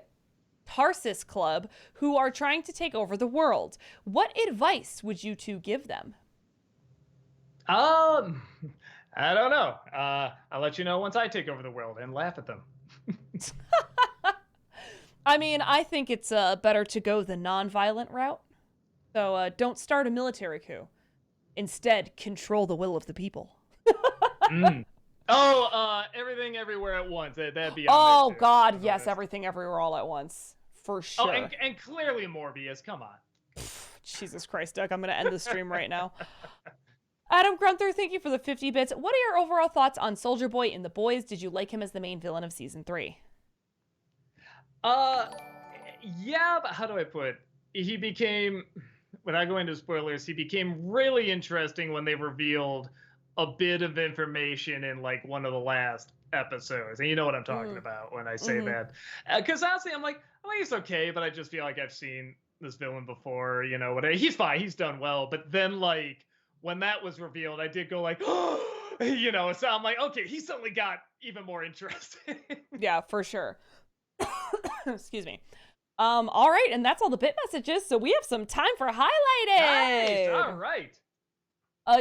[SPEAKER 1] Tarsus Club, who are trying to take over the world. What advice would you two give them?
[SPEAKER 2] I don't know. I'll let you know once I take over the world and laugh at them.
[SPEAKER 1] I mean, I think it's better to go the non-violent route. So don't start a military coup. Instead, control the will of the people.
[SPEAKER 2] Everything everywhere at once. That'd be.
[SPEAKER 1] Oh God, yes, everything everywhere all at once, for sure.
[SPEAKER 2] Oh, and clearly Morbius. Come on.
[SPEAKER 1] Jesus Christ, Doug, I'm gonna end the stream right now. Adam Grunther, thank you for the 50 bits. What are your overall thoughts on Soldier Boy in The Boys? Did you like him as the main villain of season 3?
[SPEAKER 2] Yeah, but how do I put it? He became, without going into spoilers, he became really interesting when they revealed a bit of information in like one of the last episodes. And you know what I'm talking about when I say that. Because honestly, I'm like, he's okay, but I just feel like I've seen this villain before, whatever. He's fine, he's done well. But then like, when that was revealed, I did go like, so I'm like, okay, he suddenly got even more interesting.
[SPEAKER 1] Yeah, for sure. Excuse me. All right, and that's all the bit messages, so we have some time for highlighted.
[SPEAKER 2] Nice, all right.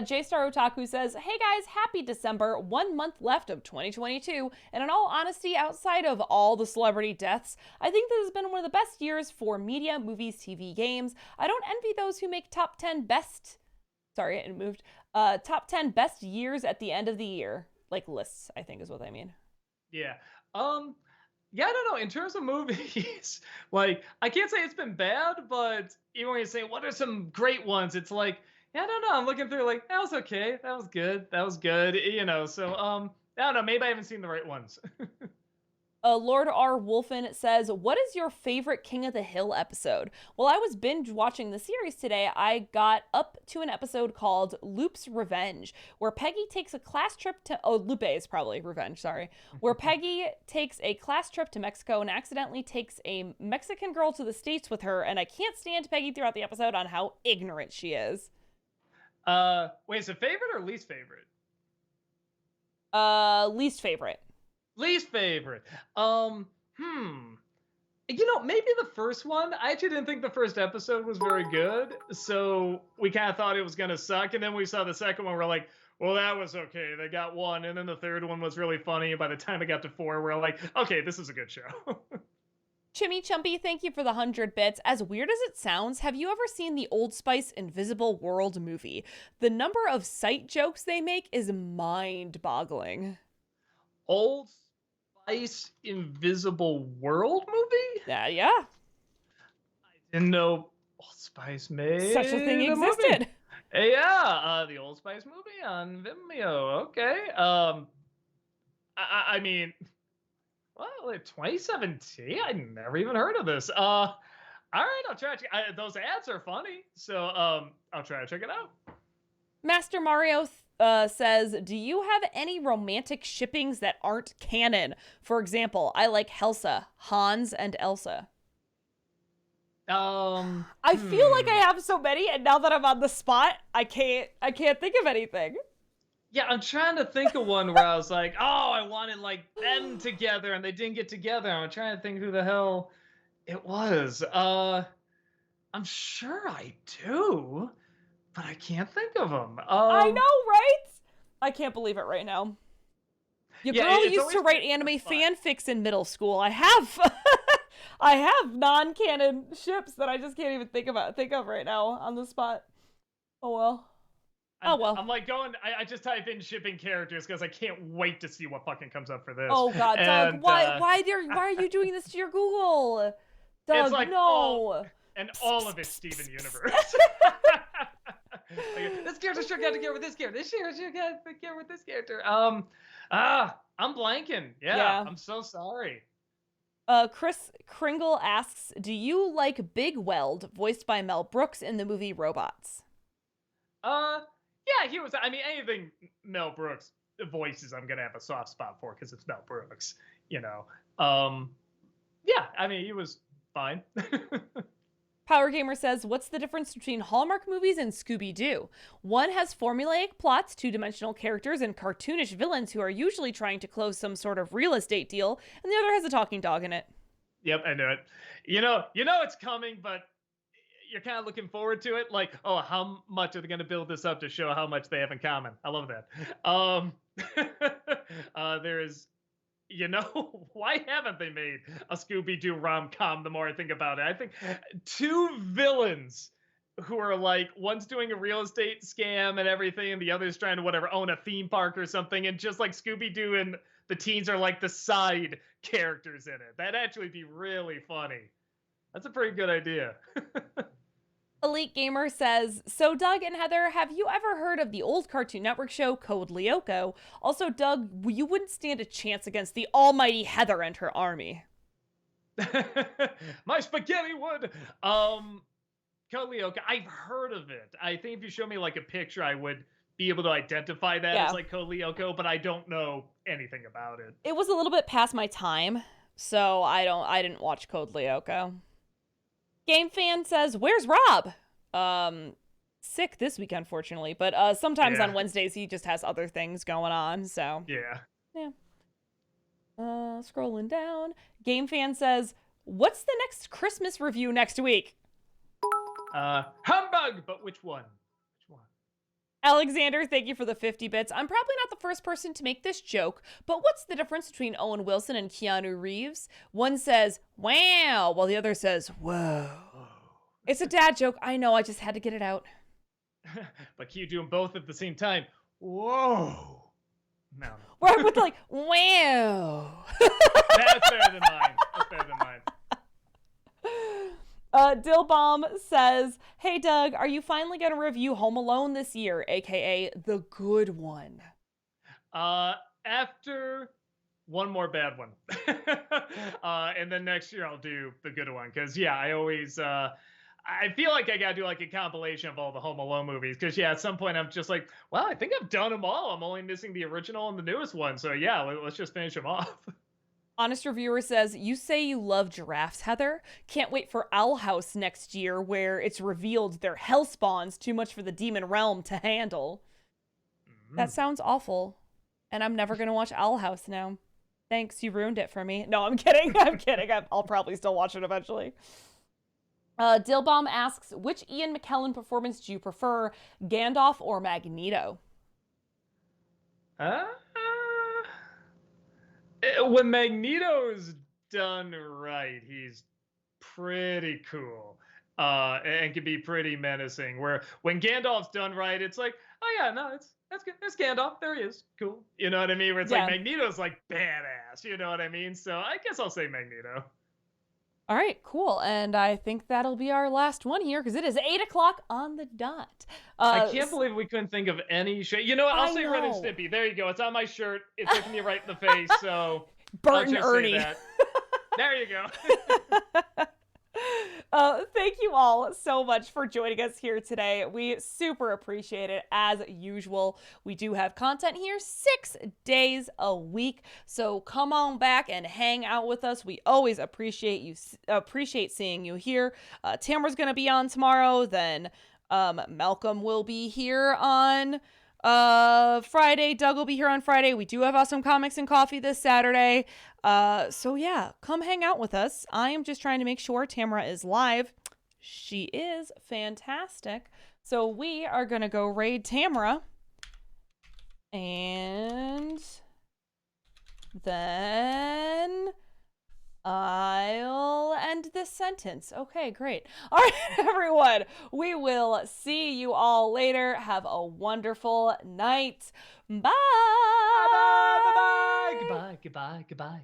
[SPEAKER 1] J-Star Otaku says, hey guys, happy December, 1 month left of 2022, and in all honesty, outside of all the celebrity deaths, I think this has been one of the best years for media, movies, TV, games. I don't envy those who make top 10 top 10 best years at the end of the year. Like lists, I think is what I mean.
[SPEAKER 2] Yeah. Yeah, I don't know. In terms of movies, like, I can't say it's been bad, but even when you say, what are some great ones? It's like, yeah, I don't know. I'm looking through like, that was okay. That was good. That was good. So, I don't know. Maybe I haven't seen the right ones.
[SPEAKER 1] Lord R. Wolfen says, what is your favorite King of the Hill episode? Well, I was binge watching the series today. I got up to an episode called Lupe's Revenge, where Peggy takes a class trip to, Lupe is probably Revenge, sorry, where Peggy takes a class trip to Mexico and accidentally takes a Mexican girl to the States with her, and I can't stand Peggy throughout the episode on how ignorant she is.
[SPEAKER 2] Wait, is it favorite or least favorite?
[SPEAKER 1] Least favorite.
[SPEAKER 2] Least favorite. Hmm. Maybe the first one. I actually didn't think the first episode was very good, so we kind of thought it was gonna suck. And then we saw the second one, we're like, well, that was okay. They got one, and then the third one was really funny. And by the time it got to four, we're like, okay, this is a good show.
[SPEAKER 1] Chimmy Chumpy, thank you for the 100 bits. As weird as it sounds, have you ever seen the Old Spice Invisible World movie? The number of sight jokes they make is mind-boggling.
[SPEAKER 2] Old Spice Invisible World movie?
[SPEAKER 1] Yeah.
[SPEAKER 2] I didn't know Old Spice made
[SPEAKER 1] Such a thing
[SPEAKER 2] a movie.
[SPEAKER 1] existed.
[SPEAKER 2] Yeah, the Old Spice movie on Vimeo. Okay. I mean, well, like 2017. I never even heard of this. All right, I'll try. Those ads are funny, so I'll try to check it out.
[SPEAKER 1] Master Mario says, do you have any romantic shippings that aren't canon? For example, I like Helsa, Hans, and Elsa. I feel like I have so many, and now that I'm on the spot, I can't think of anything.
[SPEAKER 2] Yeah, I'm trying to think of one where I was like, oh, I wanted like them together, and they didn't get together. I'm trying to think who the hell it was. I'm sure I do, but I can't think of them.
[SPEAKER 1] I know, right? I can't believe it right now. Your girl used to write anime fanfics in middle school. I have I have non-canon ships that I just can't even think of right now on the spot. Oh well.
[SPEAKER 2] I'm like I just type in shipping characters because I can't wait to see what fucking comes up for this.
[SPEAKER 1] Oh god, Doug, why are you doing this to your Google? Doug,
[SPEAKER 2] it's like
[SPEAKER 1] no.
[SPEAKER 2] all of it's Steven Universe. Like, this character sure got together with this character. This character sure got together with this character. I'm blanking. Yeah, I'm so sorry.
[SPEAKER 1] Chris Kringle asks, do you like Big Weld, voiced by Mel Brooks in the movie Robots?
[SPEAKER 2] Yeah, he was. I mean, anything Mel Brooks voices, I'm gonna have a soft spot for because it's Mel Brooks. Yeah, I mean, he was fine.
[SPEAKER 1] Power Gamer says, what's the difference between Hallmark movies and Scooby-Doo? One has formulaic plots, two-dimensional characters, and cartoonish villains who are usually trying to close some sort of real estate deal, and the other has a talking dog in it.
[SPEAKER 2] Yep, I knew it. You know it's coming, but you're kind of looking forward to it. Like, oh, how much are they going to build this up to show how much they have in common? I love that. There is... why haven't they made a Scooby-Doo rom-com the more I think about it? I think two villains who are like, one's doing a real estate scam and everything, and the other's trying to own a theme park or something, and just like Scooby-Doo and the teens are like the side characters in it. That'd actually be really funny. That's a pretty good idea.
[SPEAKER 1] Elite Gamer says, so Doug and Heather, have you ever heard of the old Cartoon Network show Code Lyoko? Also, Doug, you wouldn't stand a chance against the almighty Heather and her army.
[SPEAKER 2] My spaghetti would. Code Lyoko, I've heard of it. I think if you show me like a picture, I would be able to identify that as like Code Lyoko, but I don't know anything about it.
[SPEAKER 1] It was a little bit past my time, so I didn't watch Code Lyoko. Game Fan says, where's Rob? Sick this week, unfortunately, but sometimes on Wednesdays he just has other things going on, so. Yeah. Scrolling down. Game Fan says, what's the next Christmas review next week?
[SPEAKER 2] Humbug! But which one?
[SPEAKER 1] Alexander, thank you for the 50 bits. I'm probably not the first person to make this joke, but what's the difference between Owen Wilson and Keanu Reeves? One says, wow, while the other says, whoa. It's a dad joke. I know, I just had to get it out.
[SPEAKER 2] But can you do them both at the same time? Whoa. No.
[SPEAKER 1] Right with like, wow.
[SPEAKER 2] That's better than mine.
[SPEAKER 1] Dillbomb says, hey Doug, are you finally going to review Home Alone this year, aka the good one?
[SPEAKER 2] After one more bad one. And then next year I'll do the good one. Because, I always... I feel like I gotta do like a compilation of all the Home Alone movies. Because, at some point I'm just like, well, I think I've done them all. I'm only missing the original and the newest one. So, let's just finish them off.
[SPEAKER 1] Honest Reviewer says, you say you love giraffes, Heather. Can't wait for Owl House next year where it's revealed they're hell spawns too much for the demon realm to handle. That sounds awful. And I'm never going to watch Owl House now. Thanks, you ruined it for me. No, I'm kidding. I'm kidding. I'll probably still watch it eventually. Dillbomb asks, which Ian McKellen performance do you prefer, Gandalf or Magneto?
[SPEAKER 2] When Magneto's done right, he's pretty cool. And can be pretty menacing. Where when Gandalf's done right, it's like, oh yeah, no, that's good. There's Gandalf. There he is. Cool. You know what I mean? Where it's like Magneto's like badass. You know what I mean? So I guess I'll say Magneto.
[SPEAKER 1] All right, cool. And I think that'll be our last one here because it is 8 o'clock on the dot.
[SPEAKER 2] I can't believe we couldn't think of any shade. You know what? I'll say Ren and Stimpy. There you go. It's on my shirt. It's looking me right in the face. So
[SPEAKER 1] Bert and Ernie.
[SPEAKER 2] There you go.
[SPEAKER 1] Thank you all so much for joining us here today. We super appreciate it as usual. We do have content here 6 days a week, so come on back and hang out with us. We always appreciate seeing you here. Tamara's gonna be on tomorrow. Then Malcolm will be here on Friday. Doug will be here on Friday. We do have Awesome Comics and Coffee this Saturday. So yeah, come hang out with us. I am just trying to make sure Tamara is live. She is fantastic. So we are going to go raid Tamara. And then I'll end this sentence. Okay, great. All right, everyone. We will see you all later. Have a wonderful night. Bye.
[SPEAKER 2] Bye. Bye. Bye. Goodbye. Goodbye. Goodbye.